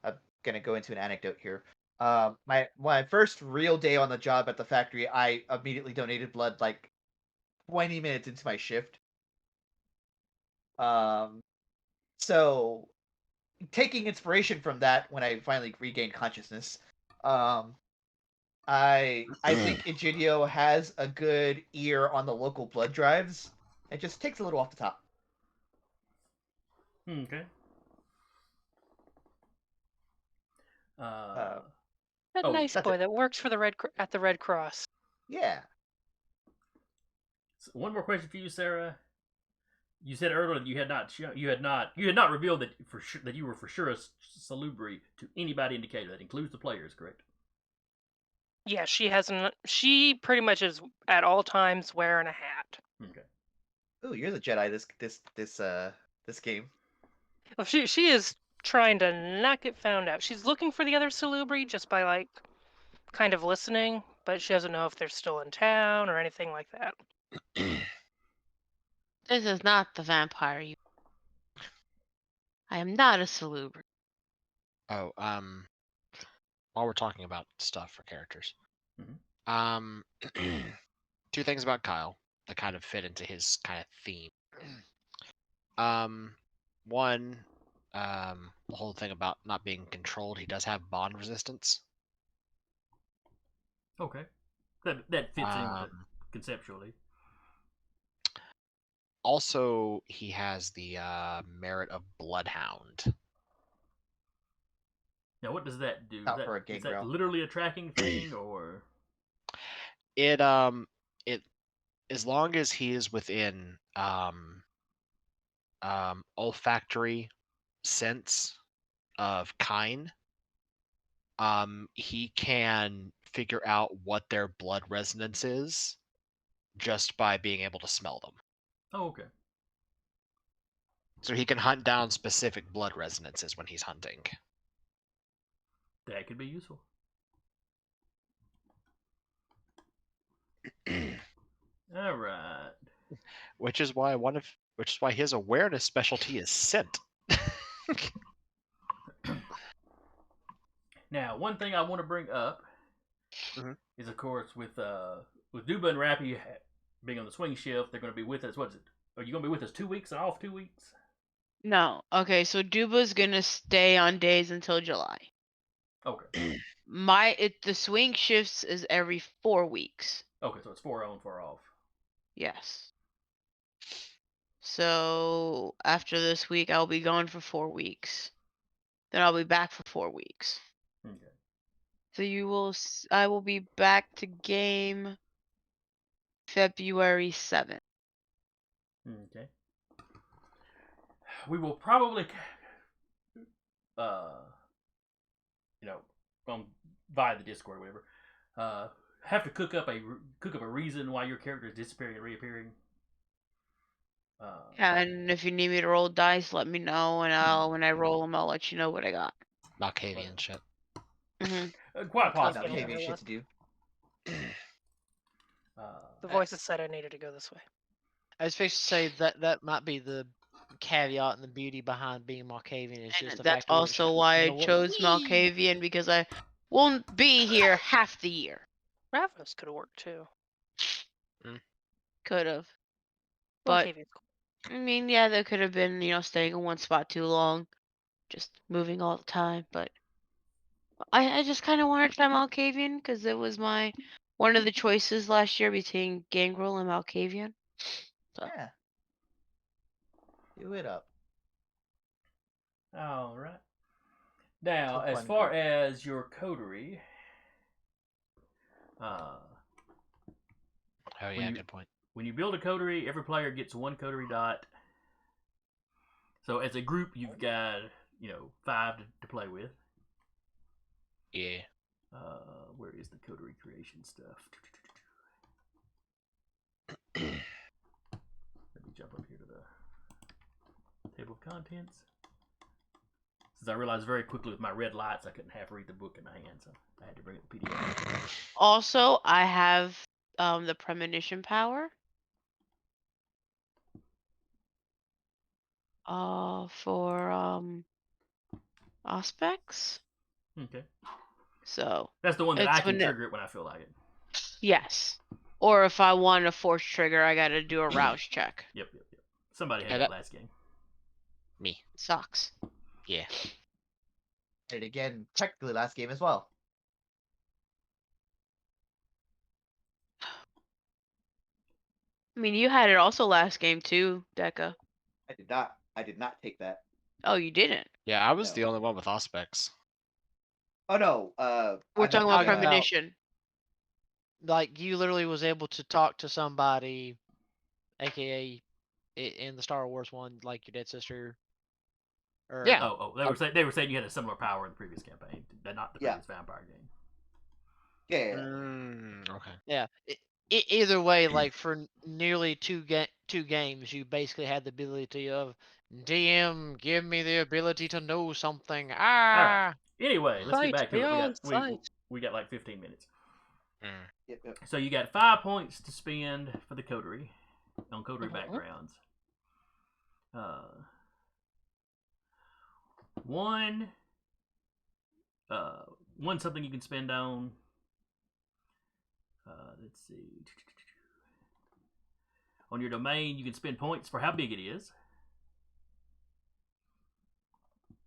I'm gonna go into an anecdote here. My first real day on the job at the factory, I immediately donated blood like 20 minutes into my shift. So taking inspiration from that, when I finally regained consciousness, I think Egidio has a good ear on the local blood drives. It just takes a little off the top. Okay. That Oh, nice that's boy it. that works for the at the Red Cross. Yeah. So one more question for you, Sarah. You said earlier that you had not revealed that for sure that you were for sure a salubri to anybody in Decatur. That includes the players, correct? Yeah, she pretty much is at all times wearing a hat. Okay. Ooh, you're the Jedi this game. Well, she is trying to not get found out. She's looking for the other Salubri just by like kind of listening, but she doesn't know if they're still in town or anything like that. This is not the vampire you. I am not a salubri. Oh, while we're talking about stuff for characters, Mhm. 2 things about Kyle. that kind of fit into his kind of theme. One, the whole thing about not being controlled. He does have bond resistance. Okay. That fits in with it Um, conceptually. Also, he has the merit of Bloodhound. Now, what does that do? Not for a Is that gangrel. literally a tracking thing, or? It as long as he is within olfactory sense of kine, he can figure out what their blood resonance is just by being able to smell them. Oh, okay. So he can hunt down specific blood resonances when he's hunting. That could be useful. All right. Which is why his awareness specialty is scent. Now, one thing I want to bring up Mhm. is, of course, with Duba and Rappy being on the swing shift, they're going to be with us. What's it? Are you going to be with us 2 weeks and off 2 weeks? No. Okay, so Duba's gonna stay on days until July. Okay. The swing shifts is every 4 weeks. Okay, so it's 4 on, 4 off. Yes. So after this week, I'll be gone for 4 weeks. Then I'll be back for 4 weeks. Okay. So I will be back to game February 7th. Okay. We will probably, via the Discord or whatever, have to cook up a reason why your character is disappearing and reappearing. And if you need me to roll dice, let me know, and when I roll them, I'll let you know what I got. Malkavian shit. Quite Sounds possibly. good. Heavy shit to do. The voices said I needed to go this way. I was fixing to say that might be the caveat and the beauty behind being Malkavian is just the That's fact that also why I chose Whee! Malkavian, because I won't be here half the year. Ravnos could have worked too. Could have. Well, But, Cavian's cool. I mean, yeah, there could have been, staying in one spot too long. Just moving all the time. But I just kind of wanted to try Malkavian because it was one of the choices last year between Gangrel and Malkavian. So. Yeah. Do it up. All right. Now, It's a as fun far group. as your coterie, Oh yeah, When you- good point. when you build a coterie, every player gets 1 coterie dot. So as a group, you've got 5 to play with. Yeah. Where is the coterie creation stuff? Let me jump up here to the table of contents. Since I realized very quickly with my red lights I couldn't half read the book in my hand, so I had to bring up the PDF. Also, I have the premonition power. For aspects. Okay. So That's the one that it's I can when it- trigger it when I feel like it. yes. Or if I want a force trigger, I got to do a rouse check. Yep. Somebody had Yeah, that that- last game. Me. Sucks. Yeah. And again, technically last game as well. I mean, you had it also last game too, Deca. I did not take that. Oh, you didn't. Yeah, I was No. the only one with Auspex. Oh no. We're I talking meant, about premonition. Like you literally was able to talk to somebody, aka in the Star Wars one, like your dead sister. Or, Yeah. Oh, they were saying you had a similar power in the previous campaign, not the Yeah. previous vampire game. Yeah. Okay. Yeah. Either way, like for nearly two games, you basically had the ability of DM, give me the ability to know something. Ah. Anyway, let's get Fight back to it. beyond sight. We got like 15 minutes. Yep. So you got 5 points to spend for the coterie on coterie Mhm. backgrounds. One something you can spend on. Let's see. On your domain, you can spend points for how big it is.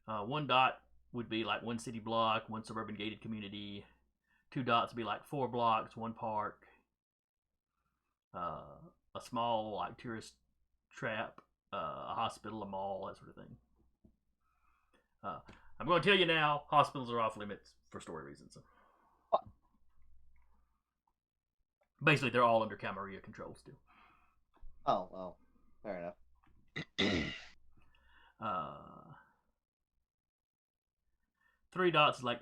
1 dot would be like 1 city block, 1 suburban gated community. 2 dots would be like 4 blocks, 1 park. A small like tourist trap, a hospital, a mall, that sort of thing. I'm going to tell you now, hospitals are off limits for story reasons. Basically, they're all under Camarilla control still. Oh, well, fair enough. 3 dots is like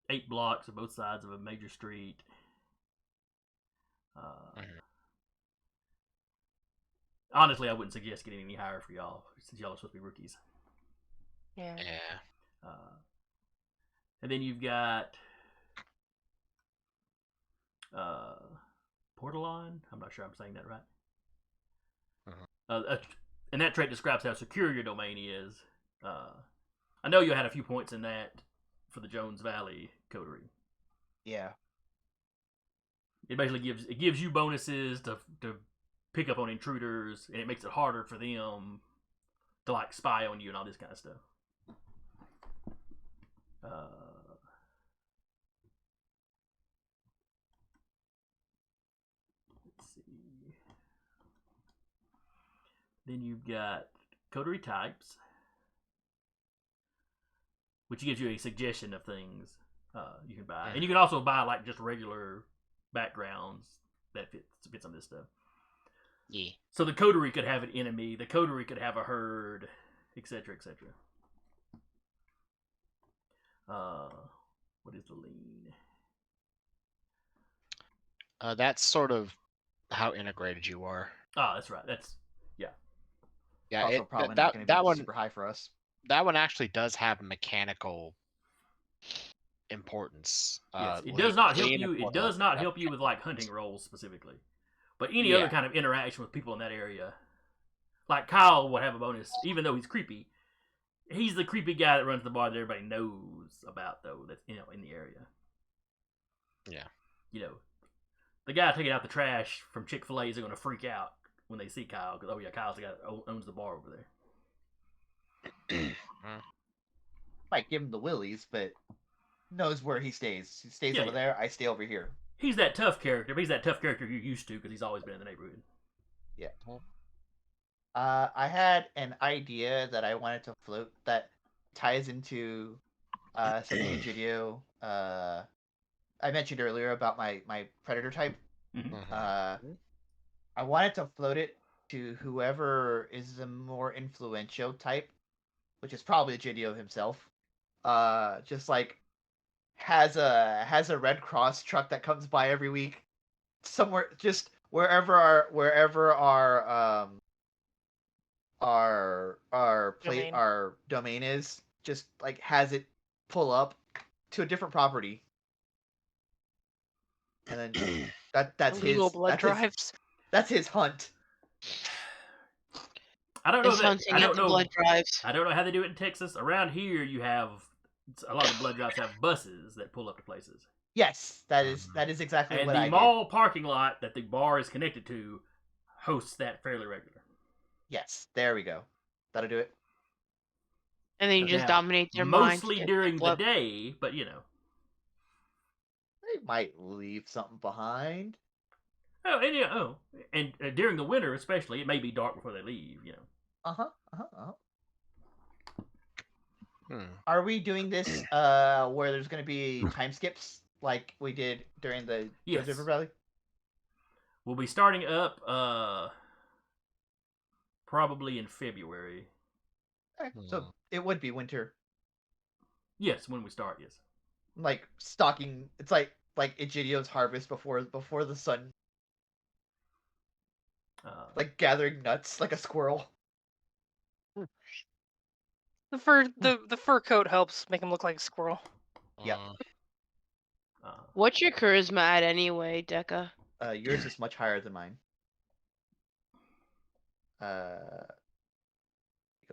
8 blocks of both sides of a major street. Honestly, I wouldn't suggest getting any higher for y'all, since y'all are supposed to be rookies. Yeah. And then you've got Portalon. I'm not sure I'm saying that right. And that trait describes how secure your domain is. I know you had a few points in that for the Jones Valley coterie. Yeah. It basically gives you bonuses to pick up on intruders, and it makes it harder for them to like spy on you and all this kind of stuff. Let's see. Then you've got coterie types, which gives you a suggestion of things you can buy, and you can also buy like just regular backgrounds that fits on this stuff. Yeah. So the coterie could have an enemy, the coterie could have a herd, etc., etc. What is the lean? That's sort of how integrated you are. Oh, that's right. Yeah, Also, probably not going to be super high for us. That one actually does have mechanical importance. Yes, it does not help you. It does not help you with like hunting rolls specifically, but any other kind of interaction with people in that area. Like Kyle would have a bonus, even though he's creepy. He's the creepy guy that runs the bar that everybody knows about, though. That's in the area. Yeah. The guy taking out the trash from Chick-fil-A is going to freak out when they see Kyle, because Kyle's the guy that owns the bar over there. Might give him the willies, but knows where he stays. He stays over there. I stay over here. He's that tough character, but he's that tough character you're used to because he's always been in the neighborhood. Yeah. I had an idea that I wanted to float that ties into something in Judio. I mentioned earlier about my predator type. I wanted to float it to whoever is the more influential type, which is probably Judio himself. Just like has a Red Cross truck that comes by every week, somewhere, just wherever our domain is, just like has it pull up to a different property, and then that's Illegal his blood drives. That's his hunt. I don't know It's hunting I don't at the know. blood drives. I don't know how they do it in Texas. Around here, you have a lot of the blood drives have buses that pull up to places. Yes, that is exactly and what I did. And the mall parking lot that the bar is connected to hosts that fairly regular. Yes, there we go. That'll do it. And then you just dominate their mind. Mostly during the day, but They might leave something behind. And during the winter especially, it may be dark before they leave, Are we doing this where there's going to be time skips like we did during the River Valley? We'll be starting up probably in February. Okay, so it would be winter. Yes, when we start, yes. Like stocking, it's like Egidio's harvest before the sun. Like gathering nuts like a squirrel. The fur coat helps make him look like a squirrel. Yep. What's your charisma at anyway, Deca? Yours is much higher than mine. Go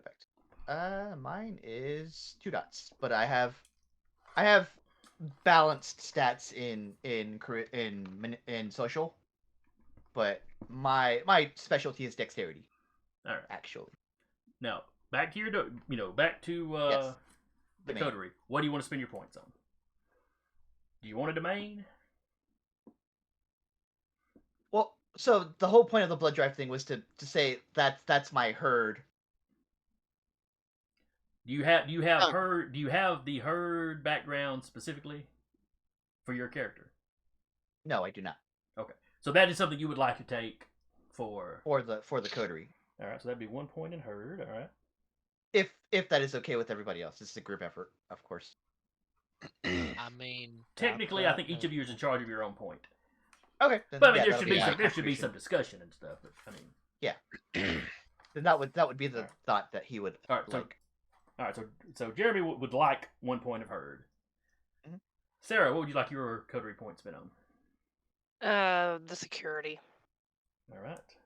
back to mine is 2 dots, but I have balanced stats in social. but my specialty is dexterity. All right. Actually, Now back to your back to Yes. the Domain. coterie. What do you want to spend your points on? Do you want a domain? well, so the whole point of the blood drive thing was to say that's my herd. Do you have Oh. herd? Do you have the herd background specifically for your character? No, I do not. Okay, so that is something you would like to take for. For the coterie, All right, so that'd be 1 point in herd. All right. if that is okay with everybody else, it's a group effort, of course. I mean, Technically, I think each of you is in charge of your own point. Okay, then, But I mean, yeah, there that'll should be my some contribution. discussion and stuff. But I mean, Then that would be the Alright. thought that he would all right. like. All right. So Jeremy would like 1 point of herd. Mhm. Sarah, what would you like your coterie point spent on? The security. All right.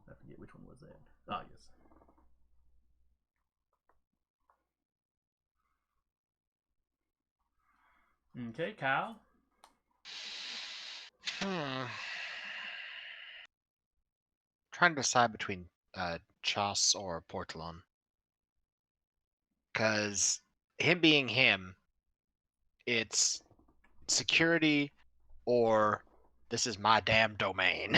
I forget which one was that. Ah, yes. Okay, Kyle. Trying to decide between Chas or Portalon. Because him being him, it's security or this is my damn domain.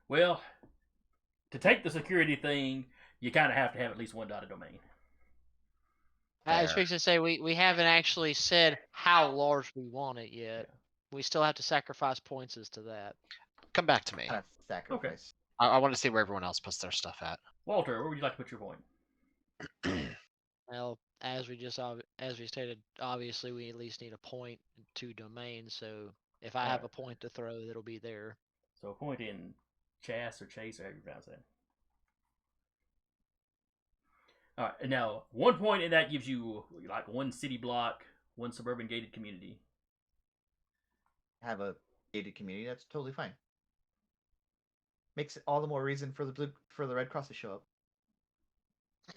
Well, to take the security thing, you kind of have to have at least one dotted domain. I was Fair. fixing to say we haven't actually said how large we want it yet. Yeah. We still have to sacrifice points as to that. Come back to me. Kind of sacrifice. I want to see where everyone else puts their stuff at. Walter, where would you like to put your point? Well, as we stated, obviously we at least need a point and 2 domains. So if I have a Alright. point to throw, that'll be there. So a point in Chas or Chase, or however you pronounce that. All right, and now 1 point in that gives you like 1 city block, 1 suburban gated community. Have a gated community. That's totally fine. Makes it all the more reason for the Red Cross to show up.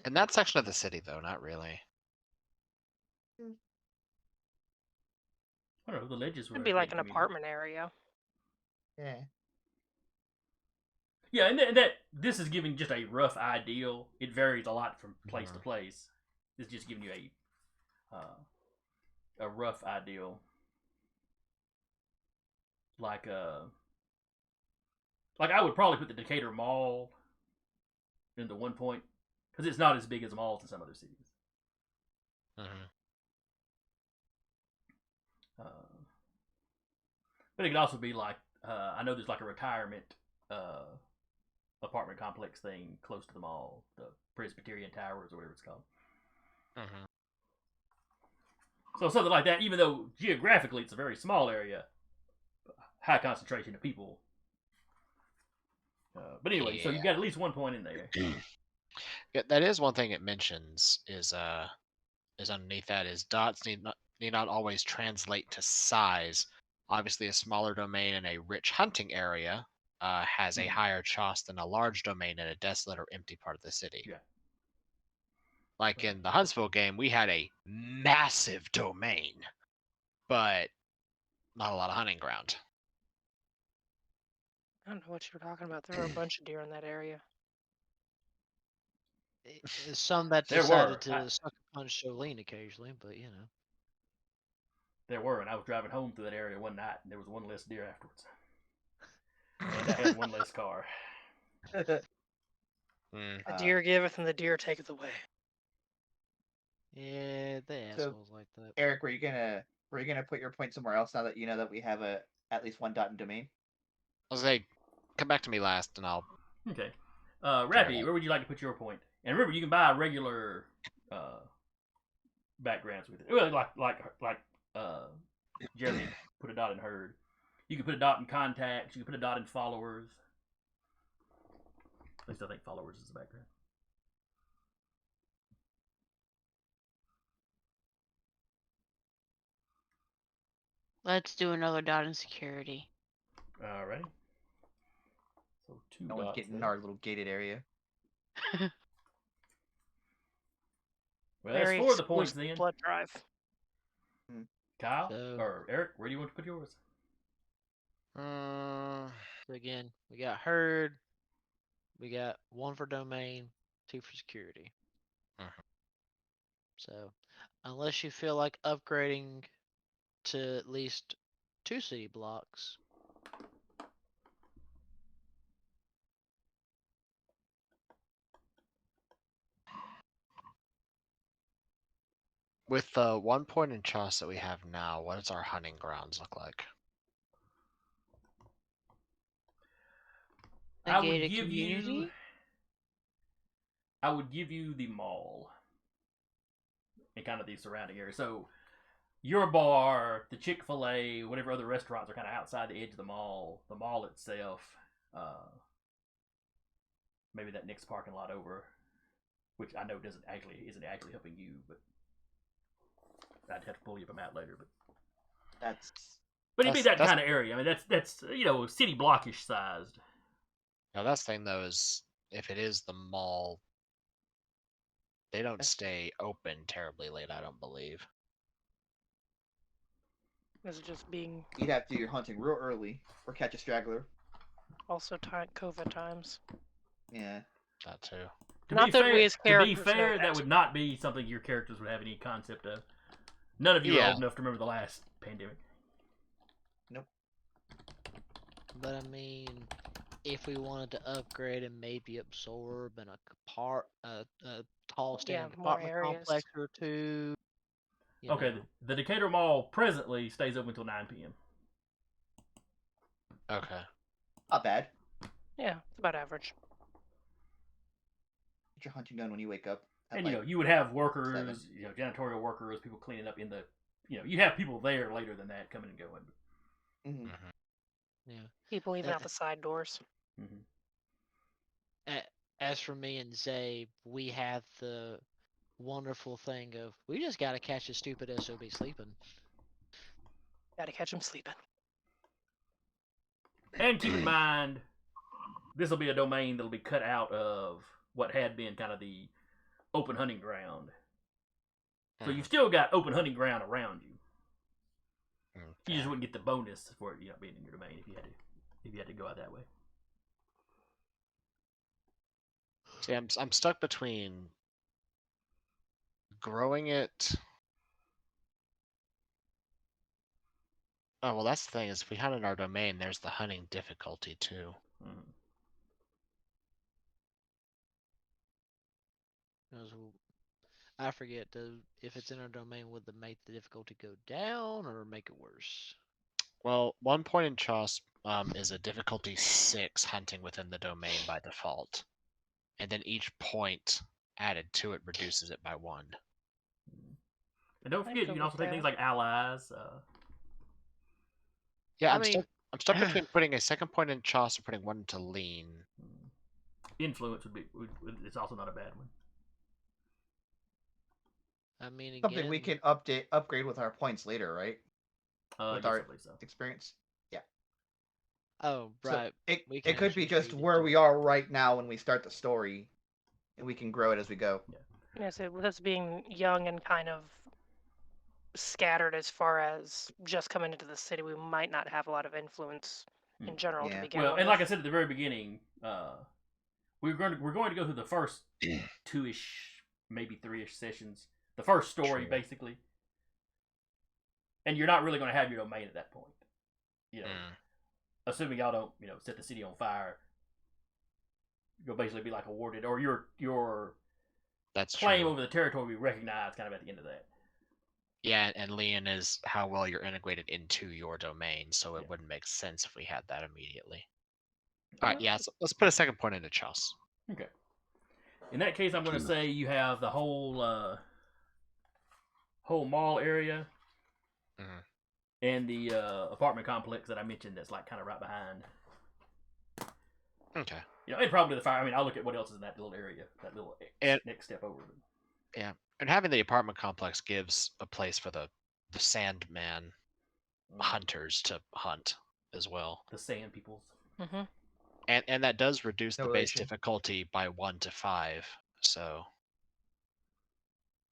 In that section of the city, though, not really. I don't know. The ledges were It'd be a like gated an community. apartment area. Yeah. Yeah, and that this is giving just a rough ideal. It varies a lot from place to place. This is just giving you a rough ideal. Like I would probably put the Decatur Mall into 1 point because it's not as big as malls in some other cities. But it could also be like I know there's like a retirement apartment complex thing close to the mall, the Presbyterian Towers or whatever it's called. So something like that, even though geographically it's a very small area, high concentration of people. But anyway, so you've got at least 1 point in there. Yeah, that is one thing it mentions is underneath that is dots need not always translate to size. Obviously, a smaller domain in a rich hunting area has a higher Chas than a large domain in a desolate or empty part of the city. Yeah. Like in the Huntsville game, we had a massive domain, but not a lot of hunting ground. I don't know what you're talking about. There were a bunch of deer in that area. Some that There decided were. to sucker punch Jolene occasionally, but you know. There were, and I was driving home through that area one night, and there was 1 less deer afterwards. And I had 1 less car. The deer giveth and the deer taketh away. Yeah, the assholes like that. Eric, were you gonna put your point somewhere else now that you know that we have at least 1 dot in domain? I was like, come back to me last, and I'll. Okay. Rappy, where would you like to put your point? And remember, you can buy regular backgrounds with it. Well, like Jeremy put a dot in herd. You can put a dot in contacts. You can put a dot in followers. At least I think followers is the background. Let's do another dot in security. Alrighty. So 2 No dots one's getting in there. our little gated area. Well, Very that's 4 of the points exclusive then. blood drive. Kyle So- or Eric, where do you want to put yours? So again, we got herd. We got 1 for domain, 2 for security. Mhm. So, unless you feel like upgrading to at least 2 city blocks, With the 1 point in Choss that we have now, what does our hunting grounds look like? I A would gated give you. community? I would give you the mall and kind of the surrounding area. So your bar, the Chick-fil-A, whatever other restaurants are kind of outside the edge of the mall itself, maybe that next parking lot over, which I know isn't actually helping you, but I'd have to pull you up a map later. But it'd be that That's- kind of area. I mean, that's city blockish sized. Now that's the thing though is if it is the mall, they don't stay open terribly late. I don't believe. Is it just being You'd have to do your hunting real early or catch a straggler. also COVID times? Yeah. That too. Not that we as characters know that that. would not be something your characters would have any concept of. None of you are Yeah. old enough to remember the last pandemic. but I mean, if we wanted to upgrade and maybe absorb in a tall standing more apartment areas. complex or 2. you Okay, know. the Decatur Mall presently stays open until 9 p.m. Okay. Not bad. Yeah, it's about average. Get your hunting done when you wake up. at And like you would have workers, 7. janitorial workers, people cleaning up in the, you have people there later than that coming and going. Mhm. Mhm. Yeah. People even out the side doors. Mm-hmm. As for me and Zay, we have the wonderful thing of we just gotta catch a stupid SOB sleeping. Gotta catch them sleeping. And keep in mind, this will be a domain that'll be cut out of what had been kind of the open hunting ground. So you've still got open hunting ground around you. Okay. You just wouldn't get the bonus for it, being in your domain if you had to go out that way. See, I'm stuck between growing it. Oh well, that's the thing is if we hunt in our domain, there's the hunting difficulty too. Mm-hmm. I forget if it's in our domain, would make the difficulty go down or make it worse? Well, 1 point in Choss is a difficulty 6 hunting within the domain by default, and then each point added to it reduces it by 1. And don't forget, you can also take things like allies. Yeah, I mean- I'm stuck between putting a 2nd point in Choss or putting 1 into lean. Influence it's also not a bad one. I mean, Something we again, can upgrade with our points later, right? With Yes, our I believe so. experience. Yeah. oh right, So we it can could be actually just feed where into we it. are right now when we start the story, and we can grow it as we go. Yeah, so with us being young and kind of scattered as far as just coming into the city, we might not have a lot of influence in general to Yeah. begin Well, with. and like I said at the very beginning, we're going to go through the first 2-ish, maybe 3-ish sessions. The first story, True. basically. And you're not really going to have your domain at that point. Assuming y'all don't, set the city on fire. You'll basically be like awarded, or your That's claim true. over the territory will be recognized kind of at the end of that. Yeah, and lean is how well you're integrated into your domain, so it Yeah. wouldn't make sense if we had that immediately. All right, yeah, so let's put a 2nd point into Choss. Okay. In that case, I'm going to say you have the whole mall area Mhm. and the apartment complex that I mentioned that's like kind of right behind. Okay. And probably the fire. I mean, I'll look at what else is in that little area, that little next step over. Yeah, and having the apartment complex gives a place for the Sandman hunters to hunt as well. The sand peoples. Mm-hmm. And that does reduce No the base relation. difficulty by 1 to 5. So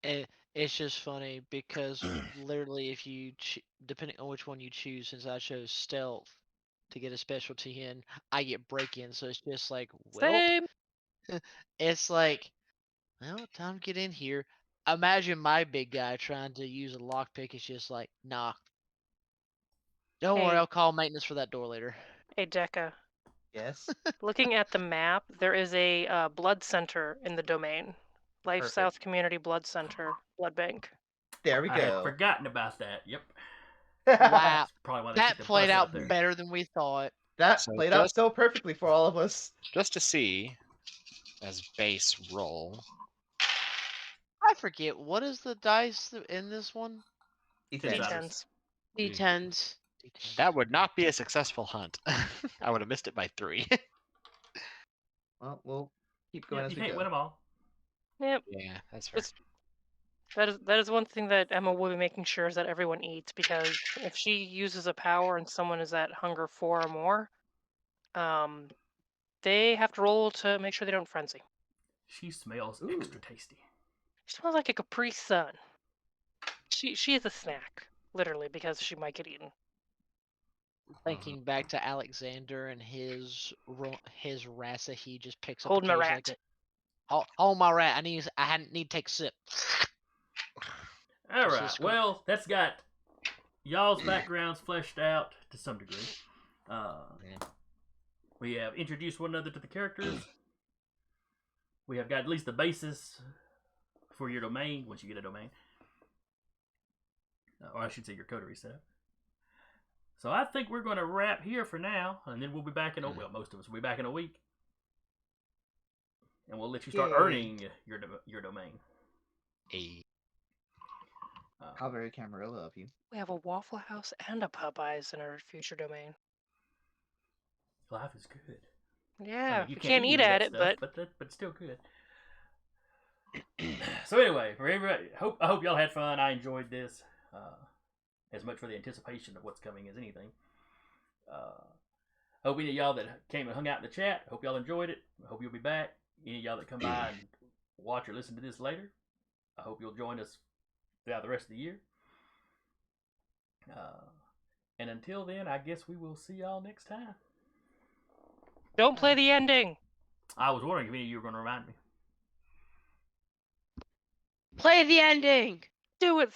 It's just funny because literally, if you depending on which one you choose, since I chose stealth to get a specialty in, I get break in. So it's just like, well, Same. it's like, well, time to get in here. Imagine my big guy trying to use a lockpick. It's just like, nah. Don't worry, Hey. I'll call maintenance for that door later. Hey, Deca. Yes. Looking at the map, there is a blood center in the domain. Life Perfect. South Community Blood Center, blood bank. There we I had go. forgotten about that. Yep. Wow, That's probably why they that kicked the played bus out there. better than we thought. That So played out just- so perfectly for all of us. Just to see, as base roll. I forget, what is the dice in this one? D10. D10s. D10s. That would not be a successful hunt. I would have missed it by 3. Well, we'll keep going Yeah, as you we can't go. win them all. Yep. Yeah, that's fair. That is one thing that Emma will be making sure is that everyone eats, because if she uses a power and someone is at hunger 4 or more, they have to roll to make sure they don't frenzy. She smells Ooh. extra tasty. She smells like a Capri Sun. She is a snack, literally, because she might get eaten. Thinking back to Alexander and his rasa, he just picks up Hold my occasionally rat. like, oh my rat, I need to take a sip. All This right. is cool. Well, that's got y'all's backgrounds fleshed out to some degree. We have introduced one another to the characters. We have got at least the basis for your domain once you get a domain. Or I should say your coterie setup. So I think we're going to wrap here for now, and then we'll be back in well, most of us will be back in a week. And we'll let you start Yay. earning your domain. How very Camarilla of you. We have a Waffle House and a Popeyes in our future domain. Life is good. Yeah, I mean, you we can't eat any of at that it, stuff, but it's still good. So anyway, for everybody, I hope y'all had fun. I enjoyed this as much for the anticipation of what's coming as anything. Hope any of y'all that came and hung out in the chat, hope y'all enjoyed it. I hope you'll be back. Any of y'all that come by and watch or listen to this later, I hope you'll join us throughout the rest of the year. And until then, I guess we will see y'all next time. Don't play the ending. I was wondering if any of you were going to remind me. Play the ending! Do it